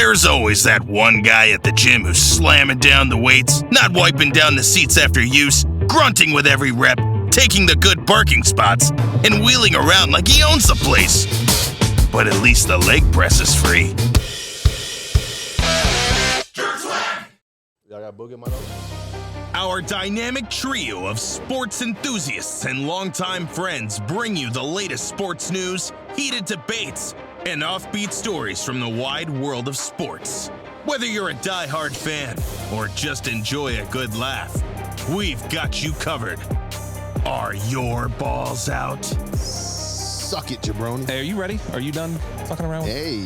There's always that one guy at the gym who's slamming down the weights, not wiping down the seats after use, grunting with every rep, taking the good barking spots, and wheeling around like he owns the place. But at least the leg press is free. JerkSwag! Y'all got Boog in my nose? Our dynamic trio of sports enthusiasts and longtime friends bring you the latest sports news, heated debates, and offbeat stories from the wide world of sports. Whether you're a diehard fan or just enjoy a good laugh, we've got you covered. Are your balls out? Suck it, jabroni. Hey, are you ready? Are you done fucking around? Hey.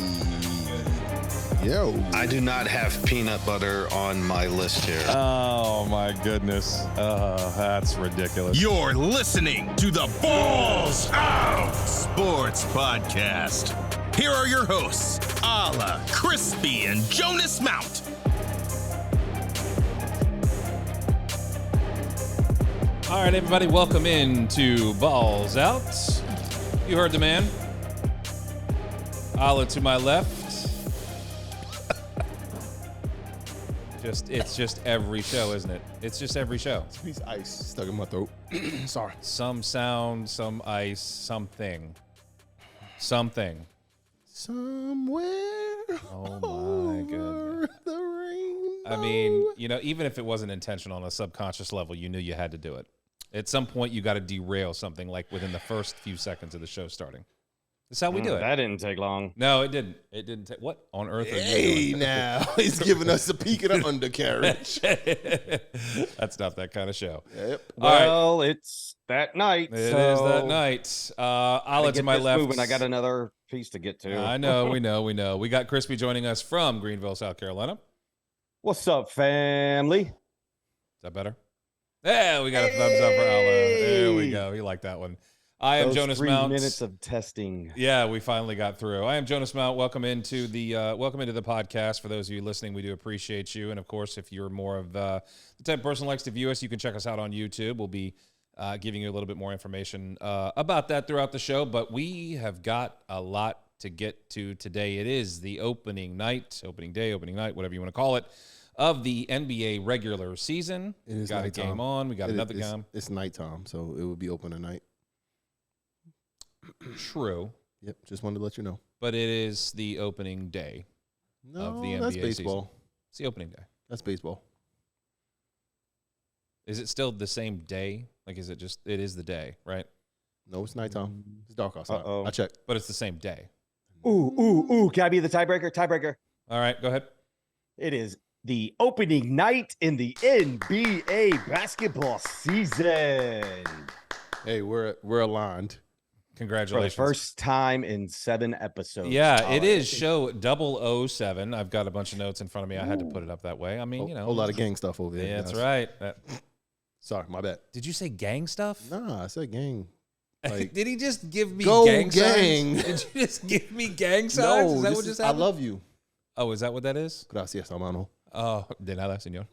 Yo. I do not have peanut butter on my list here. Oh, my goodness. That's ridiculous. You're listening to the BallzOut Sports Podcast. Here are your hosts, Ala, Crispy, and Jonas Mount. All right, everybody, welcome in to BallzOut. You heard the man. Ala to my left. It's just every show, isn't it? It's just every show. It's a piece of ice stuck in my throat. Sorry. Some sound, some ice, something. Somewhere. Oh, my goodness. The rainbow. I mean, you know, even if it wasn't intentional on a subconscious level, you knew you had to do it. At some point, you got to derail something like within the first few seconds of the show starting. That's how we do it. That didn't take long. No, it didn't. It didn't take. What on earth are you Hey, doing? now. He's giving us a peek of the undercarriage. That's not that kind of show. Yep. Well, it's that night. It is that night. I'll let to my left. Moving. I got another piece to get to. I know. We know. We got Crispy joining us from Greenville, South Carolina. What's up, family? Is that better? Yeah, we got a thumbs up for Allah. There we go. You like that one. I am Jonas Mount. 3 minutes of testing. Yeah, we finally got through. I am Jonas Mount. Welcome into the podcast. For those of you listening, we do appreciate you. And of course, if you're more of the type of person who likes to view us, you can check us out on YouTube. We'll be giving you a little bit more information about that throughout the show. But we have got a lot to get to today. It is the opening night, opening night, whatever you want to call it, of the NBA regular season. It is got nighttime. a game on. We got another game. It's nighttime, so it would be open tonight. True. Yep, just wanted to let you know. But it is the opening day of the NBA that's baseball. season. It's the opening day. That's baseball. Is it still the same day? Like, is it just, it is the day, right? No, it's nighttime. It's dark outside. Uh-oh. I checked. But it's the same day. Ooh. Can I be the tiebreaker? Tiebreaker. All right, go ahead. It is the opening night in the NBA basketball season. Hey, we're aligned. For the Congratulations. first time in 7 episodes. Yeah, it is show 007. I've got a bunch of notes in front of me. I had to put it up that way. I mean, you know. A whole lot of gang stuff over there. Yeah, that's guys. right. Sorry, my bad. Did you say gang stuff? Nah, I said gang. Like, Did he just give me go gang gang. signs? Did you just give me gang signs? no, Is that this what just I happened? love you. Oh, is that what that is? Gracias, hermano. Oh, de nada, senor.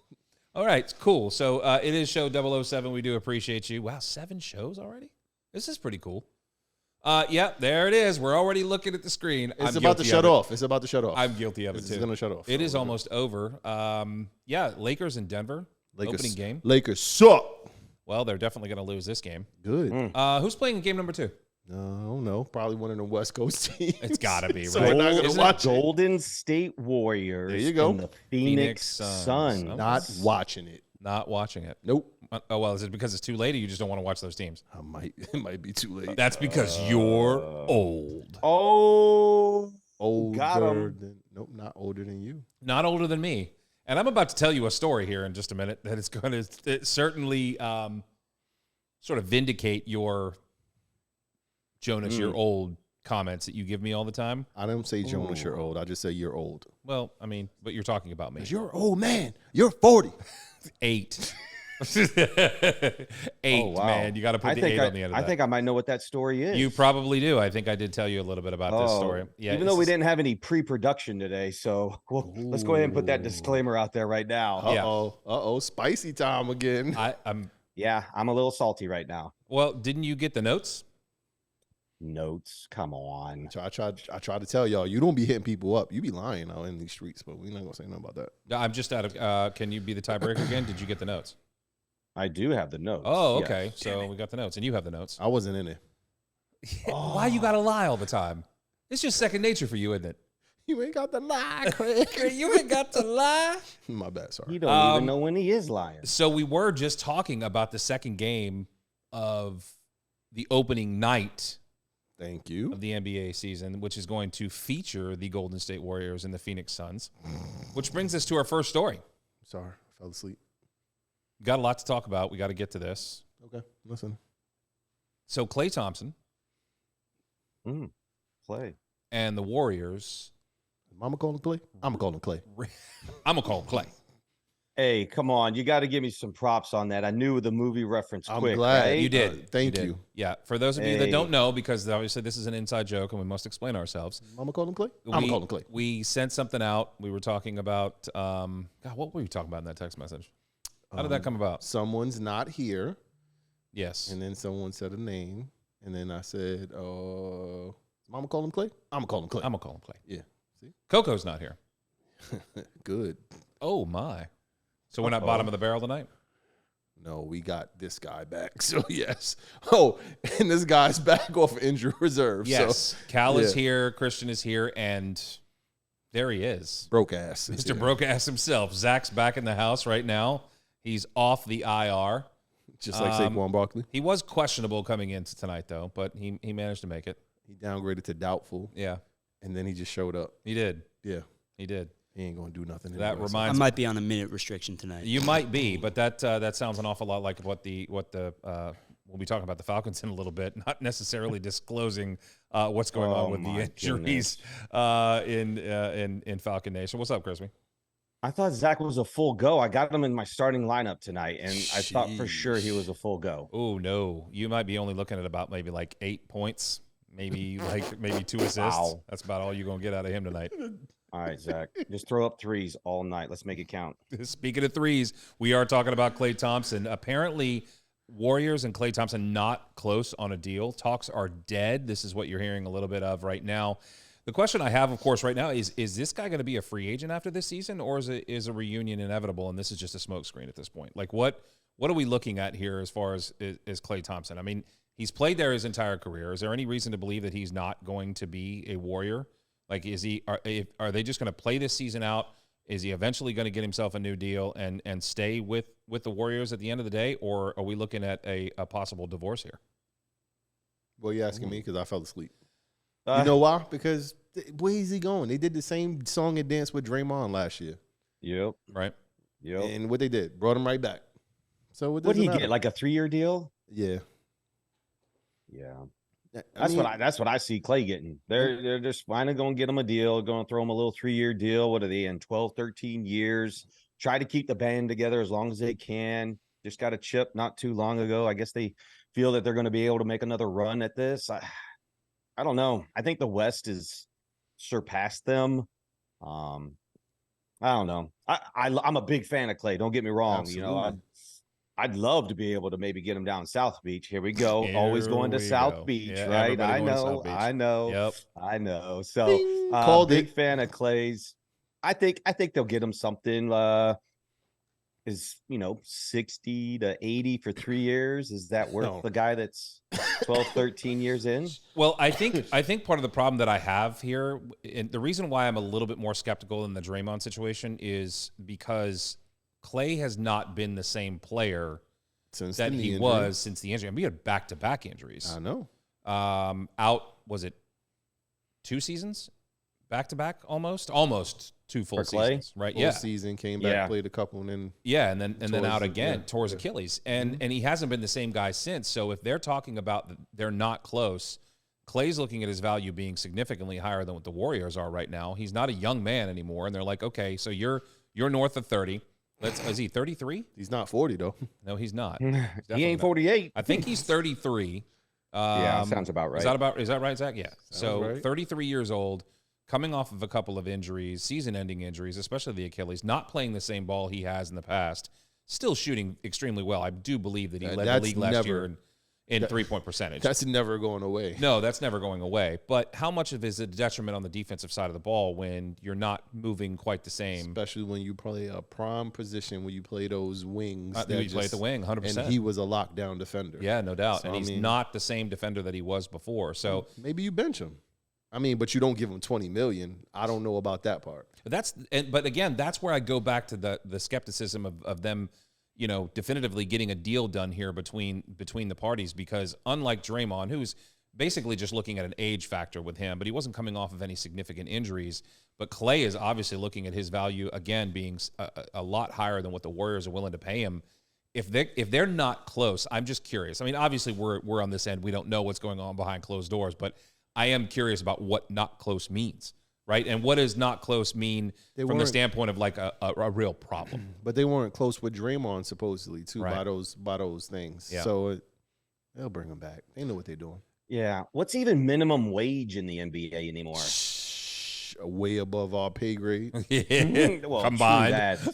All right, cool. So it is show 007. We do appreciate you. Wow, 7 shows already? This is pretty cool. Yeah, there it is. We're already looking at the screen. It's about to shut off. It's about to shut off. I'm guilty of it, It's too. going to shut off. It is almost over. Yeah, Lakers in Denver. Opening game. Lakers suck. Well, they're definitely going to lose this game. Good. Who's playing in game number 2? I don't know. Probably one of the West Coast teams. It's got to be, So right? we're not going to Isn't watch it. Golden State Warriors. There you go. And the Phoenix Suns. Oh. Not watching it. Not watching it. Nope. Oh, well, is it because it's too late or you just don't want to watch those teams? It might be too late. That's because you're old. Oh, Older got 'em. than nope, not older than you. Not older than me. And I'm about to tell you a story here in just a minute that is going to certainly sort of vindicate your Jonas, you're old comments that you give me all the time. I don't say Jonas, you're old. I just say you're old. Well, I mean, but you're talking about me. 'Cause you're an old man. You're 40. 8. 8, Oh, wow. man. You got to put the 8 on the end of that. I think I might know what that story is. You probably do. I think I did tell you a little bit about this story. Yeah, Even though we didn't have any pre-production today, so let's go ahead and put that disclaimer out there right now. Uh-oh. Spicy time again. I'm Yeah, I'm a little salty right now. well, didn't you get the notes? notes. Come on. I tried to tell y'all, you don't be hitting people up. You be lying out in these streets, but we're not gonna say nothing about that. No, I'm just out of. Can you be the tiebreaker again? Did you get the notes? I do have the notes. Oh, yes. okay. So we got the notes, and you have the notes. I wasn't in it. Why you gotta lie all the time? It's just second nature for you, isn't it? You ain't got the lie, Craig. You ain't got to lie. My bad, sorry. He don't even know when he is lying. So we were just talking about the second game of the opening night Thank you. of the NBA season, which is going to feature the Golden State Warriors and the Phoenix Suns, which brings us to our first story. Sorry, I fell asleep. Got a lot to talk about. We got to get to this. Okay, listen. So Klay Thompson Play. and the Warriors. Mama calling Clay? I'm calling Clay. I'm going to call him Klay. Hey, come on. You got to give me some props on that. I knew the movie reference I'm quick. glad. Right? You did. Thank did. you. Yeah. For those of you that Hey. don't know, because obviously this is an inside joke and we must explain ourselves. Mama calling Clay? I'm calling Clay. We sent something out. We were talking about, God, what were you talking about in that text message? How did that come about? Someone's not here, Yes. and then someone said a name, and then I said, Mama call him Clay? I'm calling Clay. I'm going to call him Klay. Yeah. See? Coco's not here. Good. Oh, my. So we're not bottom of the barrel tonight? No, we got this guy back. So, yes. Oh, and this guy's back off injury reserve. Yes. So, Cal is yeah. here. Christian is here. And there he is. broke ass. Mr. Broke Ass himself. Zach's back in the house right now. He's off the IR. Just like Saquon Barkley. He was questionable coming into tonight, though, but he managed to make it. He downgraded to doubtful, Yeah, and then he just showed up. he did. Yeah. He did. He ain't going to do nothing. That anyway, so- reminds I might be on a minute restriction tonight. You might be, but that sounds an awful lot like what the we'll be talking about the Falcons in a little bit, not necessarily disclosing what's going on with the my injuries in Falcon Nation. What's up, Crispy? I thought Zach was a full go. I got him in my starting lineup tonight, and I thought for sure he was a full go. Oh no, you might be only looking at about maybe like 8 points, maybe 2 assists. Wow. That's about all you're gonna get out of him tonight. All right, Zach, just throw up threes all night. Let's make it count. Speaking of threes, we are talking about Klay Thompson. Apparently, Warriors and Klay Thompson not close on a deal. Talks are dead. This is what you're hearing a little bit of right now. The question I have, of course, right now is this guy going to be a free agent after this season, or is a reunion inevitable and this is just a smokescreen at this point? Like, what are we looking at here as far as Klay Thompson? I mean, he's played there his entire career. Is there any reason to believe that he's not going to be a Warrior? Like, are they just going to play this season out? Is he eventually going to get himself a new deal and stay with the Warriors at the end of the day, or are we looking at a possible divorce here? Well, you asking me because I fell asleep. You know why? Because where is he going? They did the same song and dance with Draymond last year. Yep. Right? Yep. And what they did, brought him right back. So What did he get? Like a 3-year deal? Yeah. Yeah. I mean, That's what I see Klay getting. They're just finally going to get him a deal, going to throw him a little 3-year deal. What are they in 12, 13 years? Try to keep the band together as long as they can. Just got a chip not too long ago. I guess they feel that they're going to be able to make another run at this. I don't know. I think the West has surpassed them. I don't know. I'm a big fan of Klay. Don't get me wrong. Absolutely. You know, I'd love to be able to maybe get him down South Beach. Here we go. Always going to Here we South go. Beach, Yeah, right? everybody I going to know. South Beach. I know. Yep. I know. So Ding. Called big it. fan of Klay's. I think they'll get him something is 60 to 80 for 3 years. Is that worth No. the guy that's 12, 13 years in? Well, I think part of the problem that I have here, and the reason why I'm a little bit more skeptical in the Draymond situation is because Klay has not been the same player since that the knee he injury. was since the injury. I mean, we had back-to-back injuries. I know. Out, was it 2 seasons? Back-to-back almost 2 full For Klay? seasons, right? Full Yeah. season, came back, Yeah. played a couple, and then Yeah, and then Tore out his- again, yeah, tore his yeah. Achilles, and he hasn't been the same guy since. So if they're talking about they're not close, Klay's looking at his value being significantly higher than what the Warriors are right now. He's not a young man anymore, and they're like, okay, so you're north of 30. Is he 33? he's not 40 though. No, he's not. He definitely ain't not. 48. I think he's 33. Yeah, sounds about right. Is that right, Zach? Yeah. So right. 33 years old, coming off of a couple of injuries, season-ending injuries, especially the Achilles, not playing the same ball he has in the past, still shooting extremely well. I do believe that he led the That's league last never- year. And in 3-point percentage. That's never going away. No, that's never going away. But how much of it is a detriment on the defensive side of the ball when you're not moving quite the same? Especially when you play a prime position, when you play those wings. You play at the wing, 100%. And he was a lockdown defender. Yeah, no doubt. So, and he's not the same defender that he was before. So maybe you bench him. I mean, but you don't give him $20 million. I don't know about that part. But again, that's where I go back to the skepticism of them, definitively getting a deal done here between the parties, because unlike Draymond, who's basically just looking at an age factor with him, but he wasn't coming off of any significant injuries. But Clay is obviously looking at his value, again, being a lot higher than what the Warriors are willing to pay him. If they're not close, I'm just curious. I mean, obviously we're on this end. We don't know what's going on behind closed doors, but I am curious about what not close means, right? And what does not close mean from the standpoint of like a real problem? But they weren't close with Draymond supposedly too, right. by those things. Yeah. So they'll bring him back. They know what they're doing. Yeah. What's even minimum wage in the NBA anymore? Way above our pay grade. Well, combined.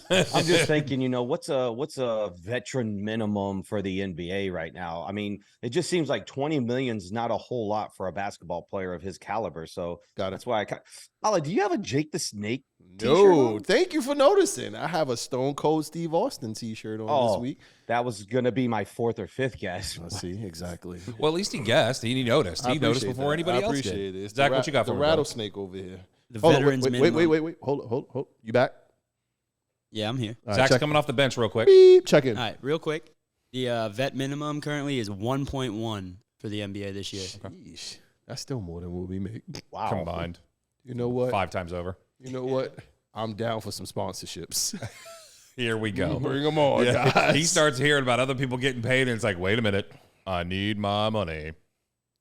I'm just thinking, what's a veteran minimum for the NBA right now? I mean, it just seems like 20 million is not a whole lot for a basketball player of his caliber. So that's why Ollie, do you have a Jake the Snake t-shirt on? Thank you for noticing. I have a Stone Cold Steve Austin t-shirt on this week. That was gonna be my fourth or fifth guess. Let's see, exactly. Well, at least he guessed. He noticed. He noticed before anybody else did. It. Zach, what you got for the me, rattlesnake over here? The veterans minimum. Wait. Hold. You back? Yeah, I'm here. Zach's coming off the bench real quick. Beep, check in. All right, real quick. The vet minimum currently is 1.1 for the NBA this year. Sheesh. That's still more than what we make. Wow. Combined. You know what? 5 times over. You know what? I'm down for some sponsorships. Here we go. Bring them on, guys. He starts hearing about other people getting paid, and it's like, wait a minute. I need my money.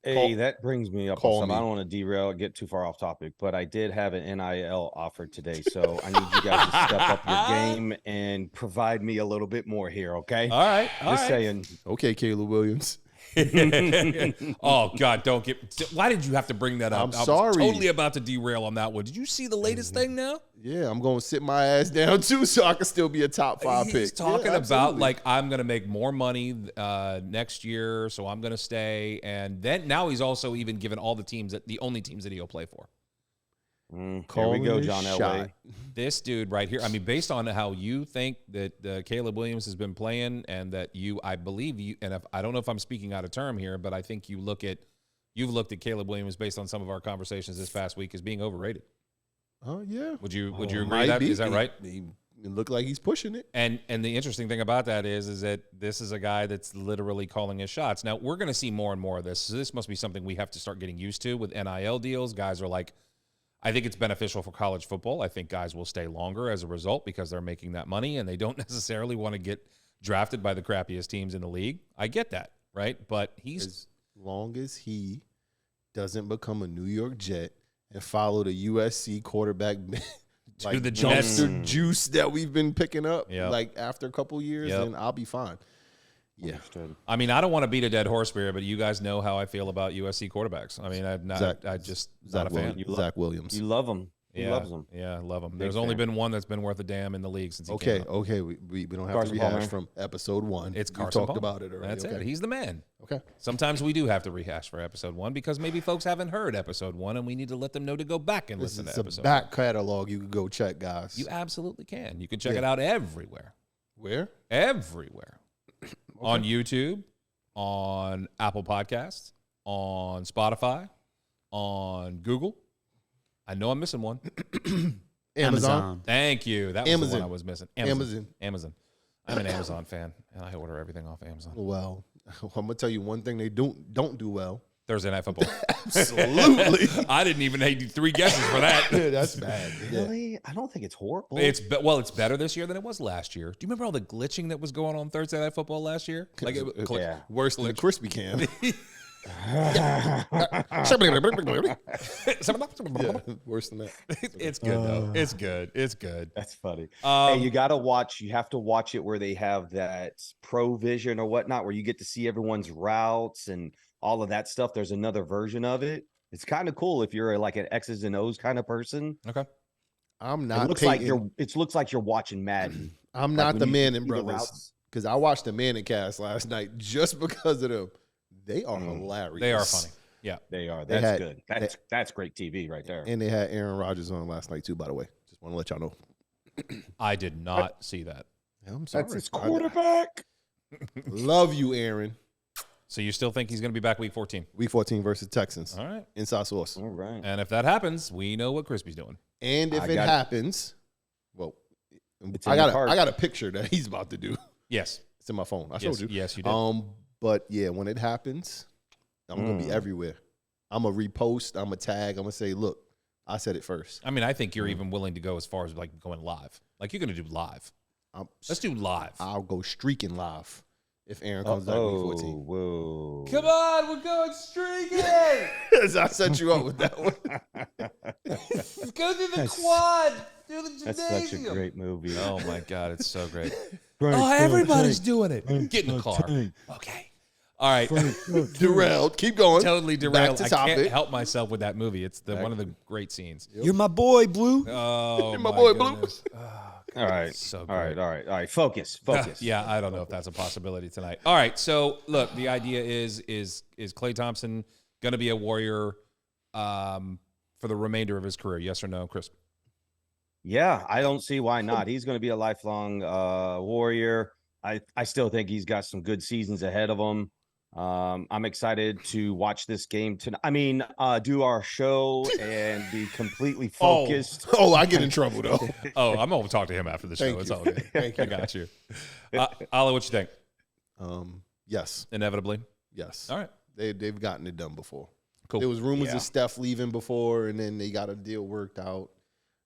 Hey, that brings me up. Call I me. don't want to derail, get too far off topic, but I did have an NIL offer today, so I need you guys to step up your game and provide me a little bit more here, okay? All right. Just saying. Okay, Caleb Williams. Oh, God, don't get... Why did you have to bring that up? I'm I was sorry. totally about to derail on that one. Did you see the latest thing now? Yeah, I'm going to sit my ass down, too, so I can still be a top 5 pick. He's talking Yeah, about, absolutely. like, I'm going to make more money next year, so I'm going to stay. And then now he's also even given all the teams, the only teams that he'll play for. Here we go, John Elway. This dude right here, I mean, based on how you think that Caleb Williams has been playing, and that I believe you, and I don't know if I'm speaking out of term here, but I think you've looked at Caleb Williams based on some of our conversations this past week as being overrated. Oh, yeah. Would you agree with that? Is that right? He looked like he's pushing it. And the interesting thing about that is that this is a guy that's literally calling his shots. Now, we're going to see more and more of this. So this must be something we have to start getting used to with NIL deals. Guys are like, I think it's beneficial for college football. I think guys will stay longer as a result because they're making that money and they don't necessarily want to get drafted by the crappiest teams in the league. I get that, right? But As long as he doesn't become a New York Jet and follow the USC quarterback like the dumpster juice that we've been picking up like after a couple years, then I'll be fine. Yeah. Understood. I mean, I don't want to beat a dead horse here, but you guys know how I feel about USC quarterbacks. I mean, I'm not a fan. Zach Williams. You love him. He loves him. Yeah, I love him. There's only been one that's been worth a damn in the league since he came up. Okay. We don't have Carson to rehash Palmer. from episode 1. It's We Carson talked Palmer. about it already. That's it. He's the man. Okay. Sometimes we do have to rehash for episode 1 because maybe folks haven't heard episode 1 and we need to let them know to go back and listen to It's episode a back catalog you can go check, guys. You absolutely can. You can check it out everywhere. Where? Everywhere. On YouTube, on Apple Podcasts, on Spotify, on Google. I know I'm missing one. Amazon. Thank you. That was the Amazon. one I was missing. Amazon. I'm an Amazon fan, and I order everything off Amazon. Well, I'm gonna tell you one thing they don't do well. Thursday Night Football. Absolutely. I didn't even need 3 guesses for that. That's bad. Yeah. Really? I don't think it's horrible. It's better this year than it was last year. Do you remember all the glitching that was going on Thursday Night Football last year? Like Worse than the crispy cam. Yeah, worse than that. it's good though. It's good. It's good. That's funny. Hey, you got to watch. You have to watch it where they have that Pro Vision or whatnot, where you get to see everyone's routes and all of that stuff. There's another version of it. It's kind of cool if you're like an X's and O's kind of person. Okay. I'm not. It looks like you're watching Madden. I'm not the Manning brothers because I watched the Manning cast last night just because of them. They are hilarious. They are funny. Yeah, they are. That's good. That's great TV right there. And they had Aaron Rodgers on last night too. By the way, just want to let y'all know. I did not see that. I'm sorry. That's his quarterback. Love you, Aaron. So you still think he's going to be back week 14? Week 14 versus Texans. All right. Inside source. All right. And if that happens, we know what Crispy's doing. And if it happens, well, I got a picture that he's about to do. Yes. It's in my phone. I showed you. Yes, you did. But yeah, when it happens, I'm gonna be everywhere. I'm gonna repost. I'm gonna tag. I'm gonna say, look, I said it first. I mean, I think you're even willing to go as far as like going live. Like you're gonna do live. Let's do live. I'll go streaking live if Aaron comes back week 14. Whoa. Come on, we're going streaking. I set you up with that one. Go through the quad. Through the gymnasium. That's such a great movie. Oh my God, it's so great. Oh, Everybody's doing it. Get in the car. Okay. All right. Derailed. Keep going. Totally derailed. Back to I can't topic. help myself with that movie. It's one of the great scenes. You're my boy, Blue. Oh, You're my boy, Blue. goodness. All right. So All great. right. Focus. Yeah, I don't know if that's a possibility tonight. All right, so look, the idea is Klay Thompson going to be a Warrior for the remainder of his career? Yes or no, Chris? Yeah, I don't see why not. He's going to be a lifelong Warrior. I still think he's got some good seasons ahead of him. I'm excited to watch this game tonight. I mean, do our show and be completely focused. Oh, I get in trouble though. Oh, I'm going to talk to him after the show. Thank It's you. all good. Thank you. I got you. Ala, what you think? Yes. Inevitably? Yes. All right. They've gotten it done before. Cool. There was rumors of Steph leaving before, and then they got a deal worked out.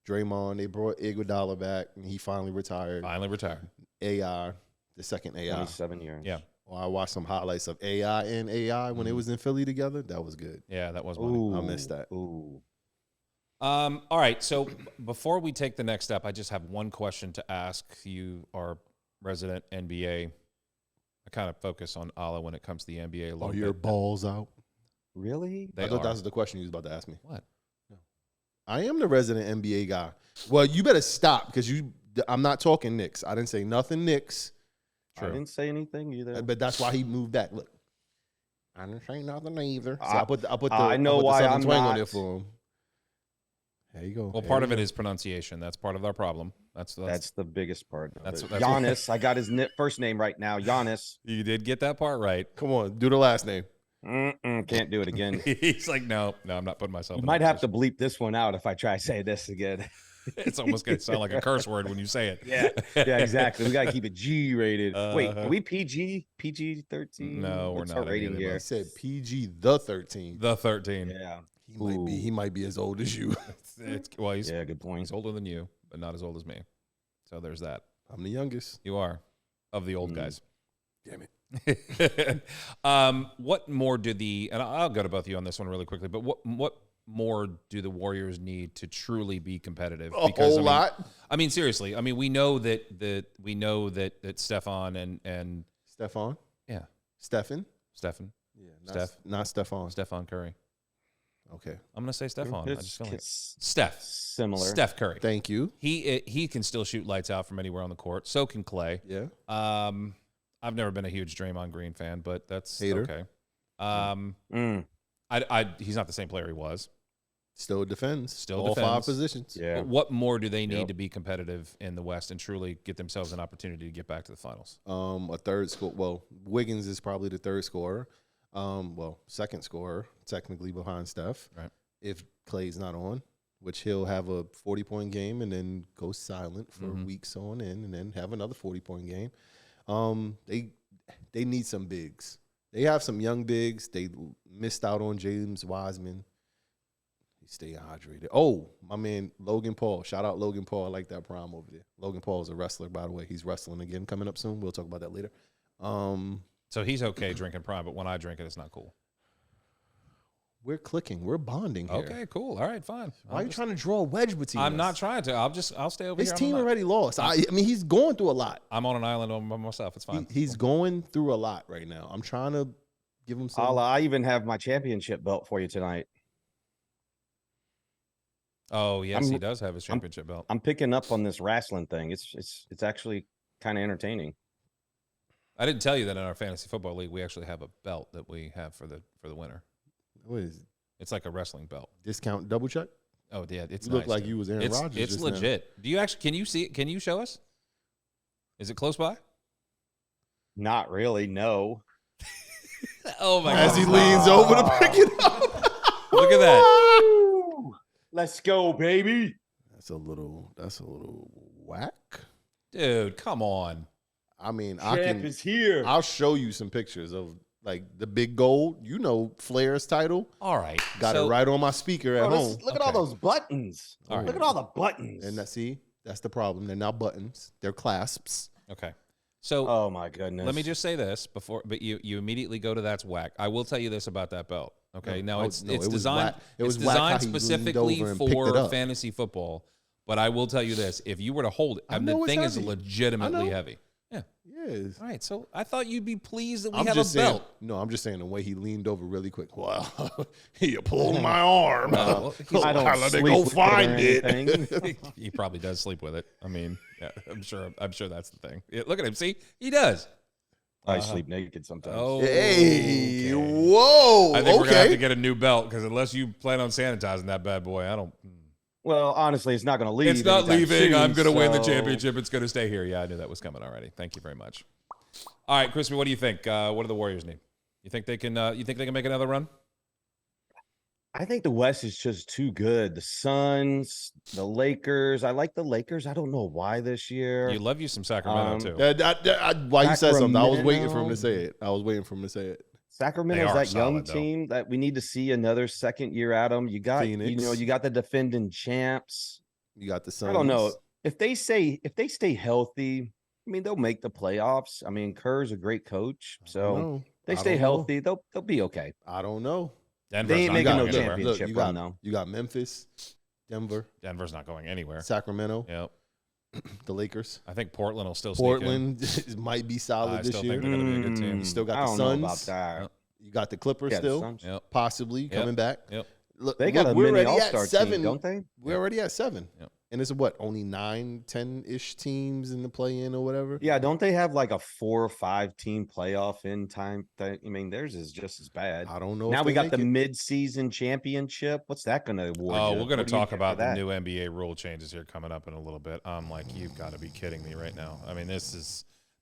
Draymond, they brought Iguodala back, and he finally retired. AI, the second AI. 27 years. Yeah. Well, I watched some highlights of AI and AI when it was in Philly together. That was good. Yeah, that was money. I missed that. Ooh. All right, so before we take the next step, I just have one question to ask you, our resident NBA. I kind of focus on Ala when it comes to the NBA a little Are your bit. balls out? Really? They I thought are. that was the question you was about to ask me. What? I am the resident NBA guy. Well, you better stop because I'm not talking Knicks. I didn't say nothing Knicks. I didn't say anything either. But that's why he moved back. Look, I didn't say nothing either. So I put the I know why Southern I'm twang on not. there for him. There you go. Well, part of it is pronunciation. That's part of our problem. That's the biggest part. That's Giannis. I got his first name right now. Giannis. You did get that part right. Come on, do the last name. Can't do it again. He's like, no, I'm not putting myself. You might have to bleep this one out if I try to say this again. It's almost going to sound like a curse word when you say it. Yeah, exactly. We got to keep it G rated. Wait, are we PG 13? No, we're What's not our rating any of here? He said PG the 13. The 13. Yeah. He might be as old as you. Well, he's good point. He's older than you, but not as old as me. So there's that. I'm the youngest. You are of the old guys. Damn it. What more do and I'll go to both of you on this one really quickly, but what more do the Warriors need to truly be competitive? A whole lot. I mean, seriously. I mean, we know that Stefan and Stefan? Yeah. Stephen? Yeah, not Stefan. Stefan Curry. Okay. I'm gonna say Stefan. I just feel like Steph. Similar. Steph Curry. Thank you. He can still shoot lights out from anywhere on the court. So can Klay. Yeah. I've never been a huge Draymond Green fan, but that's Hater. okay. He's not the same player he was. Still defends. Still all defends. 5 positions. Yeah. But what more do they need to be competitive in the West and truly get themselves an opportunity to get back to the finals? A third score. Well, Wiggins is probably the third scorer. Second scorer, technically behind Steph. Right. If Klay's not on, which he'll have a 40-point game and then go silent for weeks on end and then have another 40-point game. They need some bigs. They have some young bigs. They missed out on James Wiseman. He stay hydrated. Oh, my man Logan Paul. Shout out Logan Paul. I like that prime over there. Logan Paul is a wrestler, by the way. He's wrestling again coming up soon. We'll talk about that later. So he's okay drinking prime, but when I drink it, it's not cool. We're clicking. We're bonding here. Okay, cool. All right, fine. Why are you trying to draw a wedge between I'm us? not trying to. I'll stay over His here. team already lost. I mean, he's going through a lot. I'm on an island by myself. It's fine. He's going through a lot right now. I'm trying to give him some. I even have my championship belt for you tonight. Oh yes, he does have his championship belt. I'm picking up on this wrestling thing. It's actually kind of entertaining. I didn't tell you that in our fantasy football league, we actually have a belt that we have for the winner. What is it? It's like a wrestling belt. Discount double check? Oh, yeah. It's You look nice, like dude. you was Aaron Rodgers. It's just legit. Do you actually, can you see it? Can you show us? Is it close by? Not really. No. Oh, my Now. As God. he leans over to pick it up. Look at that. Let's go, baby. That's a little whack. Dude, come on. I mean, Champ is here. I'll show you some pictures of like the big gold. You know, Flair's title. All right. Got it right on my speaker at home. Look at all those buttons. All right. Look at all the buttons. And that's the problem. They're not buttons. They're clasps. Okay. So oh my goodness. let me just say this but you immediately go to that's whack. I will tell you this about that belt. Okay. Now it's designed it's designed specifically for fantasy football. But I will tell you this: if you were to hold it, the thing is legitimately heavy. Yeah. Yes. All right. So I thought you'd be pleased that we have a just saying, belt. No, I'm just saying the way he leaned over really quick. Wow, he pulled my arm. Well, I don't Let me sleep go with find it or it. anything. He probably does sleep with it. I mean, yeah, I'm sure that's the thing. Yeah, look at him. See, he does. I sleep naked sometimes. Oh, Hey, okay. whoa. I think we're gonna have to Okay. get a new belt because unless you plan on sanitizing that bad boy, I don't. Well, honestly, it's not going to leave. It's not anytime leaving. soon, I'm going to win the so- championship. It's going to stay here. Yeah, I knew that was coming already. Thank you very much. All right, Crispy, what do you think? What do the Warriors need? You think they can? You think they can make another run? I think the West is just too good. The Suns, the Lakers. I like the Lakers. I don't know why this year. You love you some Sacramento too. Why you said something? I was waiting for him to Sacramento. say it. Sacramento's are that young solid, though. team that we need to see another second year at them. You got, Phoenix. you got the defending champs. You got the Suns. I don't know if they stay healthy. I mean, they'll make the playoffs. I mean, Kerr's a great coach, so they stay healthy. They'll be okay. I don't know. Denver's They ain't not making going no anywhere. championship you run got though. you got Memphis, Denver, Denver's not going anywhere. Sacramento, Yep. the Lakers. I think Portland will still sneak in. Portland might be I solid still this year. think they're going to be a good team. You still got I the don't Suns. know about that. Yep. You got the Clippers Yeah, the still, Suns. Yep. possibly coming back. Yep. Look, They got a we're mini already all-star at 7. team, don't they? We're already at 7. Yep. And it's what, only 9, 10-ish teams in the play-in or whatever? Yeah, don't they have like a 4 or 5 team playoff in time? I mean, theirs is just as bad. I don't know. Now if we they got make the it. mid-season championship. What's that going to award? Oh, you? we're going What to do you talk get about for the that? new NBA rule changes here coming up in a little bit. I'm like, you've got to be kidding me right now. I mean,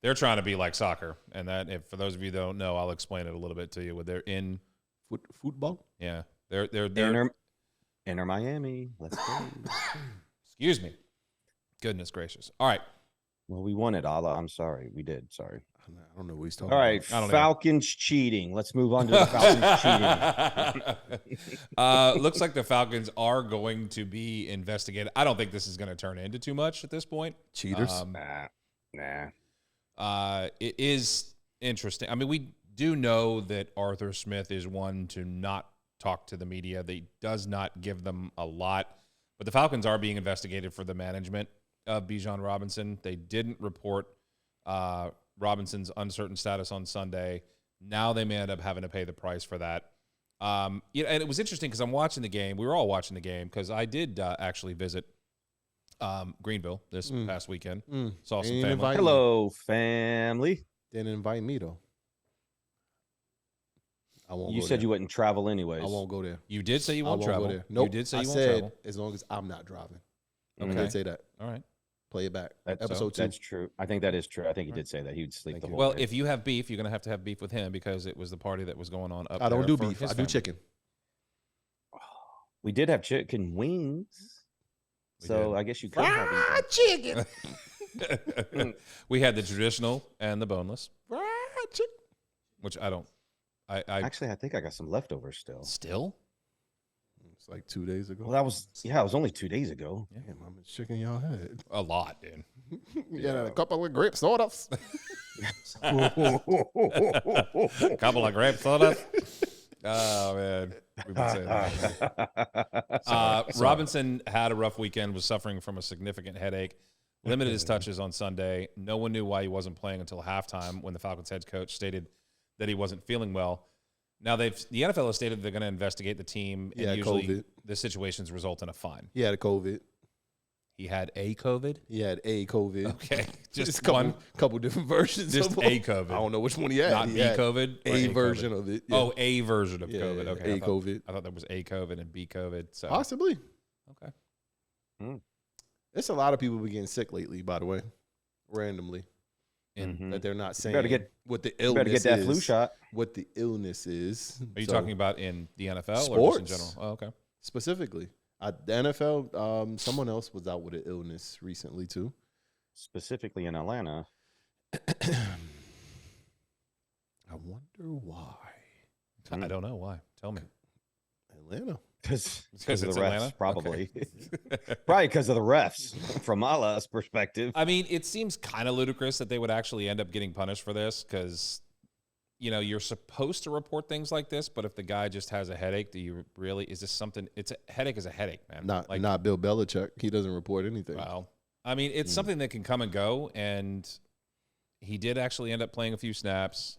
they're trying to be like soccer, and that, if for those of you that don't know, I'll explain it a little bit to you. They're in, Football? yeah, they're Inter Miami. Let's go. Excuse me. Goodness gracious. All right. Well, we won it, Allah. I'm sorry. We did. Sorry. I don't know what he's talking All right. I don't know. Falcons cheating. Let's move on to the Falcons cheating. Looks like the Falcons are going to be investigated. I don't think this is going to turn into too much at this point. Cheaters? Nah. It is interesting. I mean, we do know that Arthur Smith is one to not talk to the media. He does not give them a lot. But the Falcons are being investigated for the management of Bijan Robinson. They didn't report Robinson's uncertain status on Sunday. Now they may end up having to pay the price for that. And it was interesting because I'm watching the game. We were all watching the game because I did actually visit Greenville this past weekend. Saw some Ain't family. invite me. Hello, family. Didn't invite me, though. I won't You go said there. you wouldn't travel anyways. I won't go there. You did say you I won't won't travel. go there. Nope. You did say I you won't said travel. as long as I'm not driving. I Okay. did say that. All right. Play it back. That's, Episode 2. That's true. I think that is true. I think he did say that he would sleep Thank the you. whole Well, day. if you have beef, you're going to have beef with him because it was the party that was going on up I don't there do for beef. his I do family. chicken. we did have chicken wings, We so did. I guess you could have eaten. Chicken. We had the traditional and the boneless, Fried chicken. which I don't. I Actually, I think I got some leftovers still. still. It's like 2 days ago. Well, it was only 2 days ago. Damn, how much chicken y'all had? A lot, dude. Yeah, a couple of grape sodas. Couple of grape sodas. Oh man, we've been saying that. Robinson had a rough weekend. Was suffering from a significant headache. Limited his touches on Sunday. No one knew why he wasn't playing until halftime when the Falcons head coach stated that he wasn't feeling well. Now the NFL has stated they're going to investigate the team, and Yeah, usually COVID. the situations result in a fine. He had a COVID. He had a COVID. He had a COVID. Okay, just a couple, one, couple different versions. just of a COVID. I don't know which one he had. Not He B had COVID. or A version COVID? of it. Oh, a version of Yeah, COVID. yeah, Okay, A COVID. I thought there was a COVID and B COVID. So Possibly. okay. There's a lot of people been getting sick lately, by the way, randomly. Mhm. That they're not saying better get- what the You illness better get that is. flu shot. What the illness is. Are you So, talking about in the NFL or just in Sports. general? Oh, okay. specifically? The NFL, someone else was out with an illness recently, too. Specifically in Atlanta. I wonder why. I don't know why. Tell me. Atlanta. Because Because of it's the refs, Atlanta? probably. Okay. Probably because of the refs, from Allah's perspective. I mean, it seems kind of ludicrous that they would actually end up getting punished for this because, you're supposed to report things like this, but if the guy just has a headache, do you really, is this something, it's a headache is a headache, man. Not Bill Belichick. He doesn't report anything. Well, I mean, it's something that can come and go, and he did actually end up playing a few snaps.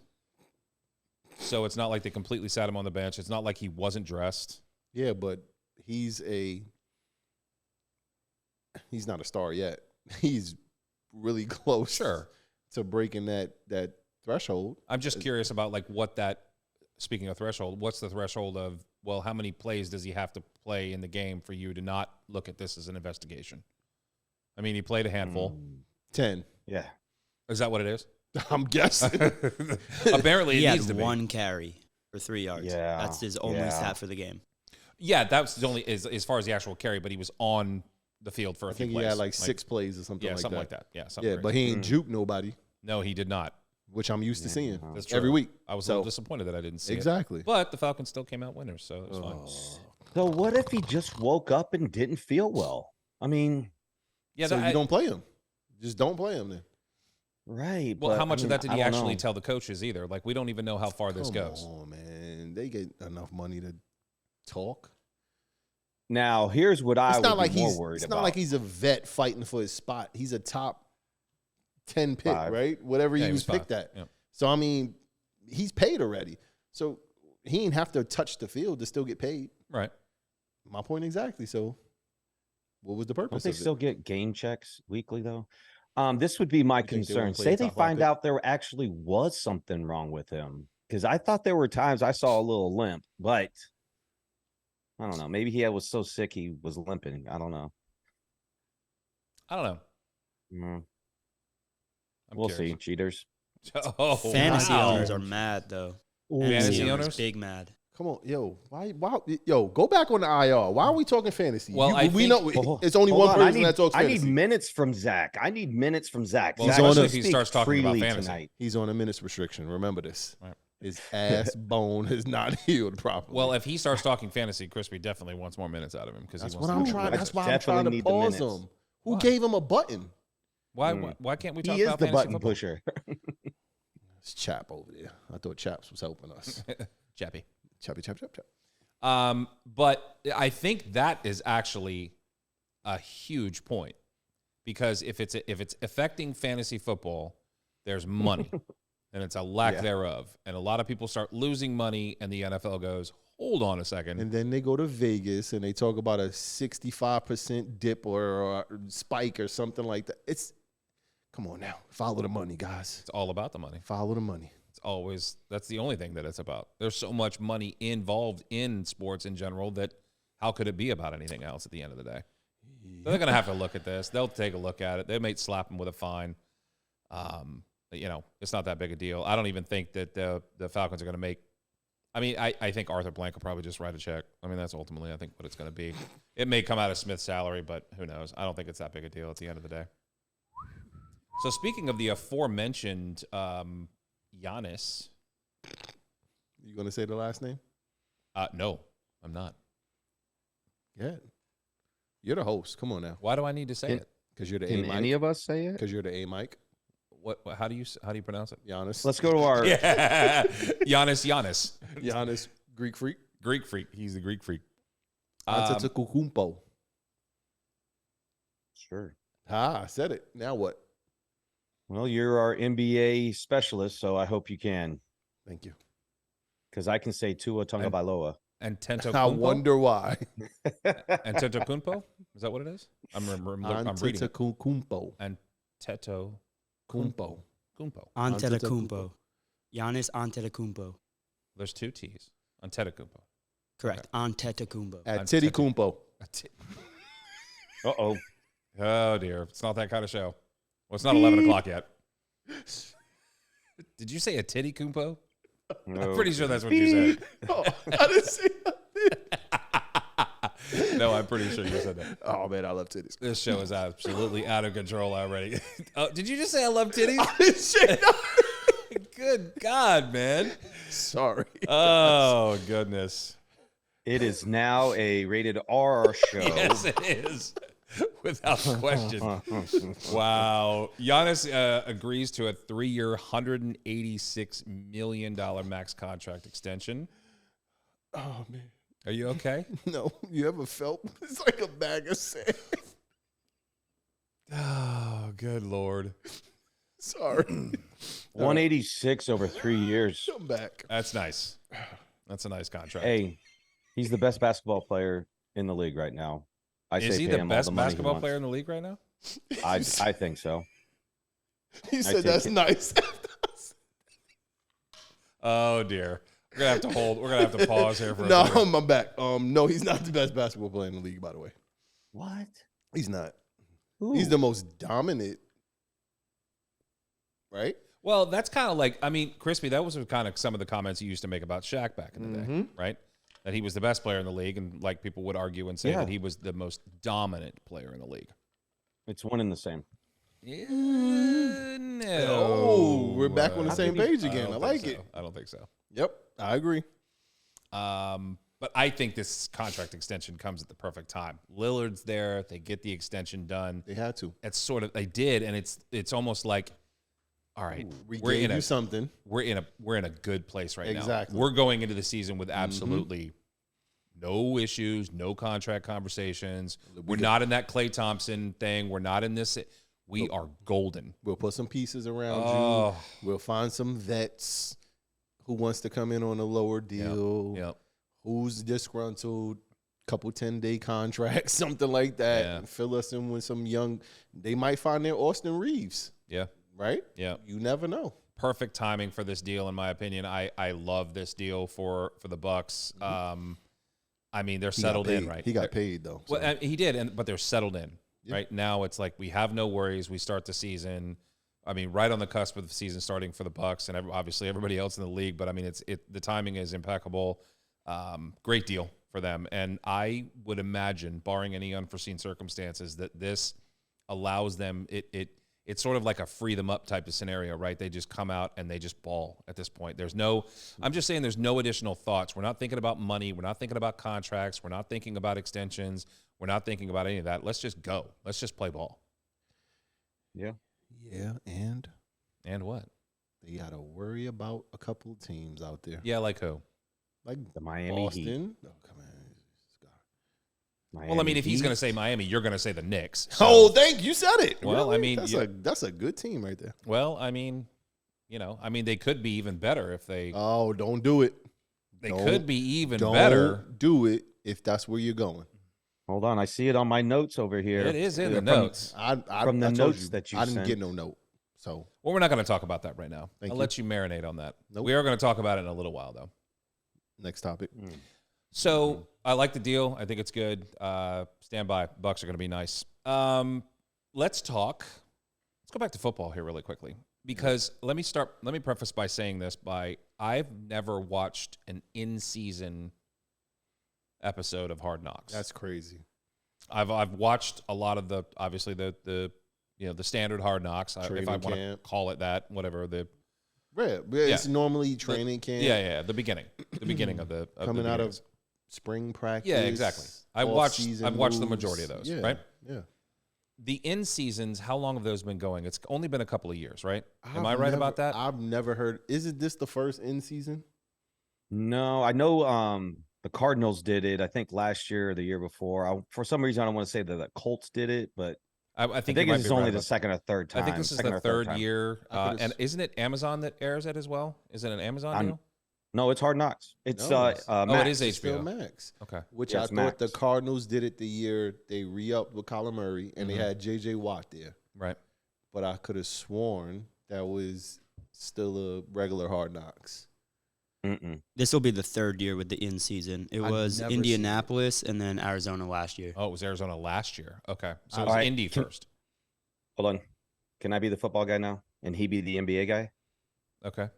So it's not like they completely sat him on the bench. It's not like he wasn't dressed. Yeah, but he's not a star yet. He's really close to breaking that threshold. I'm just curious about speaking of threshold, what's the threshold of, well, how many plays does he have to play in the game for you to not look at this as an investigation? I mean, he played a handful. 10. Yeah. Is that what it is? I'm guessing. Apparently He it had needs to be. 1 carry for 3 yards. Yeah, That's his only yeah. stat for the game. Yeah, that's the only, as far as the actual carry, but he was on the field for a I few think plays. he had like 6 plays or something yeah, like something that. like that. Yeah, something Yeah, but he ain't juke nobody, No, he did not. which I'm used to seeing That's true. every week. I was a So- little disappointed that I didn't see it. Exactly. But the Falcons still came out winners, so it was fine. So what if he just woke up and didn't feel well? I mean, Yeah, so you don't play him. Just don't play him then. right. Well, but, how much I of mean, that did I he don't actually know. tell the coaches either? Like, we don't even know how far this goes. Oh man, they get enough money to talk. Now, here's what I It's not would like be more he's. worried It's about. not like he's a vet fighting for his spot. He's a top 10 pick, 5. right? Whatever Yeah, he he was was picked 5. at. Yeah. So I mean, he's paid already. So he didn't have to touch the field to still get paid. Right. My point exactly. So what was the Don't purpose they of still it? get game checks weekly though? This would be my You think they concern. won't play Say a they top find pick? out there actually was something wrong with him, because I thought there were times I saw a little limp, but I don't know. Maybe he was so sick he was limping. I don't know. I don't know. Mm, I'm we'll see. curious. Cheaters. Oh, Fantasy wow. owners are mad, though. Fantasy owners? Big mad. Come on, yo, why, yo, go back on the IR. Why are we talking fantasy? Well, I we think- know Well, it's only hold one on, person that talks I fantasy. need minutes from Zach. I need minutes from Zach. Well, Zach, especially you if he speak starts talking about freely fantasy. tonight. He's on a minutes restriction. Remember this. Right. His ass bone is not healed properly. Well, if he starts talking fantasy, Crispy definitely wants more minutes out of him because that's he what wants I'm to trying. I That's why I'm trying definitely to need the pause minutes. him. Who Why? gave him a button? Why can't we talk He is about the fantasy button football? pusher. It's Chap over there. I thought Chaps was helping us. Chappy. Chappy, chap, chap, chap. But I think that is actually a huge point because if it's affecting fantasy football, there's money and it's a lack thereof, and a lot of people start losing money, and the NFL goes, hold on a second. And then they go to Vegas and they talk about a 65% dip or spike or something like that. Come on now, follow the money, guys. It's all about the money. Follow the money. That's the only thing that it's about. There's so much money involved in sports in general that how could it be about anything else at the end of the day? So they're going to have to look at this. They'll take a look at it. They may slap them with a fine. It's not that big a deal. I don't even think that the Falcons are going to make. I mean, I think Arthur Blank will probably just write a check. I mean, that's ultimately, I think, what it's going to be. It may come out of Smith's salary, but who knows? I don't think it's that big a deal at the end of the day. So speaking of the aforementioned Giannis. You going to say the last name? No, I'm not. Yeah. You're the host. Come on now. Why do I need to say it? Because you're the Can A any mic. of us say it? Because you're the A mic. What? How do you pronounce it? Giannis. Let's go to our. Yeah, Giannis. Giannis, Greek freak. Greek freak. He's the Greek freak. Antetokounmpo. Sure. I said it. Now what? Well, you're our NBA specialist, so I hope you can, Thank you. because I can say Tua Tagovailoa. And Tento I wonder why. And Tento Kunpo? Is that what it is? I'm reading it. Antetokounmpo. Antetokounmpo. Antetokounmpo. Giannis Antetokounmpo. There's 2 T's. Antetokounmpo. Correct. Antetokounmpo. At Tittykumpo. Uh-oh. Oh, dear. It's not that kind of show. Well, it's not 11 o'clock yet. Did you say a titty kumpo? No. I'm pretty sure that's what you said. Oh, I didn't say that. No, I'm pretty sure you said that. Oh, man, I love titties. This show is absolutely out of control already. Oh, did you just say I love titties? I didn't say that. Good God, man. Sorry. Oh, goodness. It is now a rated R show. Yes, it is. Without question. Wow. Giannis agrees to a 3-year, $186 million max contract extension. Oh, man. Are you okay? No, you ever felt it's like a bag of sand? Oh, good Lord. Sorry. 186 over 3 years. I'm back. That's nice. That's a nice contract. Hey, he's the best basketball player in the league right now. Is he pay the him all best money he basketball wants. player in the league right now? I think so. He said take that's it. nice. Oh dear. We're gonna have to hold. We're gonna have to pause here for a No, second. I'm back. No, he's not the best basketball player in the league, by the way. What? He's not. Who? He's the most dominant. Right? Well, that's kind of like, I mean, Crispy, that was kind of some of the comments you used to make about Shaq back in the day, right? That he was the best player in the league, and like people would argue and say Yeah. that he was the most dominant player in the league. It's one and the same. Yeah, no. Oh, we're back on the same don't page again. I think like so. it. I don't think so. Yep, I agree. But I think this contract extension comes at the perfect time. Lillard's there; they get the extension done. They had to. It's sort of they did, and it's almost like, all right, We we're gave in you a something. we're in a good place right now. Exactly. We're going into the season with absolutely no issues, no contract conversations. We're not in that Klay Thompson thing. We're not in this. We are golden. We'll put some pieces around Oh. you. We'll find some vets who wants to come in on a lower deal. Yep. Who's disgruntled, couple 10-day contracts, something like that. Yeah. And fill us in with some young. They might find their Austin Reeves, Yeah. right? Yeah. You never know. Perfect timing for this deal, in my opinion. I love this deal for the Bucks. I mean, they're He got settled in, paid. right? He got paid though. so. Well, he did, but they're settled in. Yeah. Right now, it's like we have no worries. We start the season. I mean, right on the cusp of the season starting for the Bucks and obviously everybody else in the league. But I mean, the timing is impeccable. Great deal for them, and I would imagine, barring any unforeseen circumstances, that this allows them. It's sort of like a free them up type of scenario, right? They just come out and they just ball at this point. I'm just saying there's no additional thoughts. We're not thinking about money. We're not thinking about contracts. We're not thinking about extensions. We're not thinking about any of that. Let's just go. Let's just play ball. Yeah. Yeah, and what? they got to worry about a couple teams out there. Yeah, like who? Like The Miami Boston. Heat. Oh, come on. Well, I mean, if he's Heat. going to say Miami, you're going to say the Knicks. So- Oh, thank you. Said it. Well, I mean, that's a good team right there. Well, I mean, they could be even better if they Oh, don't do it. could be even Don't better. do it if that's where you're going. Hold on, I see it on my notes over here. It is in the From- notes. From the I told notes that you I didn't sent. get no note. So Well, we're not going to talk about that right now. Thank I'll you. let you marinate on that. Nope. We are going to talk about it in a little while, though. next topic. So I like the deal. I think it's good. Stand by. Bucks are going to be nice. Let's talk. Let's go back to football here really quickly, because let me preface by saying this: I've never watched an in-season episode of Hard Knocks. That's crazy. I've watched a lot of the the standard Hard Knocks, if I Training want to camp. call it that, whatever the Yeah, it's normally training camp. the beginning of the coming out of beginnings. spring practice. Yeah, exactly. I've watched the majority of those, Yeah, right? Yeah. The in seasons, how long have those been going? It's only been a couple of years, right? Am I right about that? I've never heard. Isn't this the first in season? No, I know the Cardinals did it, I think last year or the year before. For some reason, I don't want to say that the Colts did it, but I I think think you might it's be only right the about- second or third time. I think this is second the or third time. year, I thought and isn't it Amazon that airs it as well? Is it an Amazon I'm- deal? No, it's Hard Knocks. It's No, Max. it is It's still HBO. Max. Okay. Which Yeah, I it's thought the Max. Cardinals did it the year they re-upped with Kyler Murray and they Mhm. had J.J. Watt there. Right. But I could have sworn that was still a regular Hard Knocks. Mm-mm. This will be the third year with the in season. It I've was never seen it. Indianapolis and then Arizona last year. Oh, it was Arizona last year. Okay. So it All was right. Indy first. Hold on. Can I be the football guy now? And he be the NBA guy? Okay.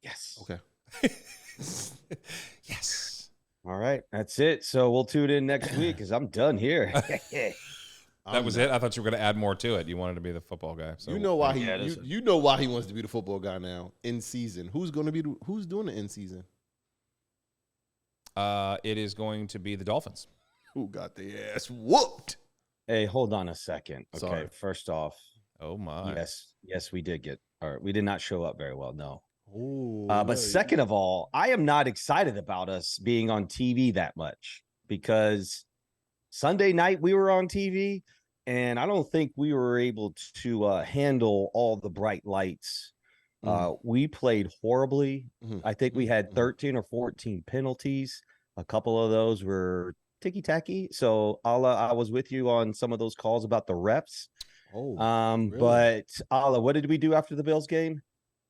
Yes. Okay. Yes. All right. That's it. So we'll tune in next week because I'm done here. That was it. I thought you were going to add more to it. You wanted to be the football guy. So You know why Yeah, it is. you know why he wants to be the football guy now in season. Who's going to be who's doing the in season? it is going to be the Dolphins. Who got their ass whooped? Hey, hold on a second. Okay. Sorry. First off, Oh my. yes, we did we did not show up very well. No. Oh, But second of all, I am not excited about us being on TV that much because Sunday night we were on TV and I don't think we were able to handle all the bright lights. We played horribly. Mhm. I think we had Mhm. 13 or 14 penalties. A couple of those were ticky-tacky. So I was with you on some of those calls about the refs. Oh, really? But Ala, what did we do after the Bills game?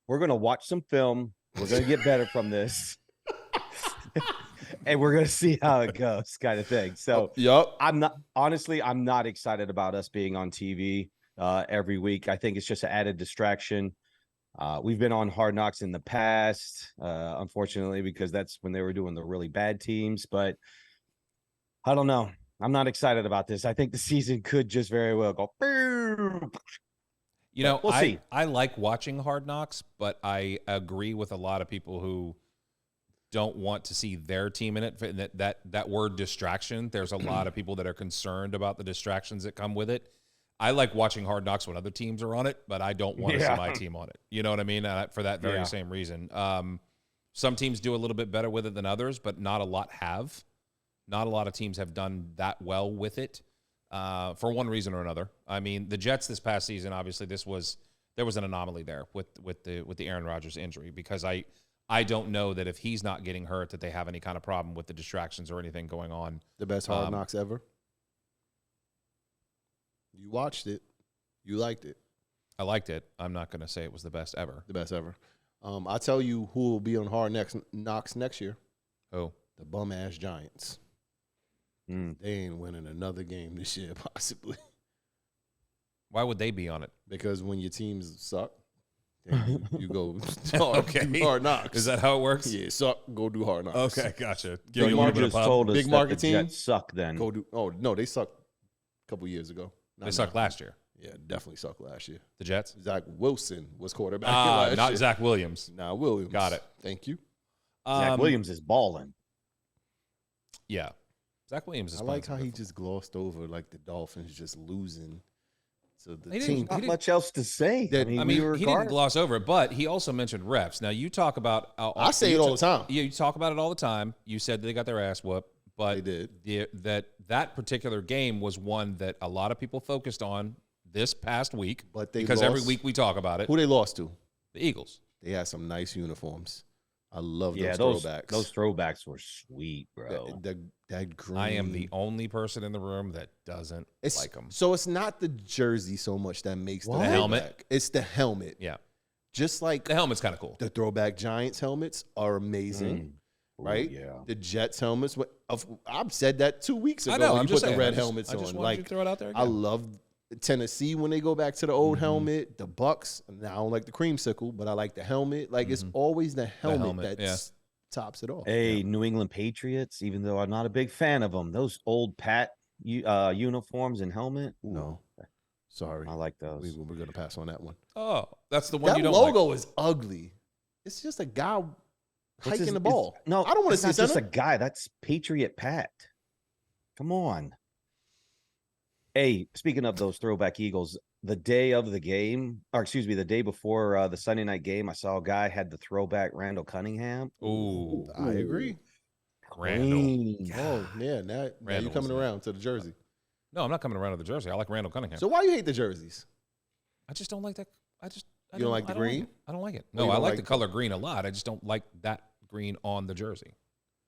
We're gonna watch some film. We're gonna get better from this, and we're gonna see how it goes, kind of thing. So yup. I'm not excited about us being on TV every week. I think it's just an added distraction. We've been on Hard Knocks in the past, unfortunately, because that's when they were doing the really bad teams. But I don't know. I'm not excited about this. I think the season could just very well go. You know, We'll see. I like watching Hard Knocks, but I agree with a lot of people who don't want to see their team in it. That word distraction, there's a lot of people that are concerned about the distractions that come with it. I like watching Hard Knocks when other teams are on it, but I don't want to see my team on it. You know what I mean? For that very same reason. Some teams do a little bit better with it than others, but not a lot have. Not a lot of teams have done that well with it for one reason or another. I mean, the Jets this past season, obviously, there was an anomaly there with the Aaron Rodgers injury because I don't know that if he's not getting hurt that they have any kind of problem with the distractions or anything going on. The best Hard Knocks ever. You watched it. You liked it. I liked it. I'm not going to say it was the best ever. The best ever. I'll tell you who will be on Hard Knocks next year. Oh, The bum-ass Giants. They ain't winning another game this year, possibly. why would they be on it? Because when your teams suck, then you go do Hard Knocks. Is that how it works? Yeah, suck, go do Hard Knocks. Okay, gotcha. So you just told us Big that market the team? Jets suck then. Go do. Oh, no, they sucked a couple years ago. They sucked last year. Yeah, definitely sucked last year. The Jets? Zach Wilson was quarterback last Not year. Zach Williams. Nah, Williams. Got it. Thank you. Zach Williams is balling. Yeah. Zach Williams is I like playing how some he good just glossed over like the Dolphins just losing to the He didn't- team. Not much else to say. That- I mean, he didn't gloss over it, but he also mentioned refs. Now, you talk about... I say it all the time. Yeah, you talk about it all the time. You said they got their ass whooped, but They did. that particular game was one that a lot of people focused on this past week. But they because every lost. week we talk about it. Who they lost to? The Eagles. They had some nice uniforms. I love Yeah, those throwbacks. those throwbacks were sweet, bro. That green. I am the only person in the room that doesn't like them. So it's not the jersey so much that makes What? the The helmet? throwback. It's the helmet. Yeah. Just like The helmet's kind of cool. the throwback Giants helmets are amazing, right? Yeah. The Jets helmets. I've said that 2 weeks ago. I know. When I'm you just put saying. the red I just helmets wanted on. you Like to throw it out there I again. love Tennessee when they go back to the old helmet. The Bucks. Now I don't like the creamsicle, but I like the helmet. Like it's always the helmet, that tops it off. Hey, New England Patriots, even though I'm not a big fan of them, those old Pat uniforms and helmet. Ooh, No, sorry. I like those. We're gonna pass on that one. Oh, that's the one That you don't like. logo is ugly. It's just a guy What's hiking his- the ball. No, I don't want to that's see not just a center. guy. That's Patriot Pat. Come on. Hey, speaking of those throwback Eagles, the day of the game, or excuse me, the day before the Sunday night game, I saw a guy had the throwback Randall Cunningham. Ooh, I agree. Randall. Clean. Oh yeah, now you're Randall coming was there. around to the jersey. No, I'm not coming around to the jersey. I like Randall Cunningham. So why you hate the jerseys? I just don't like that. I You don't like the green? I don't like it. Well, No, you I don't like like the color green a lot. I just don't like that green on the jersey.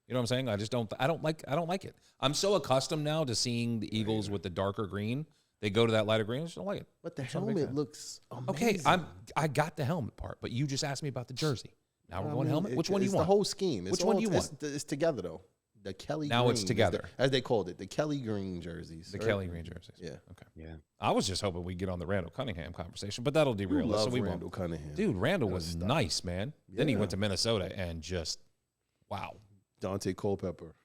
You know what I'm saying? I just don't. I don't like it. I'm so accustomed now to seeing the Eagles with the darker green. They go to that lighter green. I just don't like it. But the helmet looks amazing. Okay, I got the helmet part, but you just asked me about the jersey. Now we're going helmet. Which one do you it's want? the whole scheme. Which one do you want? It's together though. The Kelly. Now green it's together, as they called it. The Kelly green jerseys. The Kelly green jerseys. Yeah. Okay. Yeah. I was just hoping we get on the Randall Cunningham conversation, but that'll derail us. So we Randall won't. Cunningham. Dude, Randall was nice, man. Then he Yeah. went to Minnesota and just wow. Dante Culpepper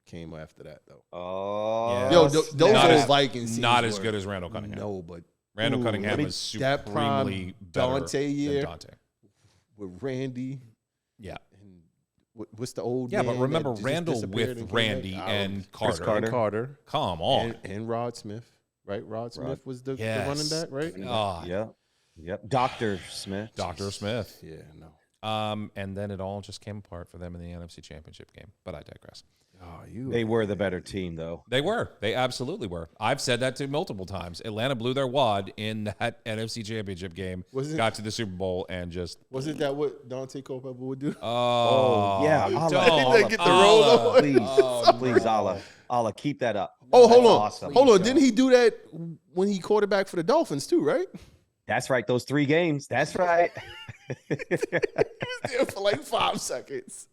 came after that though. Oh, Yeah. Yo, Not those as- old Vikings Not teams as were- good as Randall Cunningham. No, but Randall Cunningham I mean, was that prime supremely better Dante than year. Dante. with Randy Yeah. and what's the old Yeah, man but remember that just Randall disappeared with and came Randy back? and Chris Carter. Carter. Come on. and Rod Smith, right? Rod Smith was the running back, right? God. Yep. Dr. Smith. Dr. Smith. Yeah, no. And then it all just came apart for them in the NFC Championship game. But I digress. Oh, They were the better team, though. They were. They absolutely were. I've said that to multiple times. Atlanta blew their wad in that NFC Championship game. Got to the Super Bowl and just. Wasn't that what Dante Culpepper would do? Oh, yeah. you Allah. don't. They get the roll on. Please, Allah, keep that up. Oh, hold That's on. awesome. Hold on. Didn't he do that when he quarterbacked for the Dolphins too, right? That's right. Those 3 games. That's right. He was there for like 5 seconds.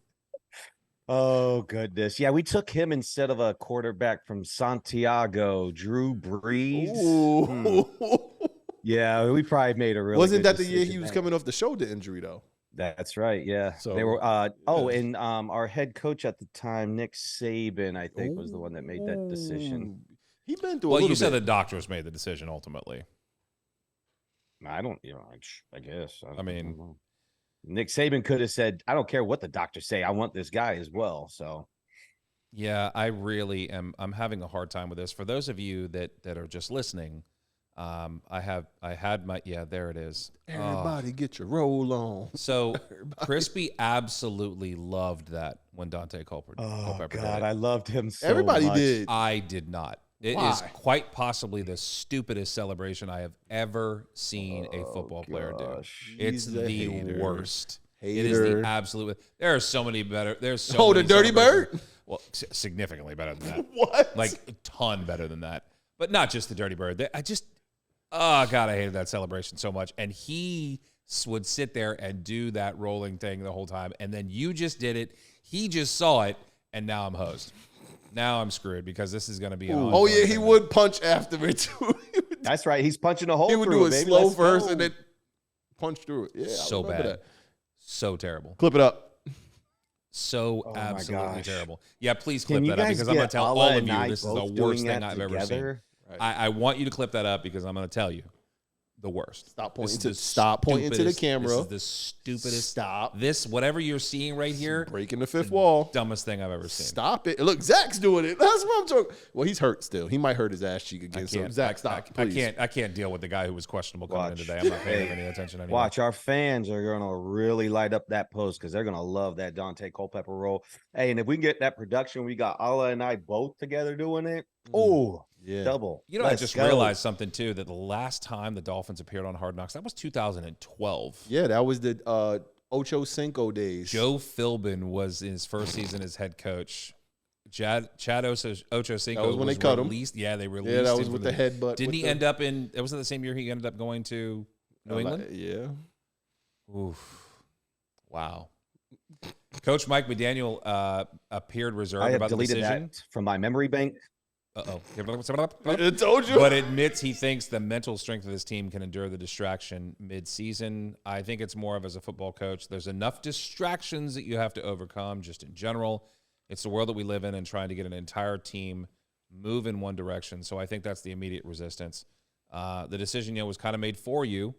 Oh, goodness. Yeah, we took him instead of a quarterback from Santiago, Drew Brees. Ooh. Yeah, we probably made a really Wasn't good that the year decision he was there. coming off the shoulder injury though? That's right. Yeah. So, they were and our head coach at the time, Nick Saban, I think, was the one that made that decision. He been through a Well, little you said bit. the doctors made the decision ultimately. I don't, I guess. I mean- don't know. Nick Saban could have said, I don't care what the doctors say. I want this guy as well. So Yeah, I really am. I'm having a hard time with this. For those of you that are just listening, I had my there it is. Everybody get your roll on. So Crispy absolutely loved that when Dante Culpepper did it. I loved him so Everybody much. did. I did not. It is Why? quite possibly the stupidest celebration I have ever seen a football player do. gosh. It's He's a the hater. worst. It is the Hater. absolute. There are so many better. There's so Oh, the many Dirty celebrations. Bird? Well, significantly better than that. What? Like a ton better than that. But not just the Dirty Bird. I just, oh God, I hated that celebration so much. And he would sit there and do that rolling thing the whole time. And then you just did it. He just saw it, and now I'm hosed. Now I'm screwed because this is going to be. Oh yeah, he would punch after it too. That's right. He's punching a hole. He would through do it baby. slow Let's first go. and then punch through it. Yeah, I So remember bad. that. So terrible. Clip it up. So Oh my absolutely gosh. terrible. Yeah, please Can clip you that up guys because I'm going to get tell Allah all of and you I this is the both worst doing thing that I've ever seen. together? Right. I want you to clip that up because I'm going to tell you the worst. Stop This pointing is to the stop pointing to the stupidest- camera. This is the stupidest. Stop. This, whatever you're seeing right here, Breaking the fifth wall. dumbest thing I've ever seen. Stop it. Look, Zach's doing it. That's what I'm talking. Well, he's hurt still. He might hurt his ass cheek again. So Zach, stop. Please. I can't deal with the guy who was questionable coming in Watch. today. I'm not paying him Hey, any attention anymore. Watch, our fans are going to really light up that post because they're going to love that Dante Culpepper roll. Hey, and if we can get that production, we got Allah and I both together doing it. Oh, Yeah. double. You know, I Let's just go. realized something too, that the last time the Dolphins appeared on Hard Knocks, that was 2012. Yeah, that was the Ocho Cinco days. Joe Philbin was in his first season as head coach. Chad Ochocinco That was when they cut him. released. Yeah, they released. Yeah, that him was from with the headbutt. Didn't with he the- end up in? It wasn't the same year he ended up going to New England. Yeah. Oof! Wow. Coach Mike McDaniel appeared reserved I have about the deleted decision. that from my memory bank. Uh-oh. I told you. But admits he thinks the mental strength of this team can endure the distraction mid-season. I think it's more of as a football coach, there's enough distractions that you have to overcome just in general. It's the world that we live in and trying to get an entire team move in one direction. So I think that's the immediate resistance. The decision, was kind of made for you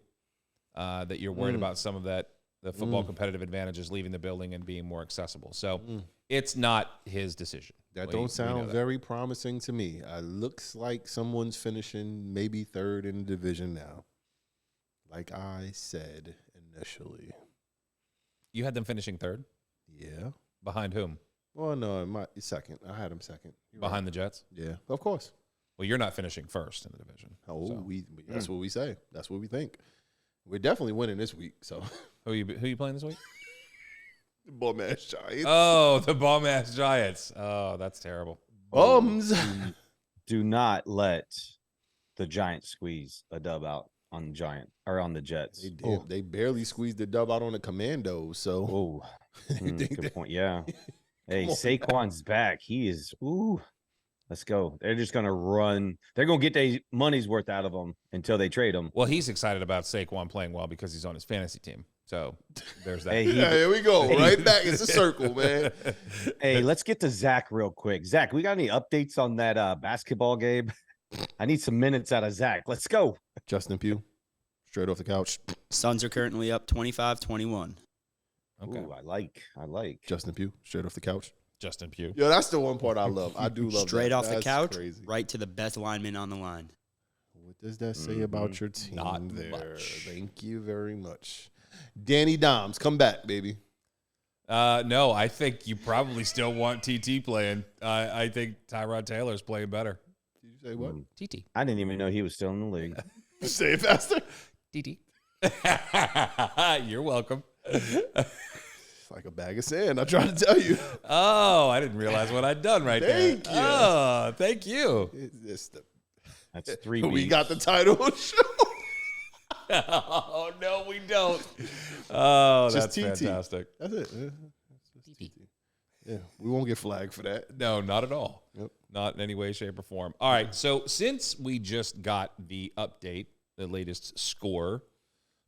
that you're worried about some of that, the football competitive advantages leaving the building and being more accessible. So it's not his decision. That We- don't we know sound that. very promising to me. Looks like someone's finishing maybe third in the division now. Like I said initially. You had them finishing third? Yeah. Behind whom? Well, no, my second. I had him second. You're Behind the Jets? right. Yeah, of course. Well, you're not finishing first in the division. Oh, So, that's what we say. That's what we think. We're definitely winning this week. So who you playing this week? Bum ass Giants. Oh, the bum ass Giants. Oh, that's terrible. Bums. Do not let the Giants squeeze a dub out on the Jets. They barely squeezed the dub out on the Commandos. So, Oh, good point. Yeah. Hey, on Saquon's back. He is. Ooh, let's go. They're just gonna run. They're gonna get their money's worth out of him until they trade him. Well, he's excited about Saquon playing well because he's on his fantasy team. So there's that. Hey, here we go. Right back. It's a circle, man. Hey, let's get to Zach real quick. Zach, we got any updates on that basketball game? I need some minutes out of Zach. Let's go. Justin Pugh, straight off the couch. Suns are currently up 25-21. Okay. Ooh, I like. Justin Pugh, straight off the couch. Justin Pugh. Yo, that's the one part I love. I do love Straight that. off the That's couch, crazy. right to the best lineman on the line. What does that say about your team? Not there? much. Thank you very much. Danny Doms, come back, baby. No, I think you probably still want TT playing. I think Tyrod Taylor's playing better. Did you say what? TT. I didn't even know he was still in the league. Say it faster. TT. You're welcome. It's like a bag of sand. I tried to tell you. Oh, I didn't realize what I'd done right Thank there. you. Oh, thank you. That's 3 We weeks. got the title of the show. Oh, no, we don't. Oh, Just that's TT. fantastic. That's it. Yeah. That's just TT. Yeah, we won't get flagged for that. No, not at all. Yep. Not in any way, shape, or form. All right. So since we just got the update, the latest score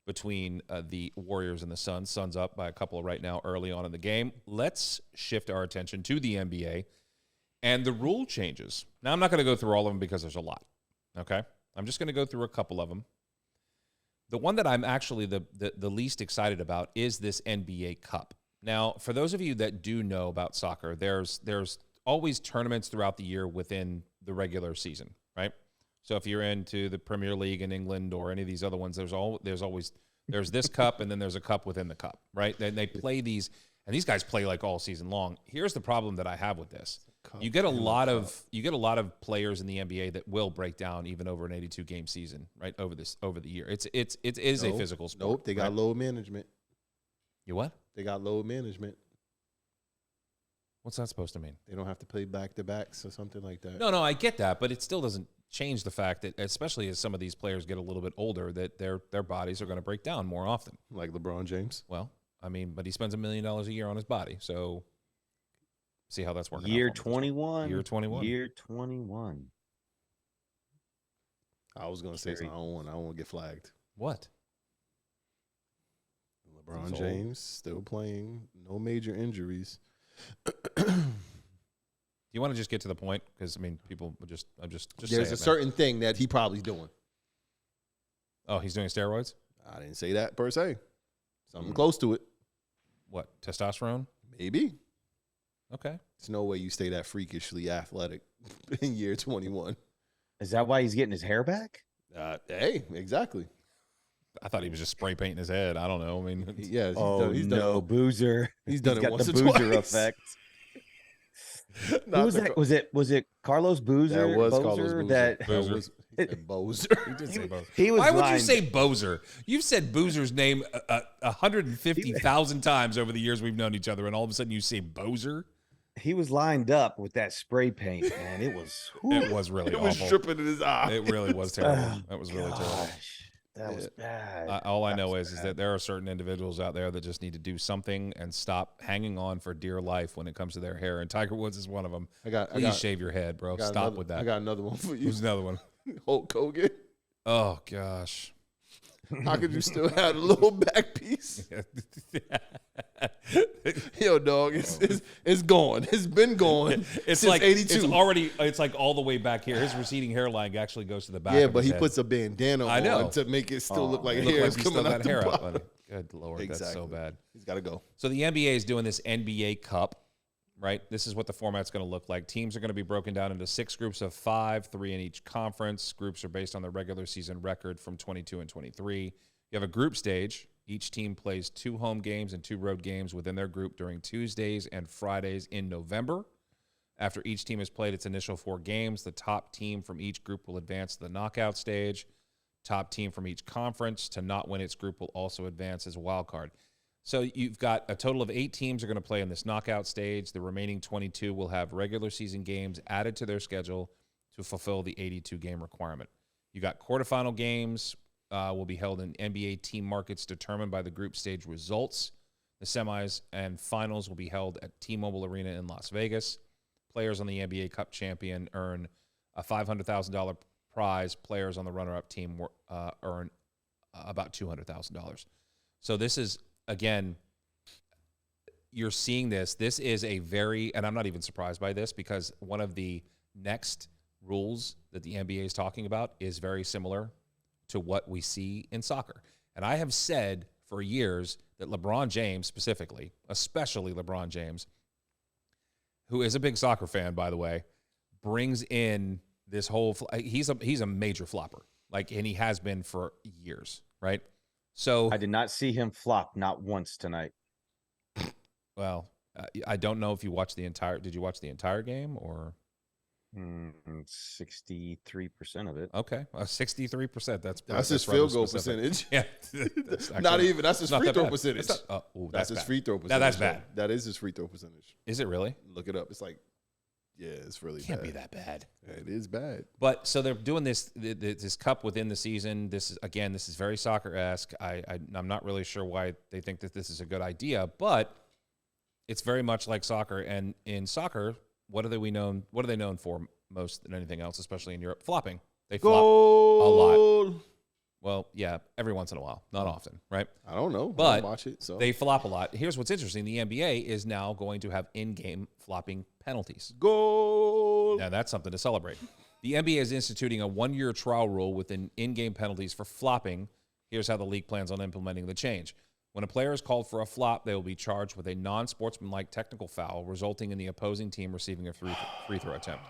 between the Warriors and the Suns, Suns up by a couple right now early on in the game, let's shift our attention to the NBA and the rule changes. Now, I'm not going to go through all of them because there's a lot. Okay? I'm just going to go through a couple of them. The one that I'm actually the least excited about is this NBA Cup. Now, for those of you that do know about soccer, there's always tournaments throughout the year within the regular season, right? So if you're into the Premier League in England or any of these other ones, there's this cup and then there's a cup within the cup, right? Then they play these, and these guys play like all season long. Here's the problem that I have with this: you get a lot of players in the NBA that will break down even over an 82 game season, right? Over the year, it is a physical sport. Nope, they got right? load management. You what? They got load management. What's that supposed to mean? They don't have to play back to backs or something like that. No, I get that, but it still doesn't change the fact that, especially as some of these players get a little bit older, that their bodies are going to break down more often. Like LeBron James. Well, I mean, but he spends $1 million a year on his body, so see how that's working. Year out for him. 21. Year 21. Year 21. I was gonna say something. I don't want to get flagged. What? LeBron He's James still playing, no major injuries. Do you want to just get to the point? Because I mean, people would just There's say a it, man. certain thing that he probably doing. Oh, he's doing steroids. I didn't say that per se. Something close to it. What, testosterone? Maybe. Okay. There's no way you stay that freakishly athletic in year 21. Is that why he's getting his hair back? Hey, exactly. I thought he was just spray painting his head. I don't know. I mean, Yeah, He's done Boozer. He's done it got once the or Boozer twice. effect. Not Who was the that? Was it Carlos Boozer? That was Bozer? Carlos Boozer. That Boozer. He said Bozer. he did say Bozer. he was. Why would you lined- say Bozer? You've said Boozer's name 150,000 times over the years we've known each other, and all of a sudden you say Bozer? He was lined up with that spray paint, man. It was. It was really It was awful. dripping in his eye. It really was terrible. That was really terrible. Gosh, that was bad. All I That know was is bad. that there are certain individuals out there that just need to do something and stop hanging on for dear life when it comes to their hair. And Tiger Woods is one of them. Please shave your head, bro. Stop with that. I got another one for you. Who's another one? Hulk Hogan. Oh, gosh. How could you still have a little back piece? Yo, dog, it's gone. It's been gone. It's since like 82. it's like all the way back here. His receding hairline actually goes to the back. Yeah, of but his he head. puts a bandana I know. on to make it still look like Look hair like is he's still coming out got the hair out, bottom. buddy. Good Lord, that's so Exactly. bad. He's got to go. So the NBA is doing this NBA Cup, right? This is what the format's going to look like. Teams are going to be broken down into 6 groups of 5, 3 in each conference. Groups are based on the regular season record from 22 and 23. You have a group stage. Each team plays 2 home games and 2 road games within their group during Tuesdays and Fridays in November. After each team has played its initial 4 games, the top team from each group will advance to the knockout stage. Top team from each conference to not win its group will also advance as a wild card. So you've got a total of 8 teams are going to play in this knockout stage. The remaining 22 will have regular season games added to their schedule to fulfill the 82-game requirement. You got quarterfinal games will be held in NBA team markets determined by the group stage results. The semis and finals will be held at T-Mobile Arena in Las Vegas. Players on the NBA Cup champion earn a $500,000 prize. Players on the runner-up team earn about $200,000. So this is, again, you're seeing this. This is a very, and I'm not even surprised by this because one of the next rules that the NBA is talking about is very similar to what we see in soccer. And I have said for years that LeBron James specifically, especially LeBron James, who is a big soccer fan, by the way, brings in this whole, he's a major flopper, and he has been for years, right? So I did not see him flop not once tonight. Well, I don't know if you watched did you watch the entire game or? 63% of it. Okay, 63%. That's his field goal percentage. Yeah, that's his free throw percentage. That's his bad. free throw percentage. Now that's bad. That is his free throw percentage. Is it really? Look it up. It's it's really Can't bad. be that bad. Yeah, it is bad. But so they're doing this cup within the season. This is very soccer-esque. I'm not really sure why they think that this is a good idea, but it's very much like soccer. And in soccer, what are they known for most than anything else, especially in Europe? Flopping. They flop a lot. Well, yeah, every once in a while, not often, right? I don't know, but I don't watch it, so they flop a lot. Here's what's interesting: the NBA is now going to have in-game flopping penalties. Goal. Now that's something to celebrate. The NBA is instituting a 1-year trial rule with in-game penalties for flopping. Here's how the league plans on implementing the change. When a player is called for a flop, they will be charged with a non-sportsmanlike technical foul, resulting in the opposing team receiving a free throw attempt.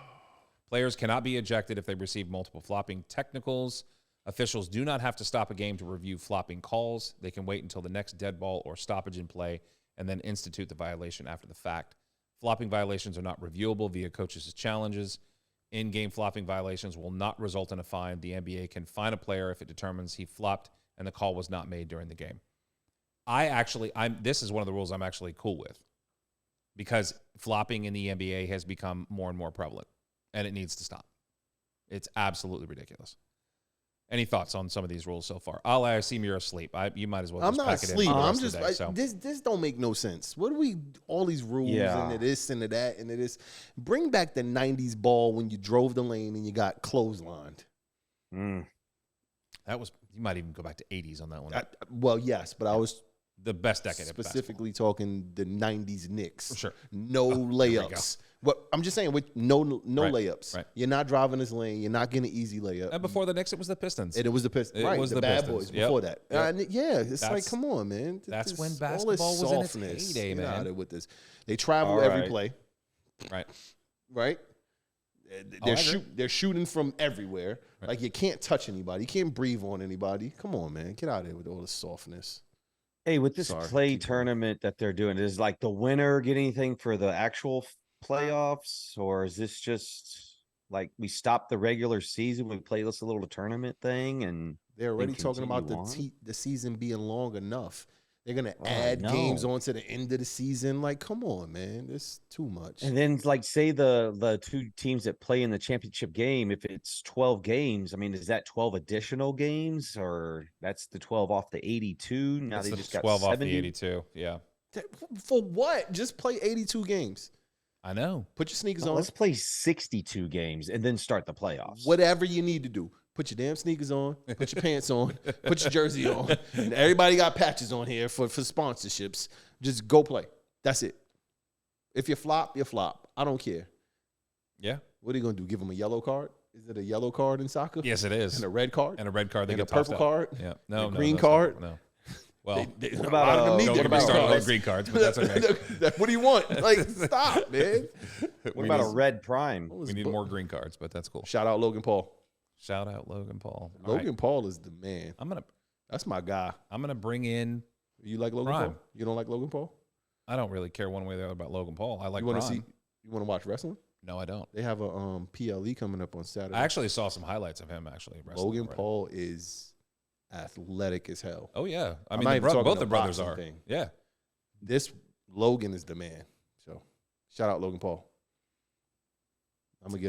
Players cannot be ejected if they receive multiple flopping technicals. Officials do not have to stop a game to review flopping calls. They can wait until the next dead ball or stoppage in play and then institute the violation after the fact. Flopping violations are not reviewable via coaches' challenges. In-game flopping violations will not result in a fine. The NBA can fine a player if it determines he flopped and the call was not made during the game. This is one of the rules I'm actually cool with because flopping in the NBA has become more and more prevalent, and it needs to stop. It's absolutely ridiculous. Any thoughts on some of these rules so far? I assume you're asleep. You might as well. I'm just not pack it in asleep. for the I'm rest just of the day, so. this don't make no sense. What do we all these rules and the this and the that and the this? Bring back the '90s ball when you drove the lane and you got clotheslined. That was, you might even go back to 80s on that one. Well, yes, but I was The best decade specifically talking the '90s Knicks. For sure. No layups. What I'm just saying, with no layups. Right. You're not driving this lane. You're not getting an easy layup. And before the Knicks, it was the Pistons. And it was the Pistons. Right, was the the bad Pistons. boys Yep. before that. Yep. It's like, come on, man. That's when all this basketball was in its softness. heyday, Get man. out of it with this. They travel All every right. play. Right. They're shooting from everywhere. Right. Like, you can't touch anybody. You can't breathe on anybody. Come on, man. Get out of here with all this softness. Hey, with this Sorry, play keep going. tournament that they're doing, is like the winner get anything for the actual playoffs, or is this just like we stop the regular season, we play this little tournament thing, and They're already talking about continue the season being long enough. They're gonna Oh, I add games know. on to the end of the season. Like, come on, man, this too much. and then like say the two teams that play in the championship game, if it's 12 games, I mean, is that 12 additional games, or that's the 12 off the 82? Now That's they the just got 12 off 70. the 82. Yeah. For what? Just play 82 games. I know. Put your sneakers Oh, on. let's play 62 games and then start the playoffs. Whatever you need to do. Put your damn sneakers on. Put your pants on. Put your jersey on. And everybody got patches on here for sponsorships. Just go play. That's it. If you flop, you flop. I don't care. Yeah. What are you gonna do? Give them a yellow card? Is it a yellow card in soccer? Yes, it is. And a red card? And a red card. They And a get tossed purple out. card? Yeah. No. And a no, green that's not- card? No. Well, What about, don't don't need get the me started cards. on green cards, but that's okay. What do you want? Like, stop, man. What about a red prime? We need more green cards, but that's cool. Shout out Logan Paul. Shout out Logan Paul. All Logan right. Paul is the man. I'm That's my guy. gonna bring in. You like Logan Prime. Paul? You don't like Logan Paul? I don't really care one way or the other about Logan Paul. I like you want to Prime. see? You want to watch wrestling? No, I don't. They have a PLE coming up on Saturday. I actually saw some highlights of him actually wrestling Logan already. Paul is athletic as hell. Oh yeah. I I'm mean, not even talking both the the brothers boxing are. thing. Yeah. this Logan is the man. So shout out Logan Paul. I'm gonna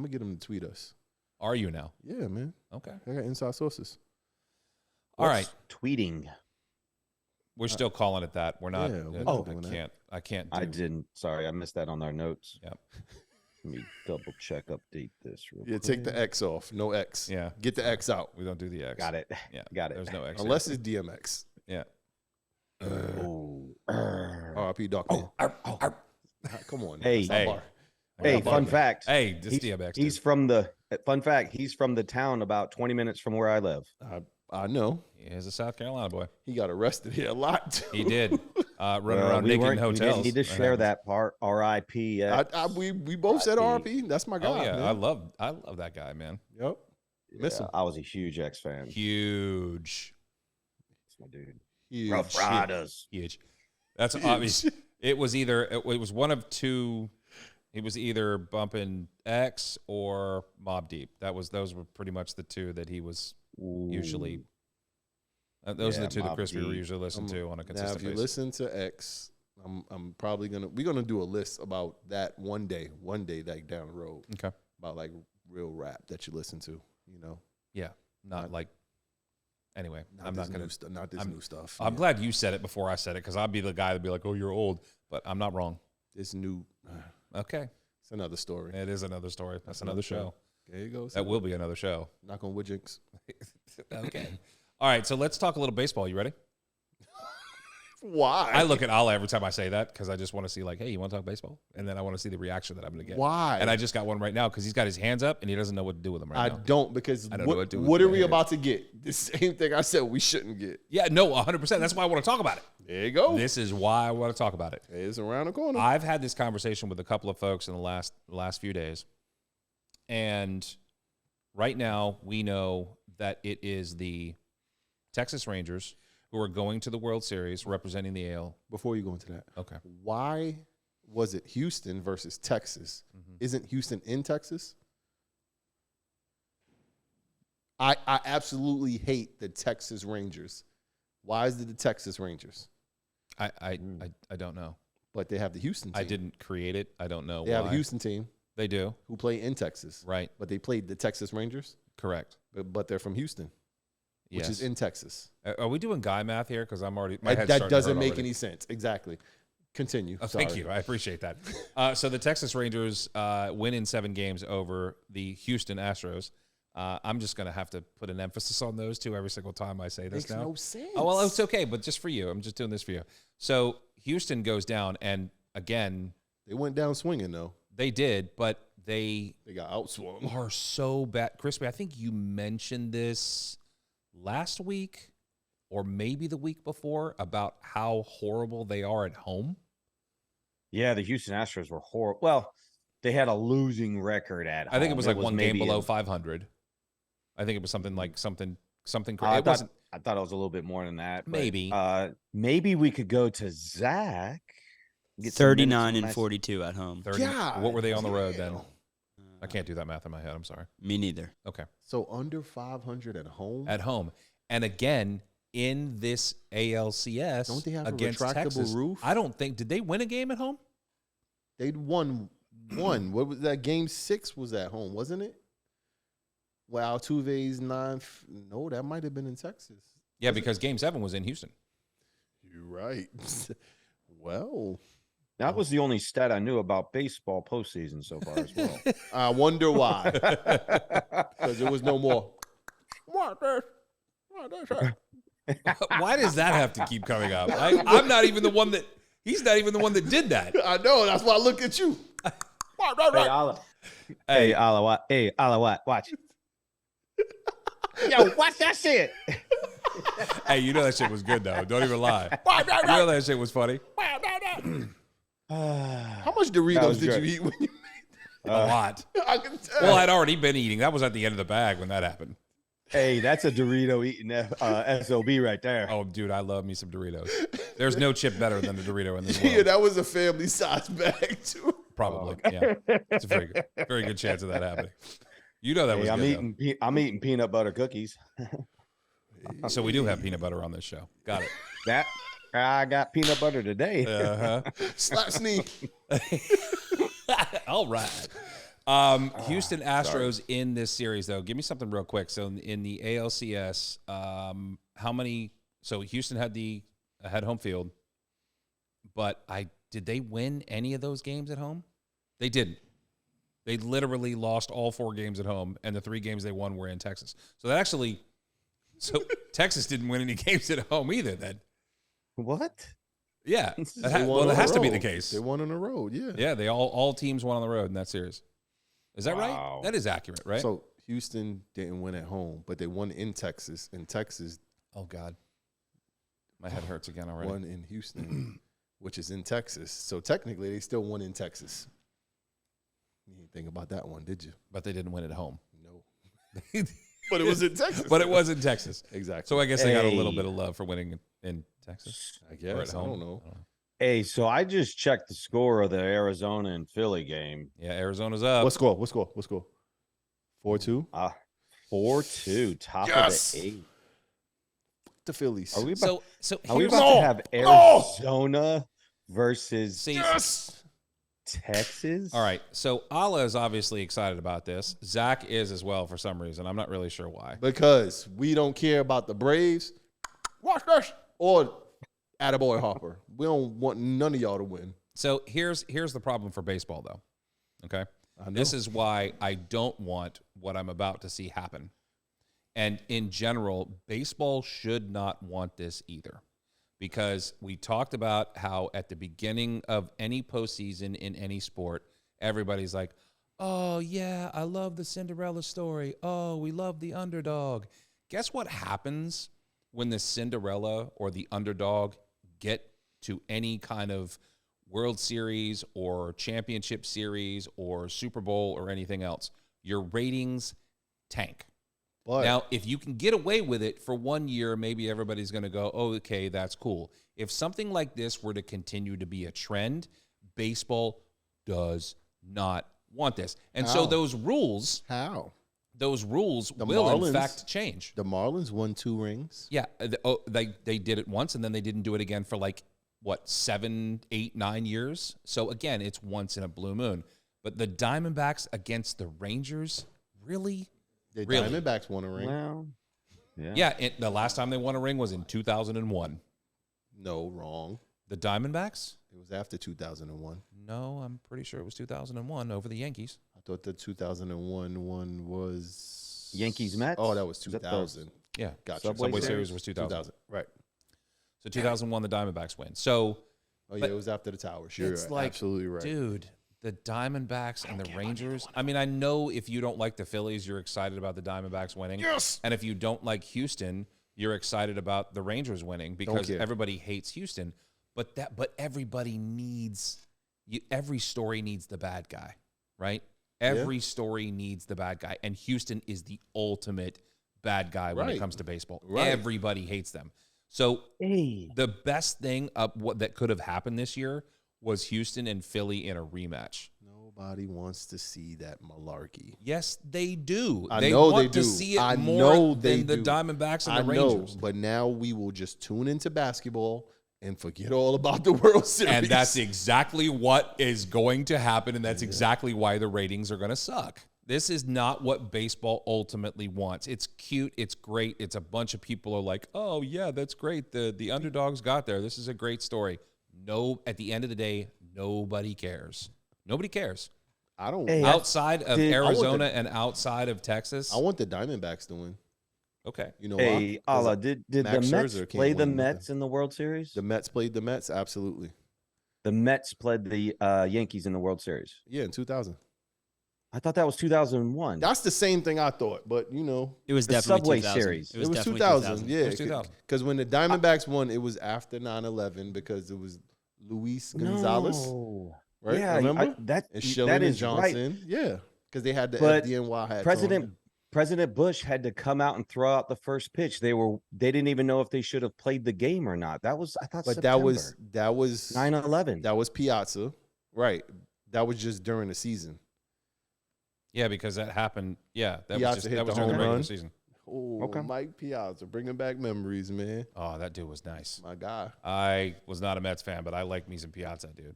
get him to tweet us. Are you now? Yeah, man. Okay. I got inside sources. All right. Tweeting. We're still calling it that. We're not. Yeah, we're I not doing that. can't. I didn't. Sorry, I missed that on our notes. Yep. Let me double check, update this real Yeah, quick. take the X off. No X. Yeah. Get the X out. We don't do the X. Got it. Yeah. Got it. There's no X. Unless it's DMX. Yeah. Oh. RIP Doc. Come on. Hey. That's not Hey. bar. Hey, got fun bar. fact. Hey, this He's- DMX. He's from the he's from the town about 20 minutes from where I live. I know. He's a South Carolina boy. He got arrested here a lot. Too. He did. Running Well, around we naked in weren't- we hotels. didn't need to share happens. that part. R.I.P. We both said RIP. RIP. That's my guy. Oh yeah, man. I love that guy, man. Yep. Miss him. I was a huge X fan. Huge. That's my dude. Huge. Rough Riders. Huge. That's obvious. It was one of two. He was either bumping X or Mobb Deep. Those were pretty much the two that he was usually. Those are Yeah, the two that Mobb Chris we Deep. usually listen to on a Now, consistent if you basis. listen to X, I'm probably we're gonna do a list about that one day like down the road Okay. about like real rap that you listen to. You know, Yeah. Not like. Anyway, not I'm this not gonna. new stuff. I'm Yeah. glad you said it before I said it because I'd be the guy that'd be like, "Oh, you're old," but I'm not wrong. This new. Okay, It's another story. it is another story. That's another show. There you go. That will be another show. Knock on wood, jinx. Okay. All right, so let's talk a little baseball. You ready? Why? I look at Allah every time I say that because I just want to see like, hey, you want to talk baseball? And then I want to see the reaction that I'm going to get. Why? And I just got one right now because he's got his hands up and he doesn't know what to do with them right I now. don't because I don't know what to do with what are my we hands. about to get? The same thing I said we shouldn't get. Yeah, no, 100%. That's why I want to talk about it. There you go. This is why I want to talk about it. It's around the corner. I've had this conversation with a couple of folks in the last few days, and right now we know that it is the Texas Rangers who are going to the World Series representing the AL. Before you go into that, Okay. why was it Houston versus Texas? Isn't Houston in Texas? I absolutely hate the Texas Rangers. Why is it the Texas Rangers? I don't know. But they have the Houston team. I didn't create it. I don't know They why. have a Houston team They do. who play in Texas. Right. But they played the Texas Rangers, Correct. but they're from Houston, which Yes. is in Texas. Are we doing guy math here? Because I'm already. My head's That starting to doesn't hurt make already. any sense. Exactly. Continue. Oh, thank Sorry. you. I appreciate that. So the Texas Rangers win in 7 games over the Houston Astros. I'm just going to have to put an emphasis on those two every single time I say this Makes now. no sense. Oh, well, it's okay, but just for you. I'm just doing this for you. So Houston goes down, and again, They went down swinging though. they did, but they They got outswung. are so bad. Crispy, I think you mentioned this last week or maybe the week before about how horrible they are at home. Yeah, the Houston Astros were horrible. Well, they had a losing record at home. I think it was like one game maybe below a- 500. I think it was something like something. I It wasn't. thought it was a little bit more than that. but, Maybe. Maybe we could go to Zach. Get some 39 minutes and on 42 at home. 30. God What were they on the road then? damn. I can't do that math in my head. I'm sorry. Me neither. Okay. So under 500 at home. At home. And again, in this ALCS, Don't they have a against retractable Texas, roof? I don't think. Did they win a game at home? They'd won one. What was that? Game 6 was at home, wasn't it? Well, Altuve's 9th. No, that might have been in Texas. Yeah, because Game 7 was in Houston. You're right. Well, That was the only stat I knew about baseball postseason so far as well. I wonder why. Because there was no more. What this? Why does that have to keep coming up? I'm not even the one that. He's not even the one that did that. I know. That's why I look at you. Hey, Allah. Hey, Allah, hey, Allah, watch. Yo, watch that shit. Hey, you know that shit was good though. Don't even lie. You know that shit was funny. How much Doritos That was did great. you eat when you A lot. I can tell. Well, I'd already been eating. That was at the end of the bag when that happened. Hey, that's a Dorito eating SOB right there. Oh, dude, I love me some Doritos. There's no chip better than the Dorito in this Yeah, world. that was a family size bag too. Probably. Yeah. It's a very good chance of that happening. You know that was Hey, good. I'm eating peanut butter cookies. So we do have peanut butter on this show. Got it. I got peanut butter today. Slap sneak. All right. Houston Astros in this series, though. Give me something real quick. So in the ALCS, how many? So Houston had home field, but did they win any of those games at home? They didn't. They literally lost all 4 games at home, and the 3 games they won were in Texas. So Texas didn't win any games at home either. Then What? yeah, They won that on has the to be the road. case. They won on the road, yeah. Yeah, they all teams won on the road in that series. Is that Wow. right? That is accurate, right? So Houston didn't win at home, but they won in Texas. And Texas oh God, my head hurts again already. won in Houston, which is in Texas. So technically, they still won in Texas. You didn't think about that one, did you? But they didn't win at home. No. But it was in Texas. But it was in Texas. Exactly. So I guess they got a Hey. little bit of love for winning in Texas. I Or at guess. I home. don't know. Hey, so I just checked the score of the Arizona and Philly game. Yeah, Arizona's up. What score? 4-2? 4-2, top Yes! of the 8. The Phillies. Are we about, So are we here's about to have Arizona versus see. Texas? All right. So Allah is obviously excited about this. Zach is as well for some reason. I'm not really sure why. Because we don't care about the Braves. Watch this. Or attaboy Harper. We don't want none of y'all to win. So here's the problem for baseball, though. Okay. I know. This is why I don't want what I'm about to see happen. And in general, baseball should not want this either. Because we talked about how at the beginning of any postseason in any sport, everybody's like, oh, yeah, I love the Cinderella story. Oh, we love the underdog. Guess what happens when the Cinderella or the underdog get to any kind of World Series or championship series or Super Bowl or anything else? Your ratings tank. But Now, if you can get away with it for 1 year, maybe everybody's going to go, oh, okay, that's cool. If something like this were to continue to be a trend, baseball does not want this. And so How? those rules how? will, Marlins- in fact, change. The Marlins won 2 rings. Yeah, they did it once, and then they didn't do it again for 7, 8, 9 years. So, again, it's once in a blue moon. But the Diamondbacks against the Rangers, really? The Really? Diamondbacks won a ring. Well, yeah. Yeah, the last time they won a ring was in 2001. No, wrong. The Diamondbacks? It was after 2001. No, I'm pretty sure it was 2001 over the Yankees. I thought the 2001 one was Yankees Mets? Oh, that was Is that the 2000. Yeah, Gotcha. Subway Subway Series? Series was 2000. 2000. Right. So 2001, the Diamondbacks win. So, Oh, yeah, But it was after the Towers. You're it's like, absolutely right. dude, the Diamondbacks and the Rangers. I mean, I know if you don't like the Phillies, you're excited about the Diamondbacks winning. Yes. And if you don't like Houston, you're excited about the Rangers winning because care. everybody hates Houston. But everybody needs every story needs the bad guy, right? Every story needs the bad guy, and Houston is the ultimate bad guy when it Right. comes to baseball. Right. Everybody hates them. So Hey. the best thing of what that could have happened this year was Houston and Philly in a rematch. Nobody wants to see that malarkey. Yes, they do. I They know want they to do. see it I more know they than the do. Diamondbacks and I the know, Rangers. but now we will just tune into basketball and forget all about the World Series. And that's exactly what is going to happen, and that's exactly why the ratings are going to suck. This is not what baseball ultimately wants. It's cute. It's great. It's a bunch of people are like, oh, yeah, that's great. The underdogs got there. This is a great story. No, at the end of the day, nobody cares. Nobody cares. I don't. Hey, Outside of Did- I want Arizona and outside of Texas. I want the Diamondbacks to win. Okay. You know Hey, why? 'Cause Allah, did the Max Mets Scherzer can't play the win Mets nothing. in the World Series? The Mets played the Mets. Absolutely. The Mets played the Yankees in the World Series. Yeah, in 2000. I thought that was 2001. That's the same thing I thought, but you know, It was The definitely Subway 2000. Series. It was, definitely 2000. Yeah, It was 2000. because when the Diamondbacks won, it was after 9/11 because it was Luis Gonzalez, No. right? Yeah, Remember? that And that Schilling and is right. Johnson. Yeah, because they had the But FDNY hat. President Bush had to come out and throw out the first pitch. They didn't even know if they should have played the game or not. That was I thought. But September. that was 9/11. That was Piazza, right? That was just during the season. Yeah, because that happened. Yeah, that Piazza was hit that was the during the home regular run. season. Oh, Okay. Mike Piazza, bringing back memories, man. Oh, that dude was nice. My guy. I was not a Mets fan, but I like me some Piazza, dude.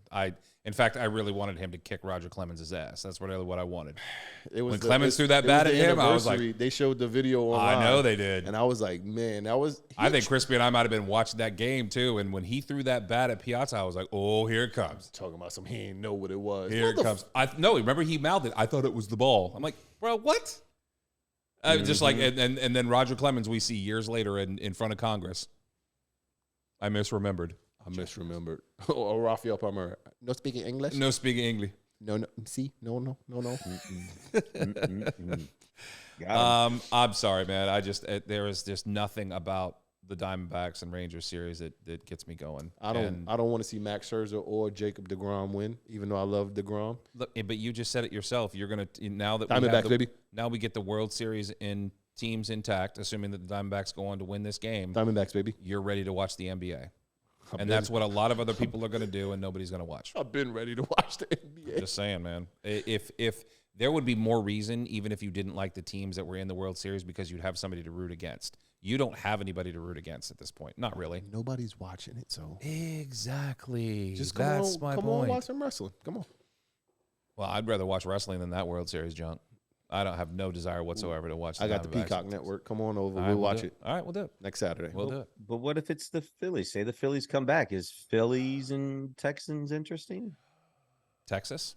In fact, I really wanted him to kick Roger Clemens' ass. That's really what I wanted. It was When Clemens threw that bat at him, I was like, anniversary. They showed the video online. I know they did. And I was like, man, that was. I think Crispy and I might have been watching that game too. And when he threw that bat at Piazza, I was like, oh, here it comes. Talking about some, he ain't know what it was. Here it comes. No, remember he mouthed it. I thought it was the ball. I'm like, bro, what? Just like, and then Roger Clemens, we see years later in front of Congress. I misremembered. Oh, Rafael Palmer. No speaking English? No speaking English. No. See? No. Got him. I'm sorry, man. There is just nothing about the Diamondbacks and Rangers series that gets me going. I don't want to see Max Scherzer or Jacob deGrom win, even though I love deGrom. Look, but you just said it yourself. You're gonna now that Diamondbacks, baby. Now we get the World Series in teams intact, assuming that the Diamondbacks go on to win this game. Diamondbacks, baby. You're ready to watch the NBA, and that's what a lot of other people are gonna do, and nobody's gonna watch. I've been ready to watch the NBA. Just saying, man. If there would be more reason, even if you didn't like the teams that were in the World Series, because you'd have somebody to root against. You don't have anybody to root against at this point. Not really. Nobody's watching it, so Exactly. just That's come my on, point. watch some wrestling. Come on. Well, I'd rather watch wrestling than that World Series junk. I don't have no desire whatsoever to watch. I got the Diamondbacks. Peacock Network. Come on over. All right, We'll watch do it All right, we'll do it. next Saturday. We'll do it. But what if it's the Phillies? Say the Phillies come back. Is Phillies and Texans interesting? Texas.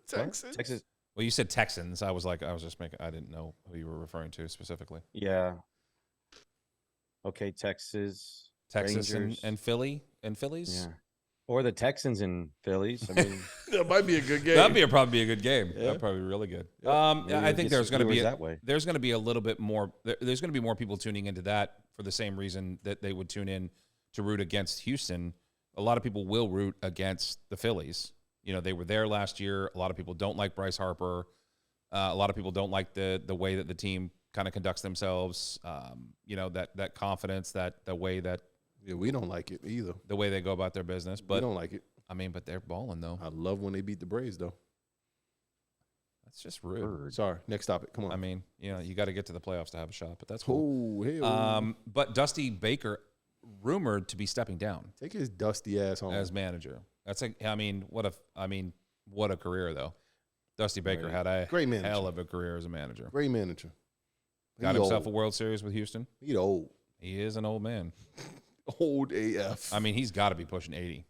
Texas. Well, you said Texans. I was just making. I didn't know who you were referring to specifically. Yeah. Okay, Texas Texas Rangers. and Philly and Phillies. Yeah. Or the Texans and Phillies. I mean, That might be a good game. That'd probably be a good game. Yeah. That'd probably be really good. maybe I think we'll there's going to get be viewers that way. there's going to be a little bit more. There's going to be more people tuning into that for the same reason that they would tune in to root against Houston. A lot of people will root against the Phillies. You know, they were there last year. A lot of people don't like Bryce Harper. A lot of people don't like the way that the team kind of conducts themselves. You know, that confidence, the way that Yeah, we don't like it either. the way they go about their business. We But don't like it. I mean, but they're balling though. I love when they beat the Braves, though. That's just rude. Sorry. Next topic. Come on. I mean, you know, you got to get to the playoffs to have a shot, but that's cool. Oh, hell. But Dusty Baker rumored to be stepping down Take his dusty ass home. as manager. That's what a career though. Dusty Baker had a Great manager. hell of a career as a manager. Great manager. Got He himself a old. World Series with Houston. He old. He is an old man. Old AF. I mean, he's got to be pushing 80.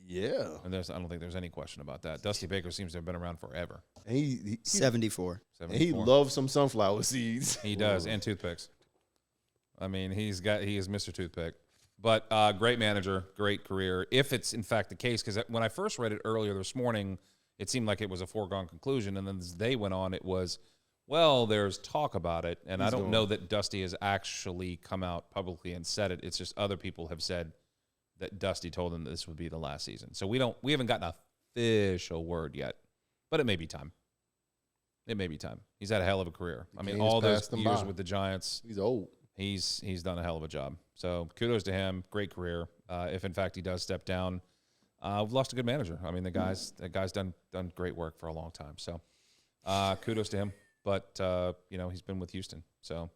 Yeah. And I don't think there's any question about that. Dusty Baker seems to have been around forever. And he 74. and he 74. loves some sunflower seeds. He does, and toothpicks. I mean, he is Mr. Toothpick. But great manager, great career. If it's in fact the case, because when I first read it earlier this morning, it seemed like it was a foregone conclusion. And then as they went on, it was, well, there's talk about it. And I don't know that Dusty has actually come out publicly and said it. It's just other people have said that Dusty told them that this would be the last season. So we haven't gotten an official word yet, but it may be time. It may be time. He's had a hell of a career. I mean, game's all those passed him years by. with the Giants, He's old. he's done a hell of a job. So kudos to him. Great career. If in fact he does step down, we've lost a good manager. I mean, the guy's done great work for a long time. So kudos to him. But you know, he's been with Houston. So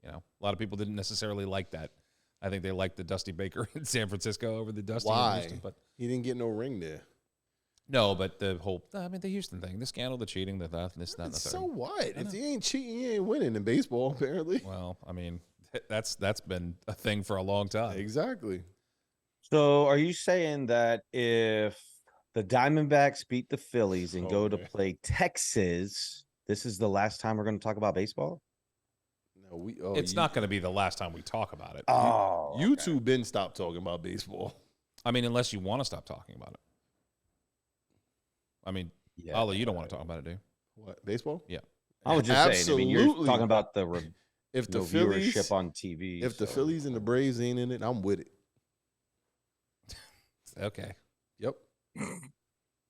you know, a lot of people didn't necessarily like that. I think they liked the Dusty Baker in San Francisco over the Dusty in Why? Houston. But He didn't get no ring there. no, but the Houston thing, the scandal, the cheating, the that, and the third. So what? If he ain't cheating, he ain't winning in baseball, apparently. Well, I mean, that's been a thing for a long time. Exactly. So are you saying that if the Diamondbacks beat the Phillies and go to man. play Texas, this is the last time we're going to talk about baseball? No, It's not going to be the last time we talk about it. Oh, You two been stopped talking about baseball. I mean, unless you want to stop talking about it. I mean, yeah. Although you don't want to talk about it, do you? What, baseball? Yeah. I was just saying. I mean, you're Absolutely. talking about the If the no Phillies, viewership on TV. if the so- Phillies and the Braves ain't in it, I'm with it. Okay. Yep.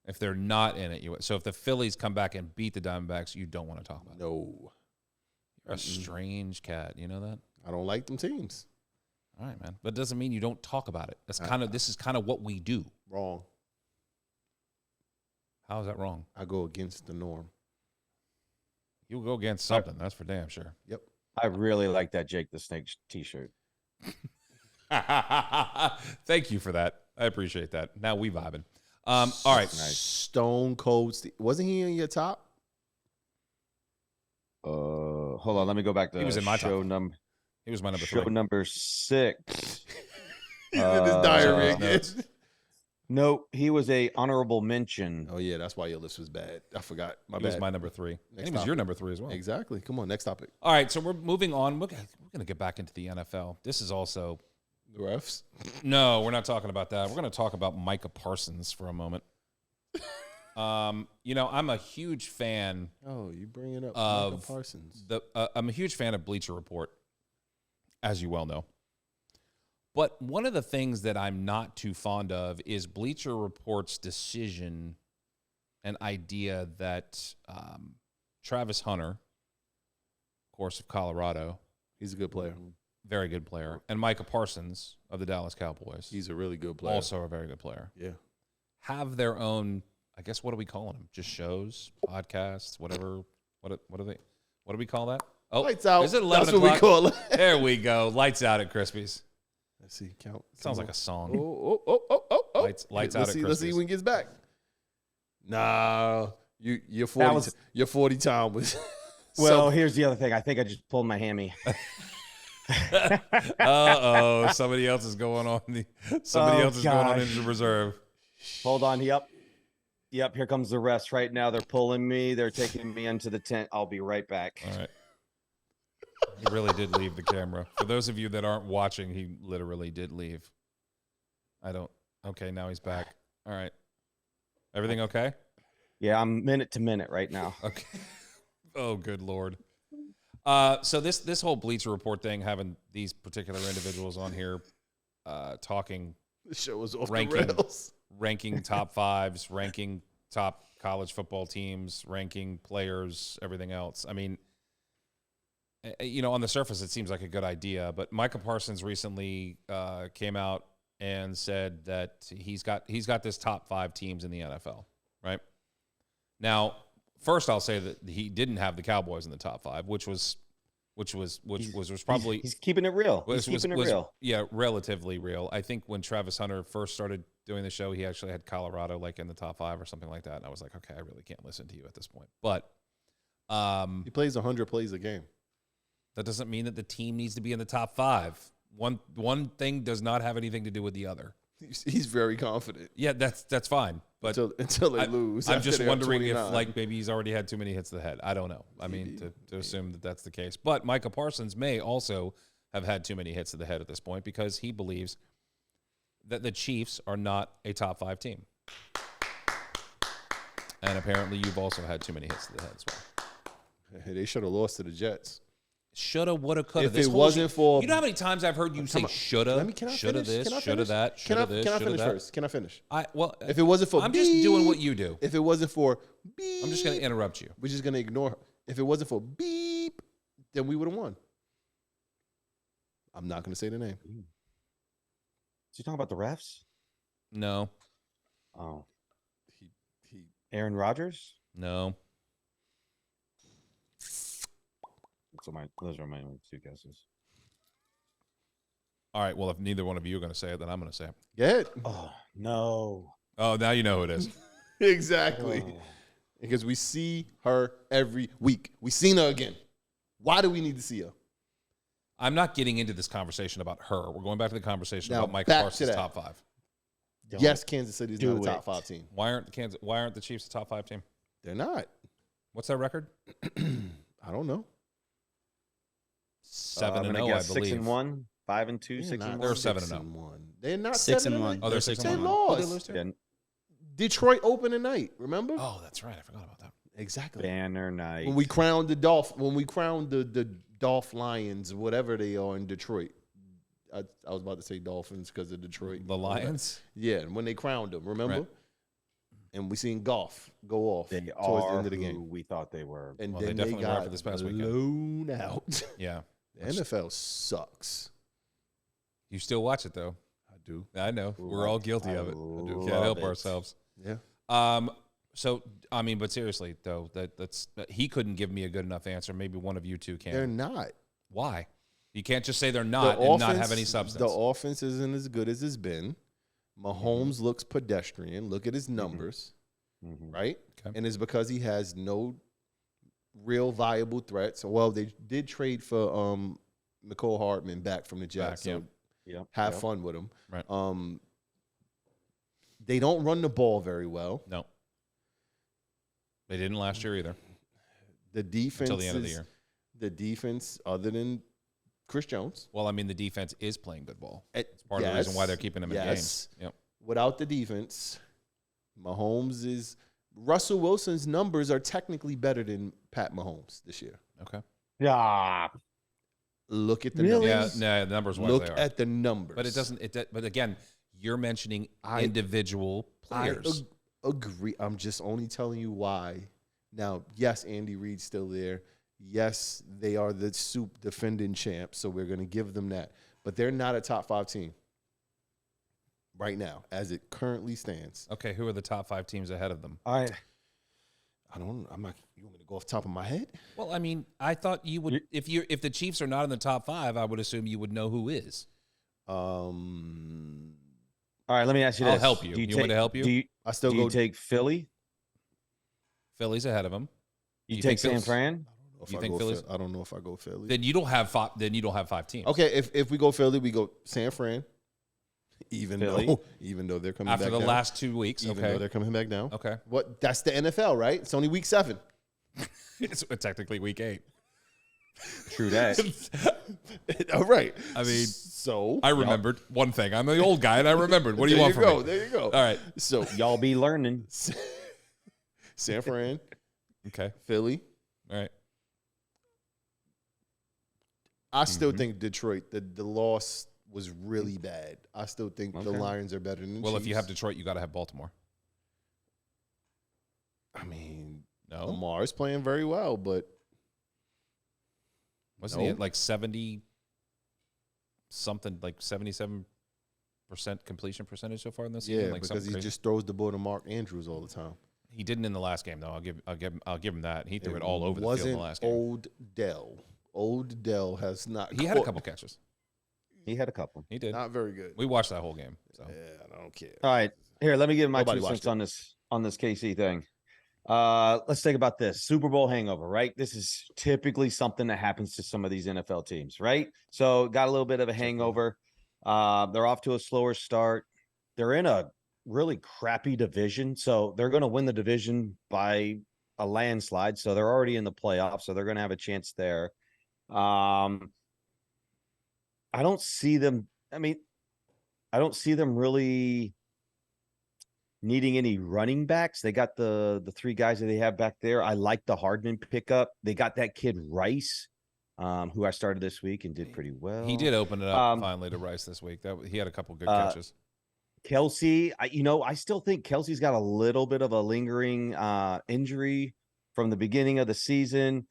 If they're not in it, so if the Phillies come back and beat the Diamondbacks, you don't want to talk about it. No, You're a strange cat. You know that? I don't like them teams. All right, man. But it doesn't mean you don't talk about it. This is kind of what we do. Wrong. How is that wrong? I go against the norm. You'll go against something. That's for damn sure. Yep. I really like that Jake the Snake T-shirt. Thank you for that. I appreciate that. Now we vibing. All right. Nice. Stone Cold Steve. Wasn't he in your top? Hold on. Let me go back to He was in my show top. number. He was my number Show 3. number 6. He's in his diary again. notes. No, he was a honorable mention. Oh, yeah, that's why your list was bad. I forgot. My He bad. was my number 3. And Next he was your topic. number 3 as well. Exactly. Come on, next topic. All right, so we're moving on. We're going to get back into the NFL. This is also The refs. no, we're not talking about that. We're going to talk about Micah Parsons for a moment. You know, I'm a huge fan Oh, you bringing up Of Micah Parsons. I'm a huge fan of Bleacher Report, as you well know. But one of the things that I'm not too fond of is Bleacher Report's decision and idea that Travis Hunter, of course, of Colorado, He's a good player. very good player, and Micah Parsons of the Dallas Cowboys, He's a really good player. also a very good player, Yeah. have their own, I guess, what are we calling them? Just shows, podcasts, whatever. What do we call that? Oh, Lights out. Is it 11 That's what we o'clock? call it. There we go. Lights out at Crispy's. Let's see. Count. Sounds like a song. Oh. Lights out Let's at see. Let's see Crispy's. when he gets back. Nah, your 40. was- Your 40 time was. Well, here's the other thing. I think I just pulled my hammy. Uh-oh. Somebody else is going on somebody Oh, else is going on gosh. injured reserve. Hold on. Yep. Here comes the rest right now. They're pulling me. They're taking me into the tent. I'll be right back. All right. He really did leave the camera. For those of you that aren't watching, he literally did leave. Okay, now he's back. All right. Everything okay? Yeah, I'm minute to minute right now. Okay. Oh, good Lord. So this whole Bleacher Report thing, having these particular individuals on here talking, The show was off ranking- the rails. ranking top fives, ranking top college football teams, ranking players, everything else. I mean, you know, on the surface, it seems like a good idea, but Micah Parsons recently came out and said that he's got this top 5 teams in the NFL, right? Now, first I'll say that he didn't have the Cowboys in the top 5, which was probably He's keeping it real. He's keeping it real. yeah, relatively real. I think when Travis Hunter first started doing the show, he actually had Colorado like in the top 5 or something like that, and I was like, okay, I really can't listen to you at this point. But He plays 100 plays a game. that doesn't mean that the team needs to be in the top 5. One thing does not have anything to do with the other. He's very confident Yeah, that's fine. But until they lose. I'm After just they're up wondering if 29. like maybe he's already had too many hits to the head. I don't know. I mean, to assume that that's the case. But Micah Parsons may also have had too many hits to the head at this point because he believes that the Chiefs are not a top 5 team. And apparently you've also had too many hits to the head as well. They should have lost to the Jets. Shoulda, woulda, coulda. If it wasn't for, You know how many times I've heard you say shoulda, can I shoulda finish? this, Can I shoulda finish? that, shoulda this, Can I shoulda finish that? first? Can I finish? If If it wasn't for, I'm just doing beep, what you do. If it wasn't for beep, I'm just going to interrupt you. we're just gonna ignore her. If it wasn't for beep, then we would have won. I'm not gonna say the name. Is he talking about the refs? No, Oh, He Aaron Rodgers? no. Those are my only 2 guesses. All right. Well, if neither one of you are going to say it, then I'm going to say it. Get Oh, no. Oh, now you know who it is. exactly Oh. because we see her every week. We seen her again. Why do we need to see her? I'm not getting into this conversation about her. We're going back to the conversation Now, about Micah back to Parsons' that. top 5. Yes, Kansas City is do not a top it. 5 team. Why aren't the Chiefs a top 5 team? They're not. What's their record? I don't know. 7 I'm and gonna 0, I guess believe. 6-1, 5-2, They're 6 not and They're 1. 7-0. They're not 6-1. Oh, they're They're 6 They and 1. lost. Oh, they lose too? Yeah, Detroit opened at night. Remember? Oh, that's right. I forgot about that. Exactly. Banner night. When we crowned the the Dolph Lions, whatever they are in Detroit. I was about to say Dolphins because of Detroit. The Lions? Yeah, when they crowned them, remember? Right. And we seen golf go off They towards the are end of the who game. we thought they were. And Well, they then definitely were got after this past weekend. blown out. Yeah. The NFL sucks. You still watch it, though. I do. I know. We're all guilty of it. love Can't help it. ourselves. Yeah. So I mean, but seriously though, that's he couldn't give me a good enough answer. Maybe one of you two can. They're not. Why? You can't just say they're not and not have any substance. The offense isn't as good as it's been. Mahomes looks pedestrian. Look at his numbers, right? Okay. And it's because he has no real viable threats. Well, they did trade for McCole Hardman back from the Jets. So have fun with him. Right. They don't run the ball very well. No. They didn't last year either. The defense until the end of the year. The defense, other than Chris Jones. Well, I mean, the defense is playing good ball. It's part of the reason why they're keeping him in games. Yep. Without the defense, Russell Wilson's numbers are technically better than Pat Mahomes this year. Okay. Yeah. Look at the Really? numbers. Yeah, the numbers. Look at the numbers. But it doesn't. But again, you're mentioning individual players. I agree. I'm just only telling you why. Now, yes, Andy Reid's still there. Yes, they are the soup defending champs, so we're going to give them that. But they're not a top 5 team right now, as it currently stands. Okay, who are the top 5 teams ahead of them? I don't. I'm not. You want me to go off the top of my head? Well, I mean, I thought you would. If the Chiefs are not in the top 5, I would assume you would know who is. All right, let me ask you this. I'll help you. You want me to help you? Do you take Philly? Philly's ahead of them. You take San Fran? You think Philly's? I don't know if I go Philly. Then you don't have 5. Then you don't have 5 teams. Okay, if we go Philly, we go San Fran. Even though they're coming after back the down. last 2 weeks. Even though they're coming back down. Okay. What? That's the NFL, right? It's only week 7. It's technically week 8. True that. All right. I mean, so I remembered one thing. I'm the old guy, and I remembered. What do you want from me? There you go. All right. So y'all be learning. San Fran. Okay. Philly. All right. I still think Detroit, the loss was really bad. I still think the Lions are better than the Chiefs. If you have Detroit, you got to have Baltimore. I mean, no. Lamar's playing very well, but wasn't he at like 70 something, like 77% completion percentage so far in this season? Yeah, like because he just throws the ball to Mark Andrews all the time. He didn't in the last game though. I'll give him that. He threw it all over the field in the last game. Old Dell has not. He had a couple catches. He had a couple. He did. Not very good. We watched that whole game. So. Yeah, I don't care. All right, here. Let me give my 2 cents on this KC thing. Let's think about this Super Bowl hangover, right? This is typically something that happens to some of these NFL teams, right? So got a little bit of a hangover. They're off to a slower start. They're in a really crappy division, so they're going to win the division by a landslide. So they're already in the playoffs, so they're going to have a chance there. I don't see them. I mean, I don't see them really needing any running backs. They got the 3 guys that they have back there. I like the Hardman pickup. They got that kid Rice, who I started this week and did pretty well. He did open it up finally to Rice this week. He had a couple good catches. Kelsey, I still think Kelsey's got a little bit of a lingering injury from the beginning of the season.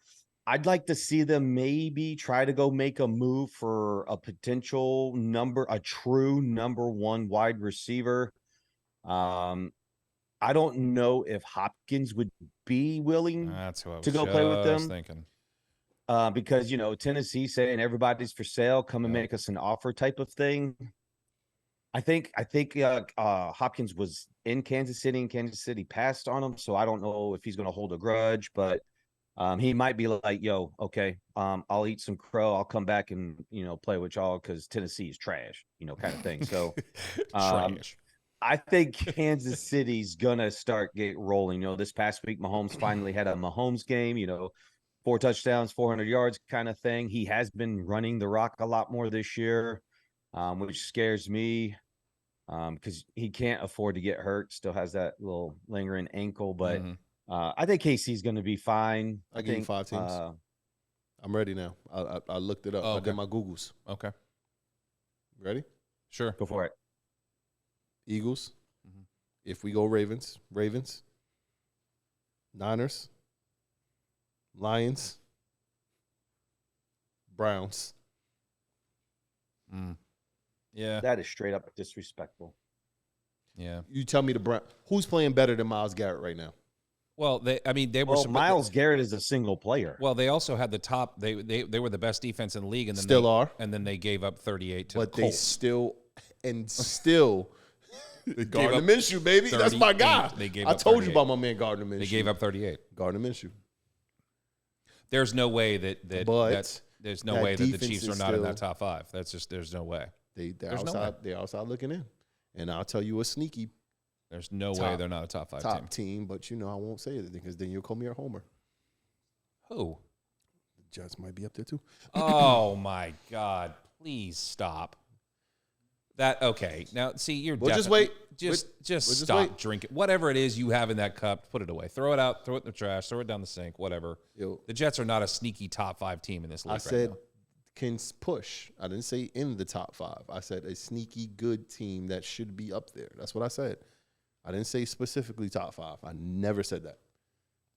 I'd like to see them maybe try to go make a move for a potential a true number 1 wide receiver. I don't know if Hopkins would be willing to go play with them. Thinking. Because, Tennessee saying everybody's for sale, come and make us an offer type of thing. I think Hopkins was in Kansas City and Kansas City passed on him. So I don't know if he's going to hold a grudge, but he might be like, yo, okay, I'll eat some crow. I'll come back and, play with y'all because Tennessee is trash, kind of thing. So trash. I think Kansas City's going to start get rolling. This past week, Mahomes finally had a Mahomes game, 4 touchdowns, 400 yards kind of thing. He has been running the rock a lot more this year, which scares me because he can't afford to get hurt. Still has that little lingering ankle, but I think KC's going to be fine. I give you 5 teams. I'm ready now. I looked it up. I did my Googles. Okay. Ready? Sure. Go for it. Eagles. If we go Ravens. Niners. Lions. Browns. Yeah. That is straight up disrespectful. Yeah. You tell me who's playing better than Myles Garrett right now? Well, they were. Well, Myles Garrett is a single player. Well, they also had the top. They were the best defense in the league, and then Still are. And then they gave up 38 to But the they Colts. still Gardner up Minshew, baby. That's my guy. They gave I up told you 38. about my man Gardner Minshew. They gave up 38. Gardner Minshew. There's no way that there's no that way that the defense Chiefs is are not in still- that top 5. That's just there's no way. They're There's no outside. They're outside looking in, and I'll tell you a sneaky There's no way Top- they're not a top 5 top team. team. But I won't say anything because then you'll call me a homer. Who? The Jets might be up there too. Oh my God! Please stop. That okay? Now see, you're. We'll just definitely- wait. Just We'll just stop wait. drinking. Whatever it is you have in that cup, put it away. Throw it out. Throw it in the trash. Throw it down the sink. Whatever. Yo, The Jets are not a sneaky top 5 team in this league. I right said now. can push. I didn't say in the top 5. I said a sneaky good team that should be up there. That's what I said. I didn't say specifically top 5. I never said that.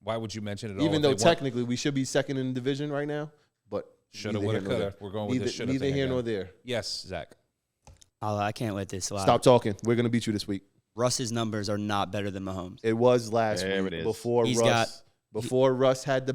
Why would you mention it? All Even if though they weren't? technically we should be second in the division right now, but Shoulda, neither woulda, here nor coulda. there. We're going with this shoulda Neither thing here again. nor there. Yes, Zach. I can't let this slide. Stop talking. We're gonna beat you this week. Russ's numbers are not better than Mahomes. It was last There week it is. before He's Russ had the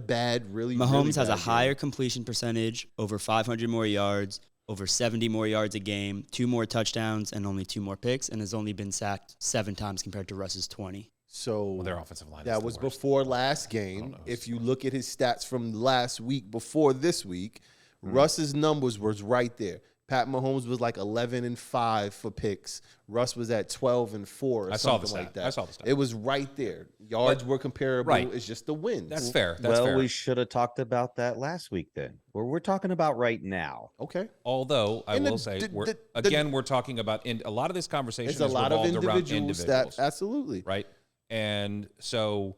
really Mahomes really has a bad higher game. completion percentage, over 500 more yards, over 70 more yards a game, 2 more touchdowns, and only 2 more picks, and has only been sacked 7 times compared to Russ's 20. So Well, their offensive line. that is was the worst. before last I game. don't know. If you look at his stats from last week before this week, Mm-hmm. Russ's numbers was right there. Pat Mahomes was like 11-5 for picks. Russ was at 12-4 or I saw the something stat. like that. I saw the stat. It was right there. Yards were comparable. Right. It's just the wins. That's fair. That's fair. We should have talked about that last week then. We're talking about right now. Okay. Although I And will say, we're talking about a lot of this conversation It's is a lot of revolved around individuals individuals, that absolutely. right? And so,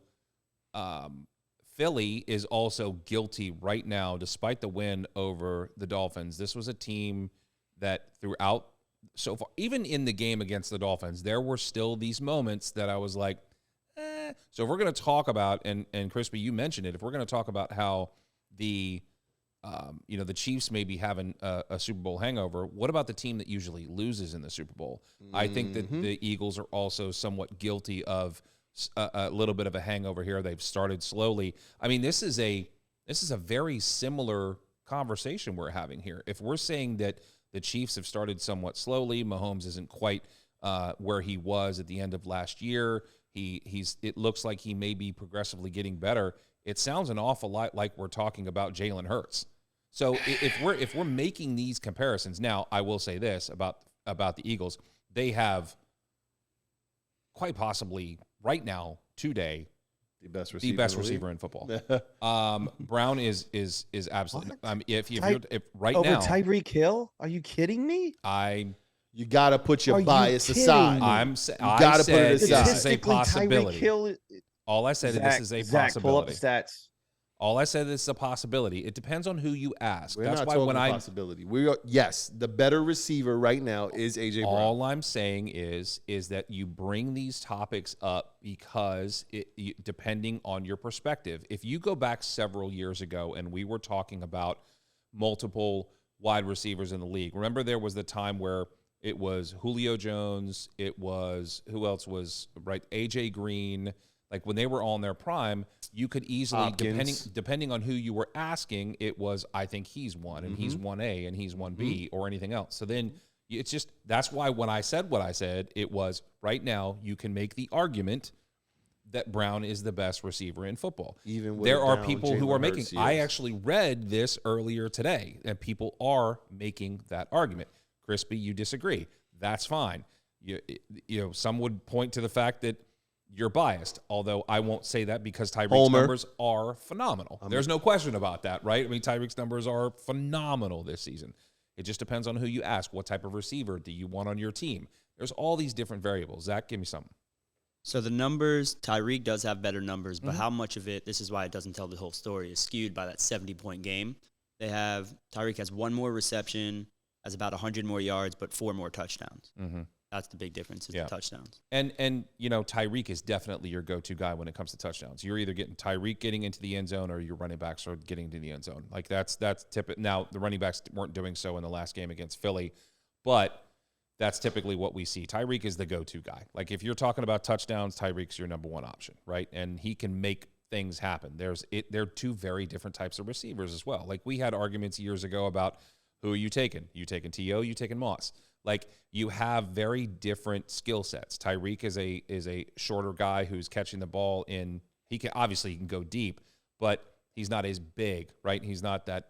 Philly is also guilty right now, despite the win over the Dolphins. This was a team that throughout so far, even in the game against the Dolphins, there were still these moments that I was like, eh. So if we're going to talk about, and Crispy, you mentioned it, if we're going to talk about how the the Chiefs may be having a Super Bowl hangover, what about the team that usually loses in the Super Bowl? I think that the Eagles are also somewhat guilty of a little bit of a hangover here. They've started slowly. I mean, this is a very similar conversation we're having here. If we're saying that the Chiefs have started somewhat slowly, Mahomes isn't quite where he was at the end of last year. It looks like he may be progressively getting better. It sounds an awful lot like we're talking about Jalen Hurts. So if we're making these comparisons, now I will say this about the Eagles: they have quite possibly right now today The best the best receiver in football. Brown is absolutely. If right Over now Tyreek Hill? Are you kidding me? You got to put your Are you bias kidding aside. me? I gotta put said it this aside. is a possibility. Tyreek Hill, All I said is this is a Zach, pull up possibility. the stats. All I said is a possibility. It depends on who you ask. We're That's not why talking when I possibility. Yes, the better receiver right now is AJ Brown. all I'm saying is that you bring these topics up because depending on your perspective. If you go back several years ago and we were talking about multiple wide receivers in the league, remember there was the time where it was Julio Jones, it was who else was right? AJ Green. Like when they were all in their prime, you could easily, Hopkins. depending on who you were asking, it was, I think he's one, and he's 1A, and he's 1B, or anything else. So then it's just, that's why when I said what I said, it was right now you can make the argument that Brown is the best receiver in football. Even with there are down people who Jalen are making, Hurts, I yes. actually read this earlier today, and people are making that argument. Crispy, you disagree. That's fine. You know, some would point to the fact that you're biased, although I won't say that because Tyreek's Homer. numbers are phenomenal. There's no question about that, right? I mean, Tyreek's numbers are phenomenal this season. It just depends on who you ask. What type of receiver do you want on your team? There's all these different variables. Zach, give me something. So the numbers, Tyreek does have better numbers, but how much of it, this is why it doesn't tell the whole story, is skewed by that 70-point game. Tyreek has 1 more reception, has about 100 more yards, but 4 more touchdowns. Mm-hmm. That's the big difference is Yeah. the touchdowns. And you know, Tyreek is definitely your go-to guy when it comes to touchdowns. You're either getting Tyreek getting into the end zone or your running backs are getting into the end zone. Like that's typical. Now the running backs weren't doing so in the last game against Philly, but that's typically what we see. Tyreek is the go-to guy. Like if you're talking about touchdowns, Tyreek's your number one option, right? And he can make things happen. They're two very different types of receivers as well. Like we had arguments years ago about who are you taking? You taking T.O., you taking Moss. Like you have very different skill sets. Tyreek is a shorter guy who's catching the ball in. He can go deep, but he's not as big, right? He's not that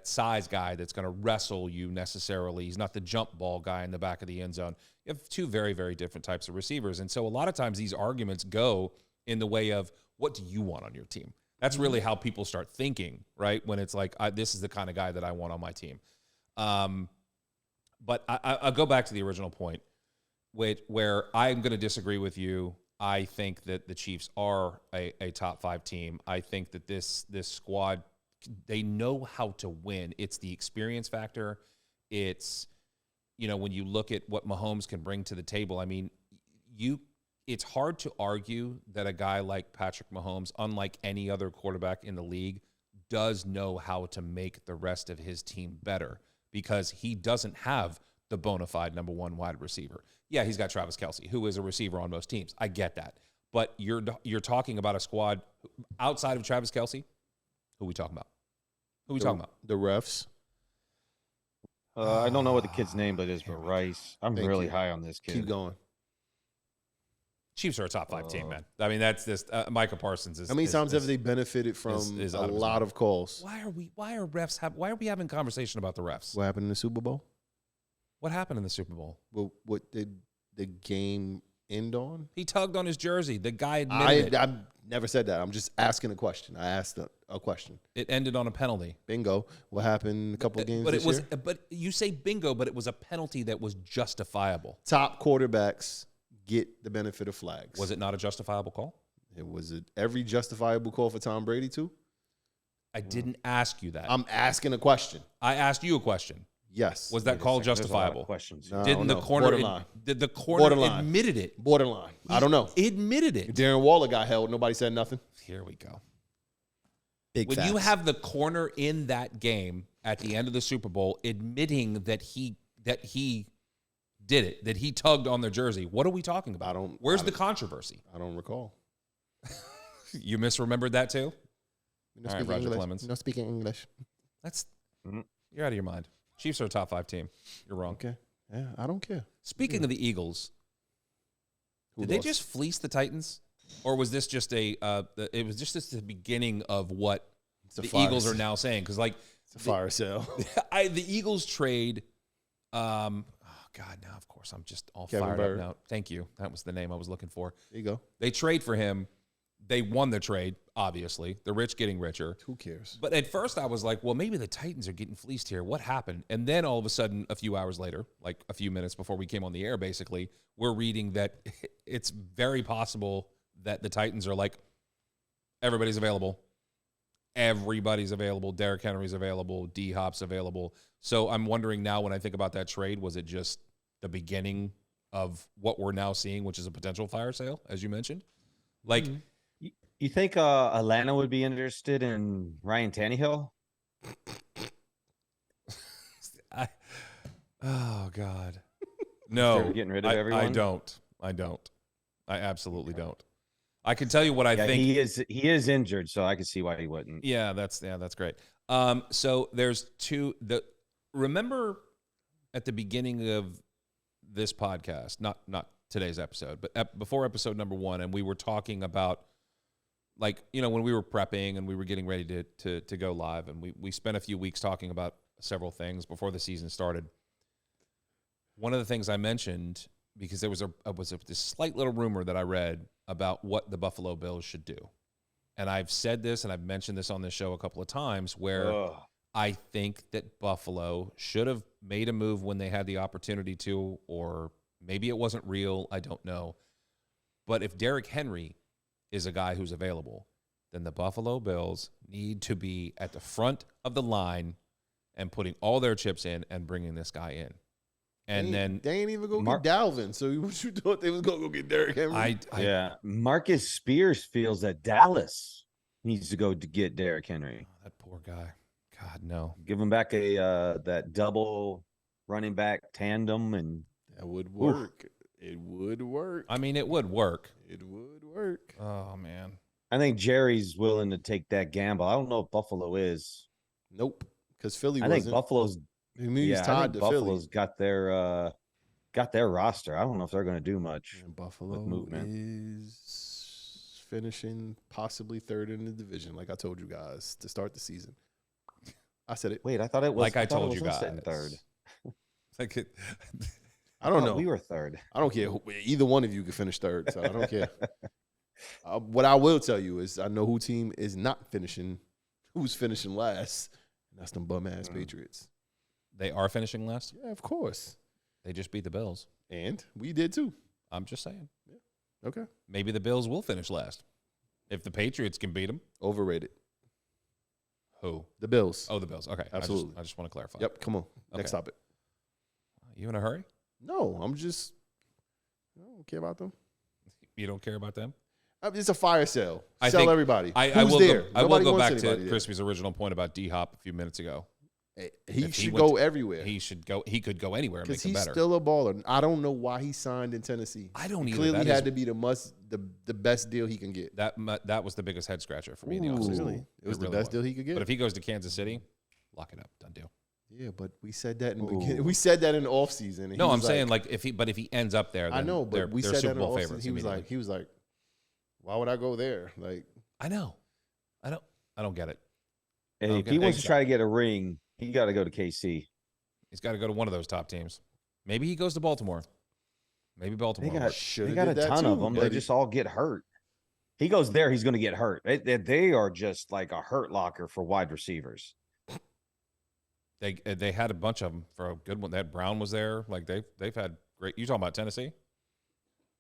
size guy that's going to wrestle you necessarily. He's not the jump ball guy in the back of the end zone. You have two very, very different types of receivers. And so a lot of times these arguments go in the way of, what do you want on your team? That's really how people start thinking, right? When it's like, this is the kind of guy that I want on my team. But I'll go back to the original point, where I'm going to disagree with you. I think that the Chiefs are a top 5 team. I think that this squad, they know how to win. It's the experience factor. It's, when you look at what Mahomes can bring to the table, I mean, it's hard to argue that a guy like Patrick Mahomes, unlike any other quarterback in the league, does know how to make the rest of his team better, because he doesn't have the bona fide number one wide receiver. Yeah, he's got Travis Kelce, who is a receiver on most teams. I get that. But you're talking about a squad outside of Travis Kelce. Who are we talking about? Who are we talking about? The refs. I don't know what the kid's name is, but Rice. I'm Thank really you. high on this kid. Keep going. Chiefs are a top 5 team, man. I mean, that's just Micah Parsons is. How many times have they benefited from is a out of his lot mind. of calls? Why are we having conversation about the refs? What happened in the Super Bowl? What happened in the Super Bowl? Well, what did the game end on? He tugged on his jersey. The guy admitted it. I never said that. I'm just asking a question. I asked a question. It ended on a penalty. Bingo. What happened a couple of games this year? But you say bingo, but it was a penalty that was justifiable. Top quarterbacks get the benefit of flags. Was it not a justifiable call? It was every justifiable call for Tom Brady too? I didn't ask you that. I'm asking a question. I asked you a question. Yes. Was that call There's a lot of justifiable? questions. No, I Didn't don't the know. corner Borderline. did the corner Borderline. admitted it? Borderline. I don't know. He admitted it. Darren Waller got held. Nobody said nothing. Here we go. Big When facts. you have the corner in that game at the end of the Super Bowl admitting that he did it, that he tugged on their jersey, what are we talking about? Where's the controversy? I don't recall. You misremembered that too? You All right, Roger Clemens. No speaking English. That's you're out of your mind. Chiefs are a top 5 team. You're wrong. Okay. Yeah, I don't care. Speaking of the Eagles, Who did they lost? just fleece the Titans, or was this just it was just the beginning of what It's a the fire Eagles are sale. now saying? Because like It's a fire sale. the Eagles trade. Oh God! Now of course I'm just all Kevin fired Bird. up now. Thank you. That was the name I was looking for. There you go. They trade for him. They won the trade. Obviously, the rich getting richer. Who cares? But at first I was like, well, maybe the Titans are getting fleeced here. What happened? And then all of a sudden, a few hours later, like a few minutes before we came on the air, basically, we're reading that it's very possible that the Titans are like, everybody's available. Everybody's available. Derrick Henry's available. D-Hop's available. So I'm wondering now when I think about that trade, was it just the beginning of what we're now seeing, which is a potential fire sale, as you mentioned? Like, You think Atlanta would be interested in Ryan Tannehill? Oh God, no! They're getting rid of I everyone? don't. I absolutely don't. I can tell you what I Yeah, think. he is injured, so I can see why he wouldn't. Yeah, that's great. So there's remember at the beginning of this podcast, not today's episode, but before episode number 1, and we were talking about, like, when we were prepping and we were getting ready to go live, and we spent a few weeks talking about several things before the season started. One of the things I mentioned, because there was this slight little rumor that I read about what the Buffalo Bills should do. And I've said this, and I've mentioned this on this show a couple of times, where I think that Buffalo should have made a move when they had the opportunity to, or maybe it wasn't real. I don't know. But if Derrick Henry is a guy who's available, then the Buffalo Bills need to be at the front of the line and putting all their chips in and bringing this guy in. And then they ain't even go get Dalvin. So what you thought they was gonna go get Derrick Henry? Yeah, Marcus Spears feels that Dallas needs to go to get Derrick Henry. That poor guy. God, no. Give him back that double running back tandem, and That would work. It would work. I mean, it would work. It would work. Oh man. I think Jerry's willing to take that gamble. I don't know if Buffalo is. Nope. Because Philly I wasn't. think Buffalo's. He was Yeah, I tied think to Buffalo's got their roster. I don't know if they're going to do much. Philly. And Buffalo movement. is finishing possibly third in the division, like I told you guys to start the season. I said it. Wait, I thought it was Like I thought it told was you us sitting guys. third. Like it, I don't Oh, know. we were third. I don't care. Either one of you could finish third, so I don't care. What I will tell you is I know who team is not finishing, who's finishing last, and that's them bum-ass Patriots. they are finishing last. Yeah, of course. They just beat the Bills. And we did too. I'm just saying. Okay. Maybe the Bills will finish last if the Patriots can beat them. Overrated. Who? The Bills. Oh, the Bills. Okay, Absolutely. I just want to clarify. Yep, come on. Next Okay. topic. You in a hurry? No, I don't care about them. You don't care about them? It's a fire sale. I Sell think- everybody. I Who's will there? go, I will Nobody go wants back to anybody there. Crispy's original point about D-Hop a few minutes ago. He If he should went go to- everywhere. He should go. He could go anywhere and make Because them he's better. still a baller. I don't know why he signed in Tennessee. I don't He either. clearly That had is- to be the best deal he can get. that was the biggest head scratcher for me in the Ooh, offseason. really? It was the really best deal he could get. But if he goes to Kansas City, lock it up. Done deal. Yeah, but we said that in the Ooh. beginning. We said that in the offseason. and No, he I'm was saying like if he ends up there, then I know, they're, but we they're said that Super in the Bowl offseason. favorites. He was like, why would I go there? Like, I know. I don't get it. Hey, if Okay, he wants to exactly. try to get a ring, he got to go to KC. He's got to go to one of those top teams. Maybe he goes to Baltimore. Maybe Baltimore. They got, Shoulda they got a did that ton of too, them. They but just all get hurt. He goes there, he's going to get hurt. They are just like a hurt locker for wide receivers. They had a bunch of them for a good one. That Brown was there. Like they've had great. You talking about Tennessee?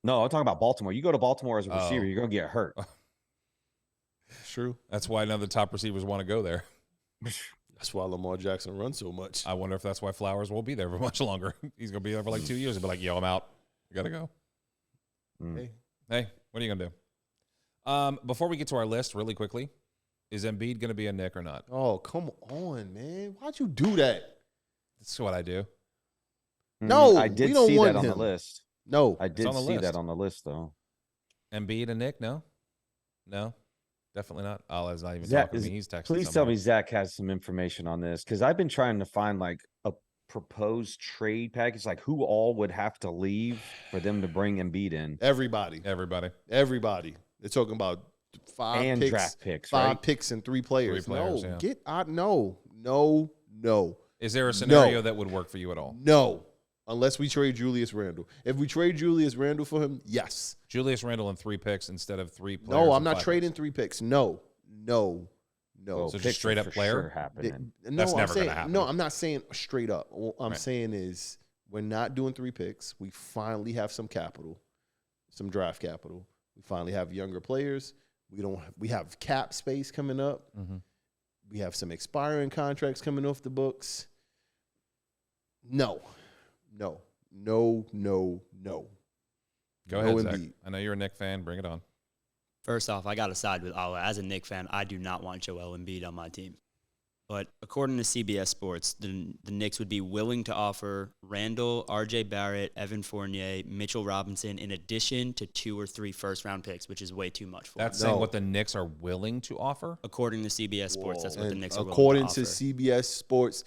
No, I'm talking about Baltimore. You go to Baltimore as a receiver, Oh. you're going to get hurt. true. That's why none of the top receivers want to go there. That's why Lamar Jackson runs so much. I wonder if that's why Flowers won't be there for much longer. He's going to be there for like 2 years and be like, yo, I'm out. I got to go. Hey, Hey, what are you going to do? Before we get to our list really quickly, is Embiid going to be a Nick or not? oh, come on, man. Why'd you do that? That's what I do. No, I we did don't see want that on the him. list. No. I did on the see list. that on the list, though. Embiid and Nick? No? No? Definitely not. Ali's not even Zach, talking to me. He's texting Please tell somebody. me Zach has some information on this because I've been trying to find like a proposed trade package, like who all would have to leave for them to bring Embiid in Everybody. Everybody. They're talking about five and picks, draft picks, five right? picks and three players. players, no, yeah. get out. No. Is there a scenario that would work for you at all? No. Unless we trade Julius Randle. If we trade Julius Randle for him, yes. Julius Randle and 3 picks instead of 3 players. No, I'm and not 5 trading picks. 3 picks. No. Oh, So just picks straight are up for player? sure happening. No, That's I'm never gonna saying, happen. No, I'm not saying straight up. What I'm Right. saying is we're not doing 3 picks. We finally have some capital, some draft capital. We finally have younger players. We have cap space coming up. Mhm. We have some expiring contracts coming off the books. No. Go No, ahead, Zach. Embiid. I know you're a Nick fan. Bring it on. First off, I got to side with Allah. As a Knicks fan, I do not want Joel Embiid on my team. But according to CBS Sports, the Knicks would be willing to offer Randall, R.J. Barrett, Evan Fournier, Mitchell Robinson, in addition to 2 or 3 first-round picks, which is way too much for That's them. saying No. what the Knicks are willing to offer? According to CBS Sports, that's what the And Knicks are willing according to to offer. CBS Sports,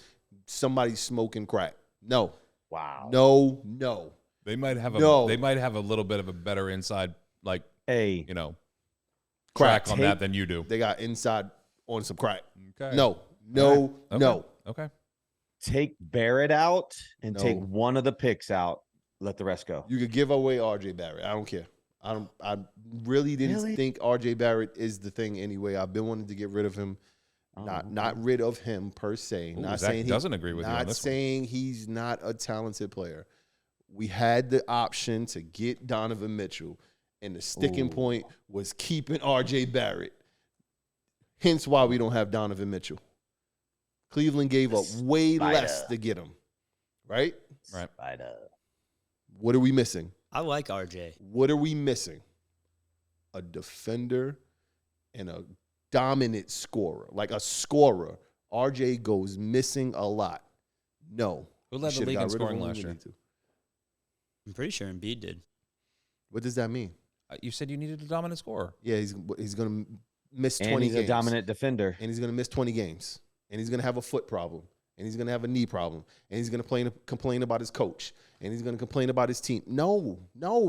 somebody's smoking crack. No. Wow. No. They might have No. They might have a little bit of a better inside, like, Hey, you know, Crack. track on that than you do. They got inside on some crack. Okay. No. Okay. Okay. take Barrett out and take No. one of the picks out. Let the rest go. You could give away RJ Barrett. I don't care. I really didn't Really? think RJ Barrett is the thing anyway. I've been wanting to get rid of him. Not rid of him per se. Ooh, not Zach saying doesn't agree with you on Not this one. saying he's not a talented player. We had the option to get Donovan Mitchell, and the sticking Ooh. point was keeping RJ Barrett. Hence why we don't have Donovan Mitchell. Cleveland gave up way less Spider. to get him. Right? Right. What are we missing? I like RJ. What are we missing? A defender and a dominant scorer, like a scorer. RJ goes missing a lot. No, Who led the Should've league got in rid of scoring him when last we year? need to. I'm pretty sure Embiid did. What does that mean? You said you needed a dominant scorer. Yeah, he's going to miss 20 And he's games. a dominant defender. And he's going to miss 20 games. And he's going to have a foot problem. And he's going to have a knee problem. And he's going to complain about his coach. And he's going to complain about his team. No,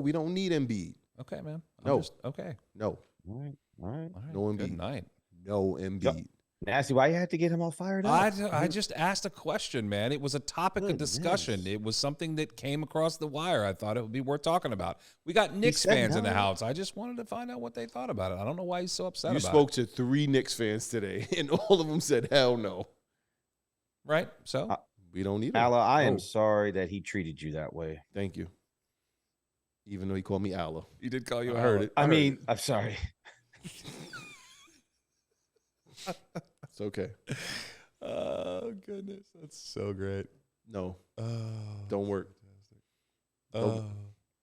we don't need Embiid. Okay, man. No. Okay. No, All right. no Embiid. Good night. No Embiid. Nasty, why you have to get him all fired up? I just asked a question, man. It was a topic of discussion. Goodness. It was something that came across the wire. I thought it would be worth talking about. We got Knicks said fans in the no. house. I just wanted to find out what they thought about it. I don't know why he's so upset You about spoke it. to 3 Knicks fans today, and all of them said, hell no. Right? So, We don't need him. Allah, I am No. sorry that he treated you that way. Thank you. Even though he called me Allah. he did call you I heard it. I heard mean, it. I'm sorry. It's okay. Oh, goodness. That's so great. No, Oh, don't work. oh.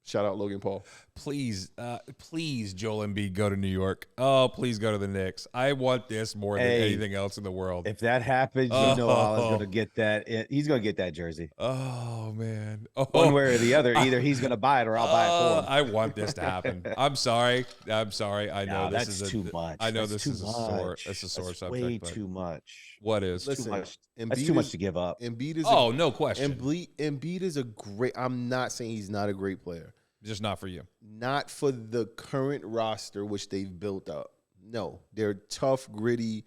Shout out Logan Paul. Please, Joel Embiid, go to New York. Oh, please go to the Knicks. I want this more than Hey, anything else in the world. If that happens, you know Allah's going to get that. He's going to get that jersey. Oh, man. Oh, One way or the other. Either he's going to buy it or I'll buy it for him. I want this to happen. I'm sorry. I know No, this that's is too much. I know That's this too is a sore. much. It's a sore That's subject. way but too much. What is? Listen, Too much. Embiid That's too much is- to give up. Embiid is Oh, no question. Embiid is a great. I'm not saying he's not a great player. Just not for you. Not for the current roster which they've built up. No, they're tough, gritty.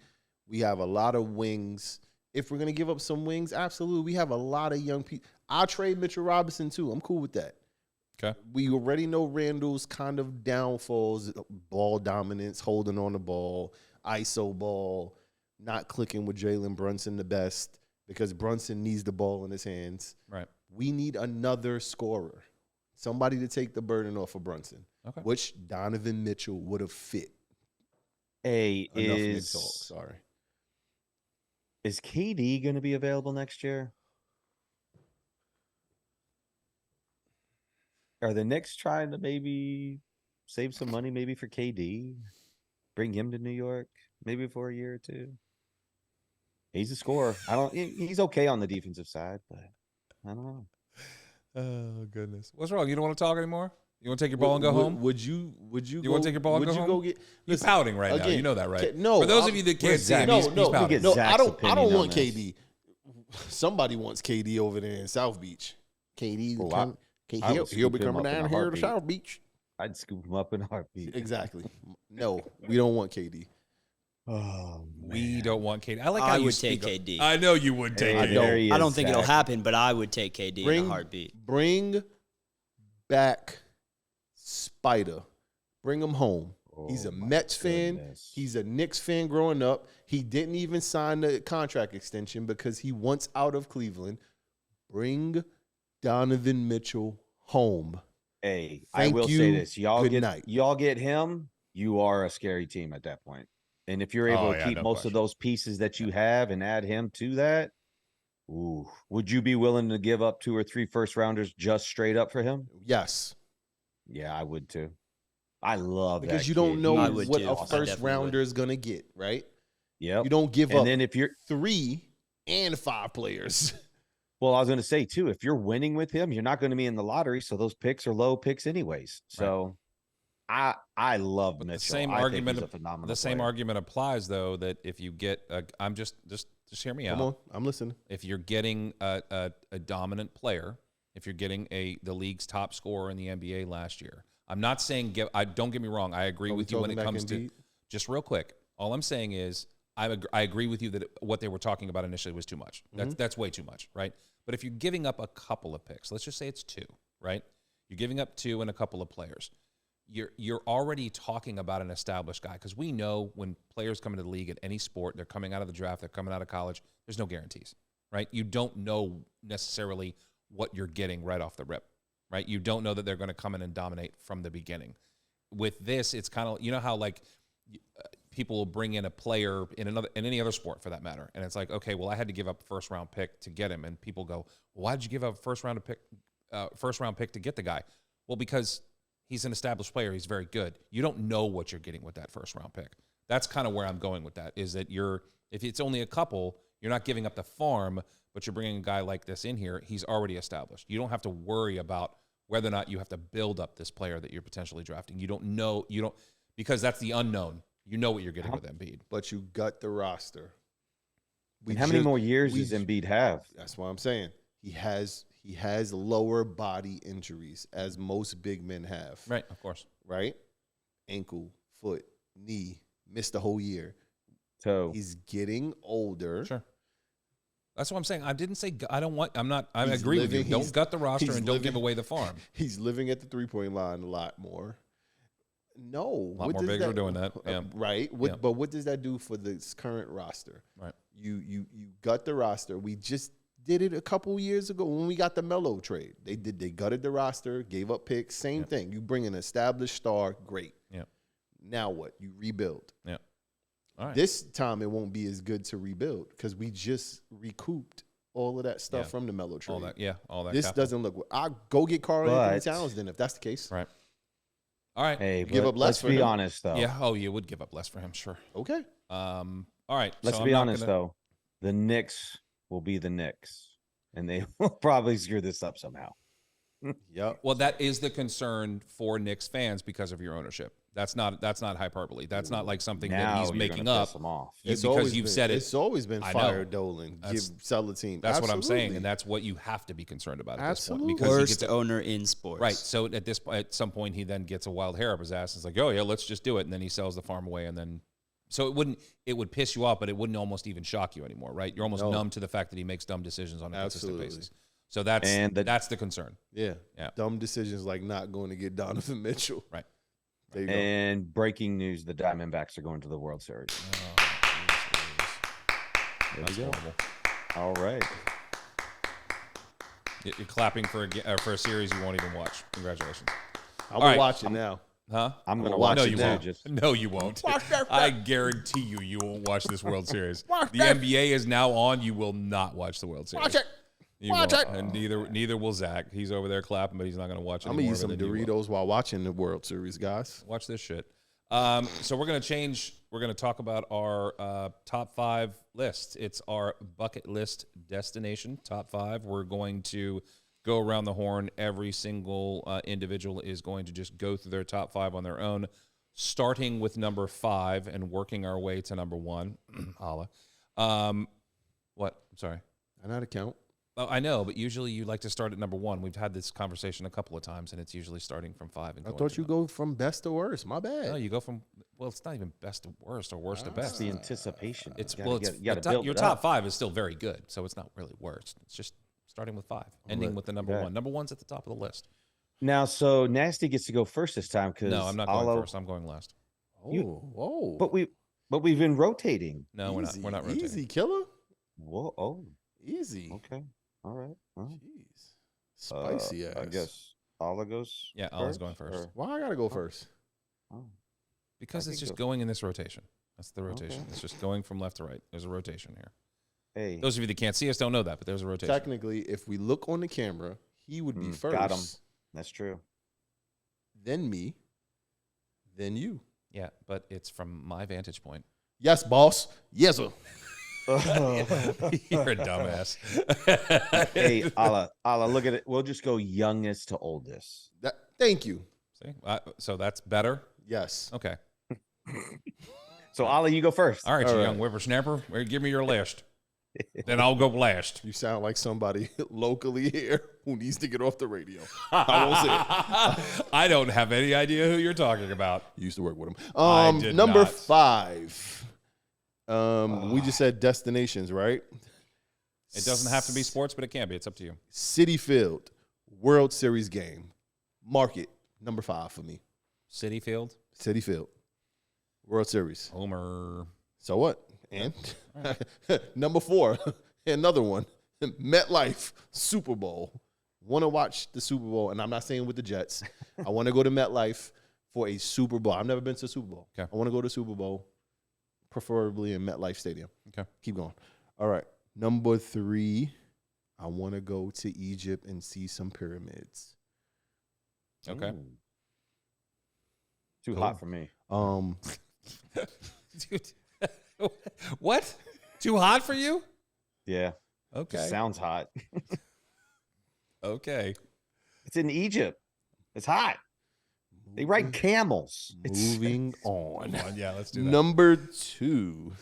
We have a lot of wings. If we're gonna give up some wings, absolutely. We have a lot of young people. I'll trade Mitchell Robinson too. I'm cool with that. Okay. We already know Randall's kind of downfalls, ball dominance, holding on the ball, ISO ball, not clicking with Jalen Brunson the best because Brunson needs the ball in his hands. Right. We need another scorer, somebody to take the burden off of Brunson, Okay. which Donovan Mitchell would have fit. Hey, Enough Knick talk. Sorry. is KD going to be available next year? Are the Knicks trying to maybe save some money maybe for KD? Bring him to New York maybe for a year or two? He's a scorer. He's okay on the defensive side, but I don't know. Oh goodness. What's wrong? You don't want to talk anymore? You want to take your ball and go home? Would you You want to take your ball and would go you home? go get? You're listen, pouting right now. again, You know that, right? no, For those of I'm- you that can't Where's see him, Zach? he's no, pouting. get no. Zach's I don't opinion on want this. KD. Somebody wants KD over there in South Beach. KD, Oh, he'll be scoop him coming up in down a here to heartbeat. South Beach. I'd scoop him up in a heartbeat. Exactly. No, we don't want KD. Oh, We don't want KD. I like I how you would take speak. KD. I know you would take Hey, KD. there he I don't is, think it'll Zach. happen, but I would take KD in a heartbeat. Bring back Spider. Bring him home. He's a Oh, my Mets fan. goodness. He's a Knicks fan growing up. He didn't even sign the contract extension because he wants out of Cleveland. Bring Donovan Mitchell home. Hey, Thank I will you. say this: Good night. y'all get him. You are a scary team at that point. And if you're able Oh, to yeah, keep no most question. of those pieces that you have and add him to that, ooh, would you be willing to give up 2 or 3 first rounders just straight up for him? Yes, Yeah, I would too. I love because that you don't kid. know He I is would what too. a I first definitely would. rounder is going to get, right? Yep. You don't give And up then if you're 3 and 5 players. well, I was going to say too, if you're winning with him, you're not going to be in the lottery, so those picks are low picks anyways. So I love But Mitchell. the same I think argument. he's a phenomenal The same player. argument applies, though, that if you get, I'm just hear me Come out. on, I'm listening. If you're getting a dominant player, if you're getting the league's top scorer in the NBA last year, I'm not saying don't get me wrong. I agree Are we with you when talking it back comes to Embiid? just real quick. All I'm saying is I agree with you that what they were talking about initially was too much. That's way too much, right? But if you're giving up a couple of picks, let's just say it's 2, right? You're giving up 2 and a couple of players. You're already talking about an established guy because we know when players come into the league at any sport, they're coming out of the draft, they're coming out of college. There's no guarantees, right? You don't know necessarily what you're getting right off the rip, right? You don't know that they're going to come in and dominate from the beginning. With this, it's kind of, you know how like people will bring in a player in any other sport for that matter, and it's like, okay, well, I had to give up a first round pick to get him, and people go, well, why did you give up a first round pick to get the guy? Well, because he's an established player, he's very good. You don't know what you're getting with that first round pick. That's kind of where I'm going with that. Is that if it's only a couple, You're not giving up the farm, but you're bringing a guy like this in here. He's already established. You don't have to worry about whether or not you have to build up this player that you're potentially drafting. You don't know. You don't, because that's the unknown. You know what you're getting with Embiid. But you gut the roster. How many more years does Embiid have? That's what I'm saying. He has lower body injuries, as most big men have. Right, of course. Right? Ankle, foot, knee, missed the whole year. Toe. He's getting older. Sure. That's what I'm saying. I didn't say I don't want. I'm not. I He's agree with you. living- Don't gut the roster and don't living- give away the farm. He's living at the 3-point line a lot more. No. A lot more bigs are doing that. Yeah. Right. Yeah. But what does that do for this current roster? Right. You gut the roster. We just did it a couple years ago when we got the Melo trade. They gutted the roster, gave up picks. Same thing. You bring an established star, great. Yeah. Now what? You rebuild. Yeah. All right. This time it won't be as good to rebuild because we just recouped all of that stuff from the Melo trade. all that. Yeah. All that. This capital. doesn't look. I'll go get Karl Anthony Towns then if that's the case. Right. All right. Hey, give up less let's for be him. honest, though. Yeah. Oh, you would give up less for him, sure. Okay. All right. Let's so be I'm not honest, gonna- though. The Knicks will be the Knicks, and they will probably screw this up somehow. Yep. Well, that is the concern for Knicks fans because of your ownership. That's not hyperbole. That's not like something Now that he's you're making gonna up. piss them off. Because always you've been- said it. It's always been I fire know. Dolan. That's- Sell the team. That's what I'm saying, Absolutely. and that's what you have to be concerned about at Absolutely. this point. Because he Worst gets owner in sports. right. So at some point, he then gets a wild hair up his ass. And it's like, oh yeah, let's just do it, and then he sells the farm away, and then so it would piss you off, but it wouldn't almost even shock you anymore, right? You're almost No. numb to the fact that he makes dumb decisions on a consistent Absolutely. basis. So that's the concern. Yeah. Yeah. Dumb decisions like not going to get Donovan Mitchell. Right. There you go. And breaking news: the Diamondbacks are going to the World Series. There That's we go. horrible. All right. You're clapping for a series you won't even watch. Congratulations. I'm All right. watching now. Huh? I'm going to watch watch it it now. too. Just No, you won't. I guarantee you won't watch this World Series. The that. NBA is now on. You will not watch the World Series. Watch it. You Watch won't. it. And neither will Zach. He's over there clapping, but he's not going to watch it. I'm going to eat some Doritos while watching the World Series, guys. Watch this shit. So we're going to change. We're going to talk about our top 5 list. It's our bucket list destination, top 5. We're going to go around the horn. Every single individual is going to just go through their top 5 on their own, starting with number 5 and working our way to number 1. Holla. What? I'm sorry. I know how to count. Oh, I know, but usually you like to start at number 1. We've had this conversation a couple of times, and it's usually starting from 5. And I going thought to you go from best to worst. My bad. No, you go from it's not even best to worst or worst to that's best. the anticipation. It's You gotta well, it's get- you gotta the top- build your it top up. 5 is still very good, so it's not really worst. It's just starting with 5, ending with the number Okay. 1. Number 1's at the top of the list. Now, so Nasty gets to go first this time because No, I'm not going first. I'm going last. Oh, You- whoa. But we've been rotating. No, we're not. We're not rotating. Easy, killer. Whoa, oh, Easy. okay, all right. Well, Jeez. Spicy ass. I guess Allah goes. Yeah, Allah's going first. or- Why I got to go first? oh. Because I it's think just so. going in this rotation. That's the rotation. Okay. It's just going from left to right. There's a rotation here. Hey, Those of you that can't see us don't know that, but there's a rotation. Technically, if we look on the camera, he would be first. got him. That's true. Then me. Then you. Yeah, but it's from my vantage point. Yes, boss. Yes, sir. You're a dumbass. Hey, Allah, look at it. We'll just go youngest to oldest. Thank you. See? So that's better. Yes. Okay. So Allah, you go first. All right, All you right. young whippersnapper. Give me your list. Then I'll go last. You sound like somebody locally here who needs to get off the radio. I won't say it. I don't have any idea who you're talking about. You used to work with him. I did Number not. 5. We just said destinations, right? It doesn't have to be sports, but it can be. It's up to you. City Field, World Series game. Market, number 5 for me. City Field. City Field, World Series. Homer. So what? And number 4, another one, MetLife, Super Bowl. Want to watch the Super Bowl, and I'm not saying with the Jets. I want to go to MetLife for a Super Bowl. I've never been to a Super Bowl. Okay. I want to go to Super Bowl, preferably in MetLife Stadium. Okay. Keep going. All right. Number 3, I want to go to Egypt and see some pyramids. Okay. Ooh. Too Cool. hot for me. Dude. What? Too hot for you? Yeah. Okay. Just sounds hot. Okay. It's in Egypt. It's hot. They ride camels. Moving on. Come on, yeah, let's do that. Number 2.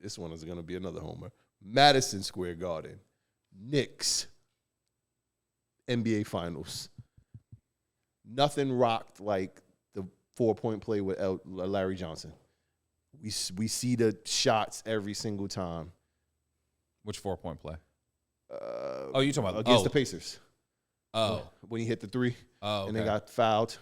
This one is going to be another homer. Madison Square Garden. Knicks. NBA Finals. Nothing rocked like the 4-point play with Larry Johnson. We see the shots every single time. Which 4-point play? Oh, you talking about against the Pacers? Oh, When he hit the 3, oh, and they okay. got fouled.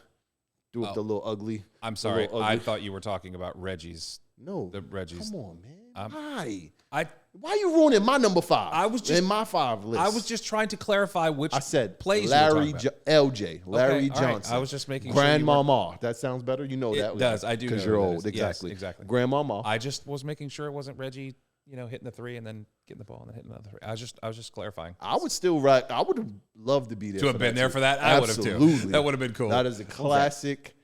Threw up the little ugly. I'm sorry. little I ugly. thought you were talking about Reggie's. No, The Reggie's. Come on, man. I Why you ruining my number 5? I was just- in my 5 list. I was just trying to clarify which I said plays Larry you were talking LJ, Larry Okay, all right. Johnson. I was just making sure you Grandmama. That sounds better. You know It that does. I do because know you're who that old. is. Yes, Exactly. exactly. Grandmama. I just was making sure it wasn't Reggie, hitting the 3 and then getting the ball and then hitting another 3. I was just clarifying. I would still I would have loved to be there. To have been there too. for that, I would have Absolutely. too. That would have been cool. That is a classic,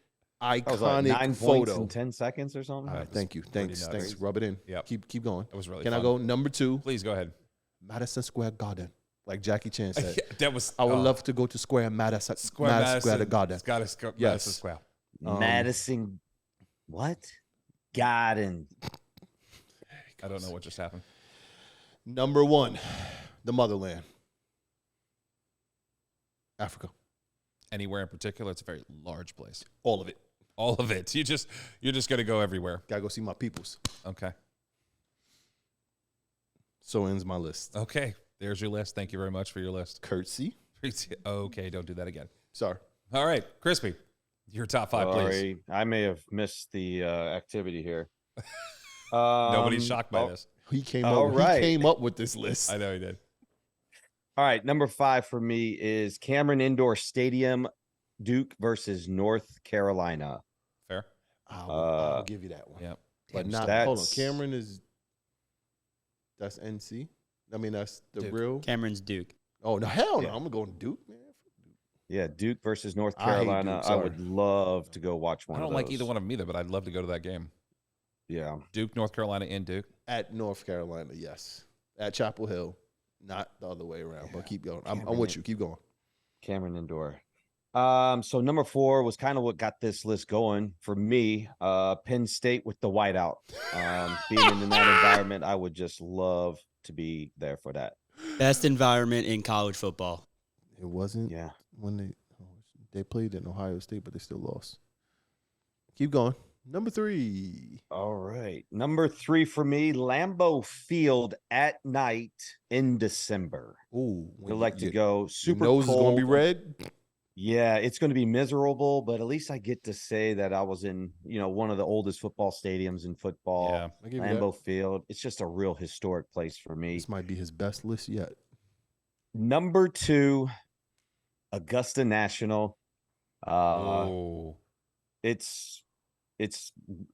That was like iconic 9 points photo. in 10 seconds or something. All right, thank you. Thanks. nuts. Thanks. Rub it in. Yep. Keep going. That was really Can fun. I go number 2? Please go ahead. Madison Square Garden, like Jackie Chan said. That was. I would love to go to Square Madison Square Garden. It's got to Yes. Madison Square. Madison, what? Garden. I don't know what just happened. Number 1, the motherland, Africa. Anywhere in particular? It's a very large place. All of it. All of it. You're just gonna go everywhere. Gotta go see my peoples. Okay. So ends my list. Okay. There's your list. Thank you very much for your list. Curtsy. Okay. Don't do that again. Sorry. All right, Crispy. Your top 5, please. Sorry, I may have missed the activity here. Nobody's shocked by this. He came All up. right. He came up with this list. I know he did. All right, number 5 for me is Cameron Indoor Stadium, Duke versus North Carolina. Fair. I'll give you that one. Yeah. But Damn, not. that's- Hold on. Cameron is. That's NC. I mean, that's the Duke. real. Cameron's Duke. Oh no! Hell no! Yeah. I'm gonna go Duke, man. Yeah, Duke versus North I hate Carolina. Duke, I sorry. would love to go watch one I of don't those. like either one of them either, but I'd love to go to that game. Yeah. Duke, North Carolina, in Duke. At North Carolina, yes. At Chapel Hill, not the other way around. But keep going. I'm Cameron with you. Keep going. Cameron Indoor. So number 4 was kind of what got this list going for me. Penn State with the whiteout. Being in that environment, I would just love to be there for that. Best environment in college football. It wasn't Yeah. when they played in Ohio State, but they still lost. Keep going. Number 3. All right. Number 3 for me, Lambeau Field at night in December. Ooh, We'd like to go super Your nose cold. is gonna be red. Yeah, it's going to be miserable, but at least I get to say that I was in, one of the oldest football stadiums in football. Yeah. I give you Lambeau that. Field. It's just a real historic place for me. This might be his best list yet. Number 2, Augusta National. Oh. It's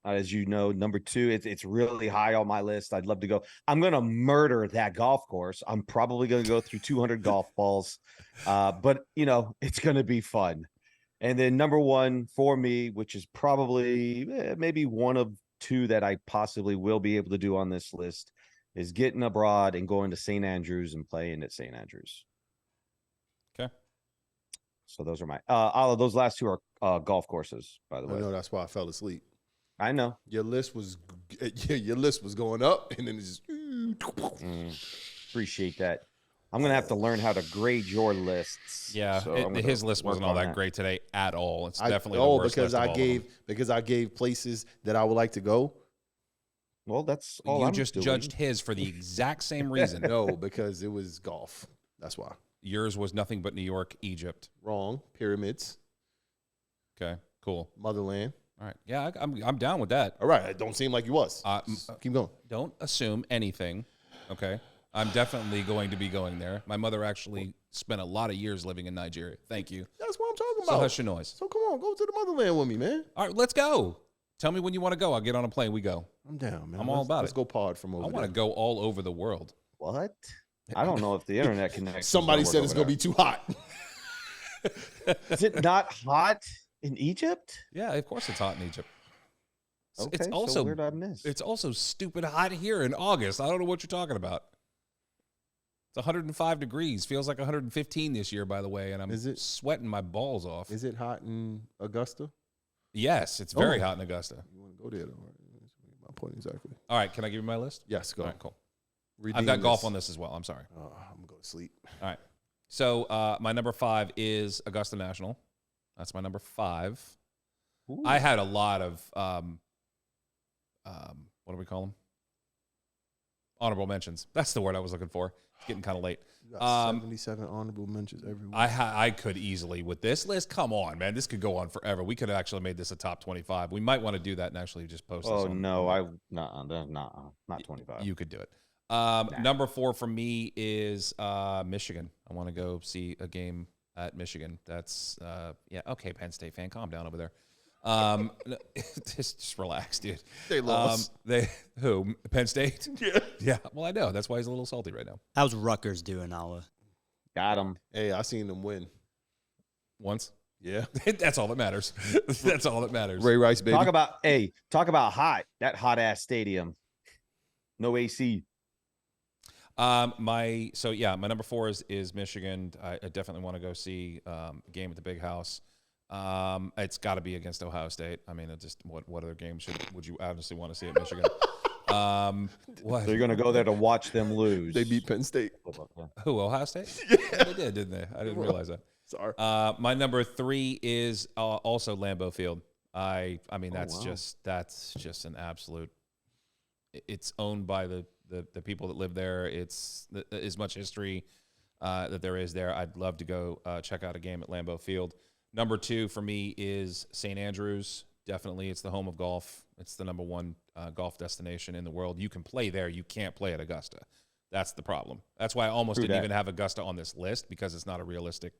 as you know, number 2. It's really high on my list. I'd love to go. I'm gonna murder that golf course. I'm probably gonna go through 200 golf balls, but it's gonna be fun. And then number 1 for me, which is probably maybe one of 2 that I possibly will be able to do on this list, is getting abroad and going to St. Andrews and playing at St. Andrews. Okay. So those are my all of those last 2 are golf courses, by the I way. know that's why I fell asleep. I know. Your list was going up, and then it just. Appreciate that. I'm gonna have to learn how to grade your lists. Yeah, so I'm gonna his list work wasn't all on that great today at all. It's I- definitely the worst because list of I all of them. gave I gave places that I would like to go. Well, that's all You I'm just doing. judged his for the exact same reason. No, because it was golf. That's why. Yours was nothing but New York, Egypt. Wrong. Pyramids, Okay, cool. motherland. All right. Yeah, I'm down with that. All right. It don't seem like you was. Keep going. Don't assume anything. Okay. I'm definitely going to be going there. My mother actually spent a lot of years living in Nigeria. Thank you. That's what I'm talking So about. hush your noise. So come on, go to the motherland with me, man. All right, let's go. Tell me when you want to go. I'll get on a plane. We go. I'm down, man. I'm all about Let's it. go pod from over I want to there. go all over the world. What? I don't know if the internet connection. Somebody said it's gonna be too hot. Is it not hot in Egypt? Yeah, of course it's hot in Egypt. Okay, It's so also where did I miss? it's also stupid hot here in August. I don't know what you're talking about. It's 105 degrees. Feels like 115 this year, by the way, and I'm Is it? sweating my balls off. Is it hot in Augusta? Yes, it's very hot in Augusta. You want to go there, though? Right? My point exactly. All right, can I give you my list? Yes, go. All right, cool. Redeem I've got golf this. on this as well. I'm sorry. I'm gonna go to sleep. All right. So my number 5 is Augusta National. That's my number 5. Ooh. I had a lot of what do we call them? Honorable mentions. That's the word I was looking for. It's getting kind of late. You got 77 honorable mentions every week. I could easily with this list. Come on, man. This could go on forever. We could have actually made this a top 25. We might want to do that and actually just post this. Oh on. no, not 25. You could do it. Number 4 for me is Michigan. I want to go see a game at Michigan. That's okay, Penn State fan, calm down over there. Just relax, dude. They lost. Who? Penn State? Yeah. Yeah. Well, I know. That's why he's a little salty right now. How's Rutgers doing, Ala? Got him. Hey, I seen them win. Once. Yeah. That's all that matters. That's all that matters. Ray Rice, baby. Talk about hot. That hot ass stadium. No AC. My number 4 is Michigan. I definitely want to go see a game at the Big House. It's got to be against Ohio State. I mean, what other game would you honestly want to see at Michigan? What? So you're gonna go there to watch them lose. They beat Penn State. Who? Ohio State? Yeah, they did, didn't they? I didn't realize that. Sorry. My number 3 is also Lambeau Field. I mean that's just an absolute. It's owned by the people that live there. It's as much history that there is there. I'd love to go check out a game at Lambeau Field. Number 2 for me is St. Andrews. Definitely, it's the home of golf. It's the number 1 golf destination in the world. You can play there. You can't play at Augusta. That's the problem. That's why I almost didn't even have Augusta on this list because it's not a realistic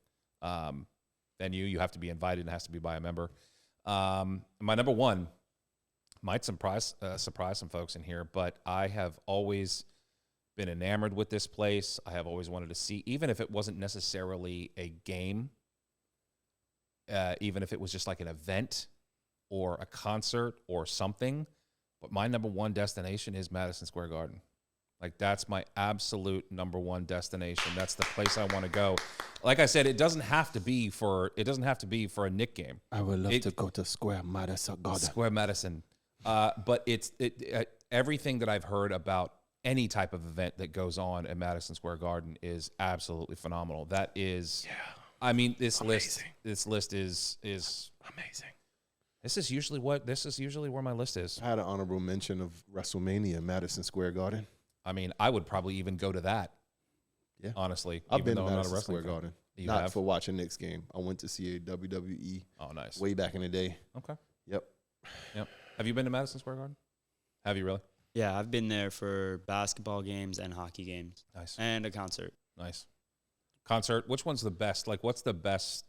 venue. You have to be invited and it has to be by a member. My number 1 might surprise some folks in here, but I have always been enamored with this place. I have always wanted to see, even if it wasn't necessarily a game, even if it was just like an event or a concert or something. But my number 1 destination is Madison Square Garden. Like that's my absolute number 1 destination. That's the place I want to go. Like I said, it doesn't have to be for a Knick game. I would love to go to Square Madison Garden. Square Madison. But it's everything that I've heard about any type of event that goes on at Madison Square Garden is absolutely phenomenal. That is, I mean, this list is amazing. This is usually where my list is. I had an honorable mention of WrestleMania, Madison Square Garden. I mean, I would probably even go to that. Yeah, honestly, I've even been to though I'm not a Madison wrestling Square fan. Garden. You Not have? for watching Knicks game. I went to see a WWE. Oh, nice. Way back in the day. Okay. Yep. Have you been to Madison Square Garden? Have you really? Yeah, I've been there for basketball games and hockey games. Nice. And a concert. Nice. Concert. Which one's the best? Like, what's the best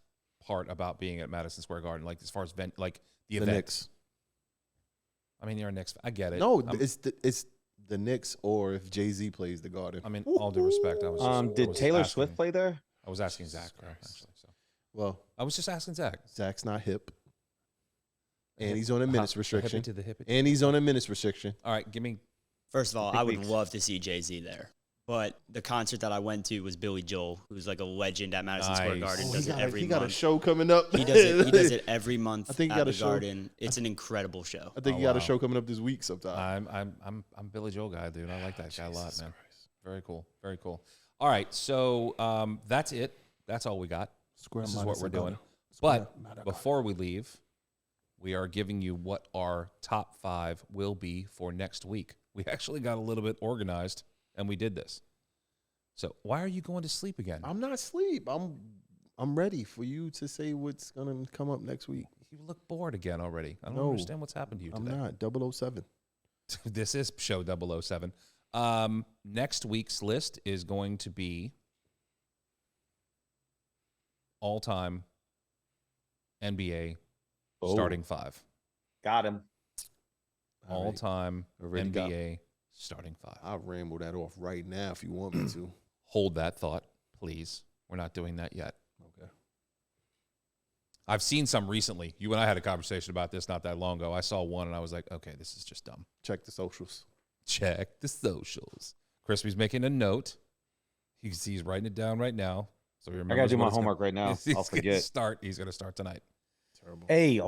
part about being at Madison Square Garden? Like, as far as the The event? Knicks. I mean, you're a Knicks fan. I get it. No, it's the Knicks or if Jay-Z plays the Garden. I mean, all due respect, I was just, Did Taylor Swift play there? I was asking Zach, actually. So Well, I was just asking Zach. Zach's not hip. And he's on a minutes restriction. To the hip. And he's on a minutes restriction. All right, give me. First of all, Big I would leagues. love to see Jay-Z there. But the concert that I went to was Billy Joel, who's like a legend at Madison Square Nice. Garden. Oh, Does it every he month. got a show coming up. He does it every month I think he at got the a show. Garden. It's an incredible show. I think Oh, he got wow. a show coming up this week sometime. I'm Billy Joel guy, dude. I like that guy a lot, Jesus man. Christ. Very cool. Very cool. All right, so that's it. That's all we got. Square This is what Madison we're doing. Garden. Square But Madison before we leave, we are giving you what our top 5 will be for next week. We actually got a little bit organized, and we did this. So why are you going to sleep again? I'm not asleep. I'm ready for you to say what's gonna come up next week. You look bored again already. I don't No, understand what's happened to you I'm today. not. 007. This is show 007. Next week's list is going to be all-time NBA Oh. starting 5. Got him. All right. All-time Already got- NBA starting 5. I'll ramble that off right now if you want me to. Hold that thought, please. We're not doing that yet. Okay. I've seen some recently. You and I had a conversation about this not that long ago. I saw one and I was like, okay, this is just dumb. Check the socials. Check the socials. Crispy's making a note. You can see he's writing it down right now. So he I remembers gotta do what my it's gonna- homework right now. He's I'll gonna forget. start. He's gonna start tonight. Terrible. Hey,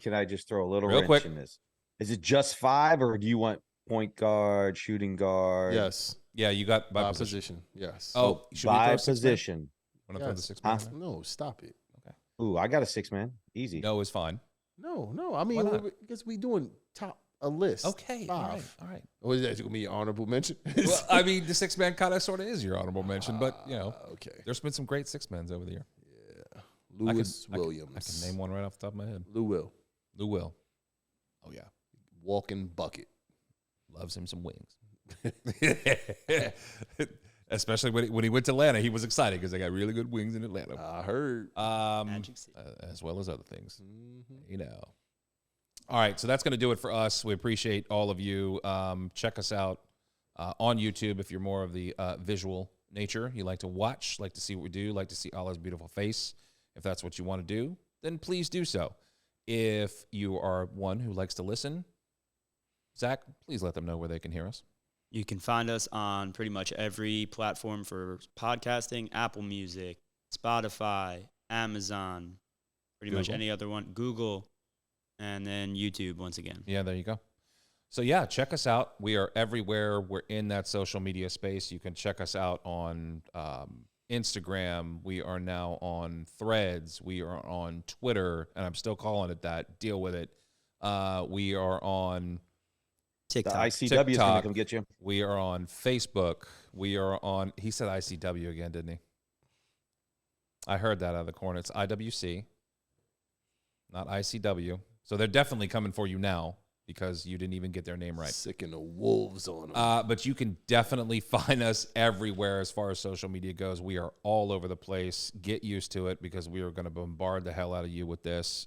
can I just throw a little Real wrench quick. in this? Is it just 5, or do you want point guard, shooting guard? Yes. Yeah, you got by By position. position. Yes. Oh, should we by throw 6 man? position. Want to throw the Yes. 6 man? Huh? in there? No, stop it. Ooh, I got a 6-man. Easy. No is fine. No. I mean, not? because we doing a list. Okay. 5. All right. Or is that going to be your honorable mention? Well, I mean, the 6 man kind of sort of is your honorable mention, but you know, Okay. there's been some great 6-mans over the year. Lewis I Williams. can name one right off the top of my head. Lou Will. Lou Will. Oh yeah, Walking bucket. loves him some wings. Especially when he went to Atlanta, he was excited because they got really good wings in Atlanta. I heard. Magic City. As well as other things. Mhm. You know. All right, so that's going to do it for us. We appreciate all of you. Check us out on YouTube if you're more of the visual nature. You like to watch, like to see what we do, like to see Allah's beautiful face. If that's what you want to do, then please do so. If you are one who likes to listen, Zach, please let them know where they can hear us. You can find us on pretty much every platform for podcasting: Apple Music, Spotify, Amazon, pretty much Google. any other one, Google, and then YouTube once again. Yeah, there you go. So yeah, check us out. We are everywhere. We're in that social media space. You can check us out on Instagram. We are now on Threads. We are on Twitter, and I'm still calling it that. Deal with it. We are on The TikTok. ICW is going TikTok. to come get you. We are on Facebook. We are on. He said ICW again, didn't he? I heard that out of the corner. It's IWC, not ICW. So they're definitely coming for you now because you didn't even get their name right. Sicking the wolves on them. But you can definitely find us everywhere as far as social media goes. We are all over the place. Get used to it because we are going to bombard the hell out of you with this.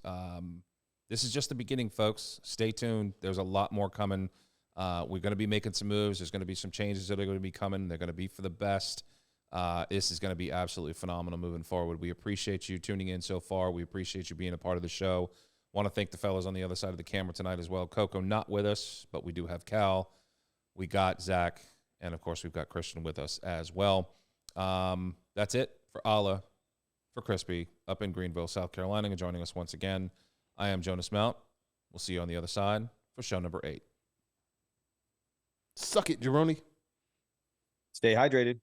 This is just the beginning, folks. Stay tuned. There's a lot more coming. We're going to be making some moves. There's going to be some changes that are going to be coming. They're going to be for the best. This is going to be absolutely phenomenal moving forward. We appreciate you tuning in so far. We appreciate you being a part of the show. Want to thank the fellas on the other side of the camera tonight as well. Coco not with us, but we do have Cal. We got Zach, and of course we've got Christian with us as well. That's it for Allah, for Crispy, up in Greenville, South Carolina, and joining us once again. I am Jonas Mount. We'll see you on the other side for show number 8. Suck it, Jeroni. Stay hydrated.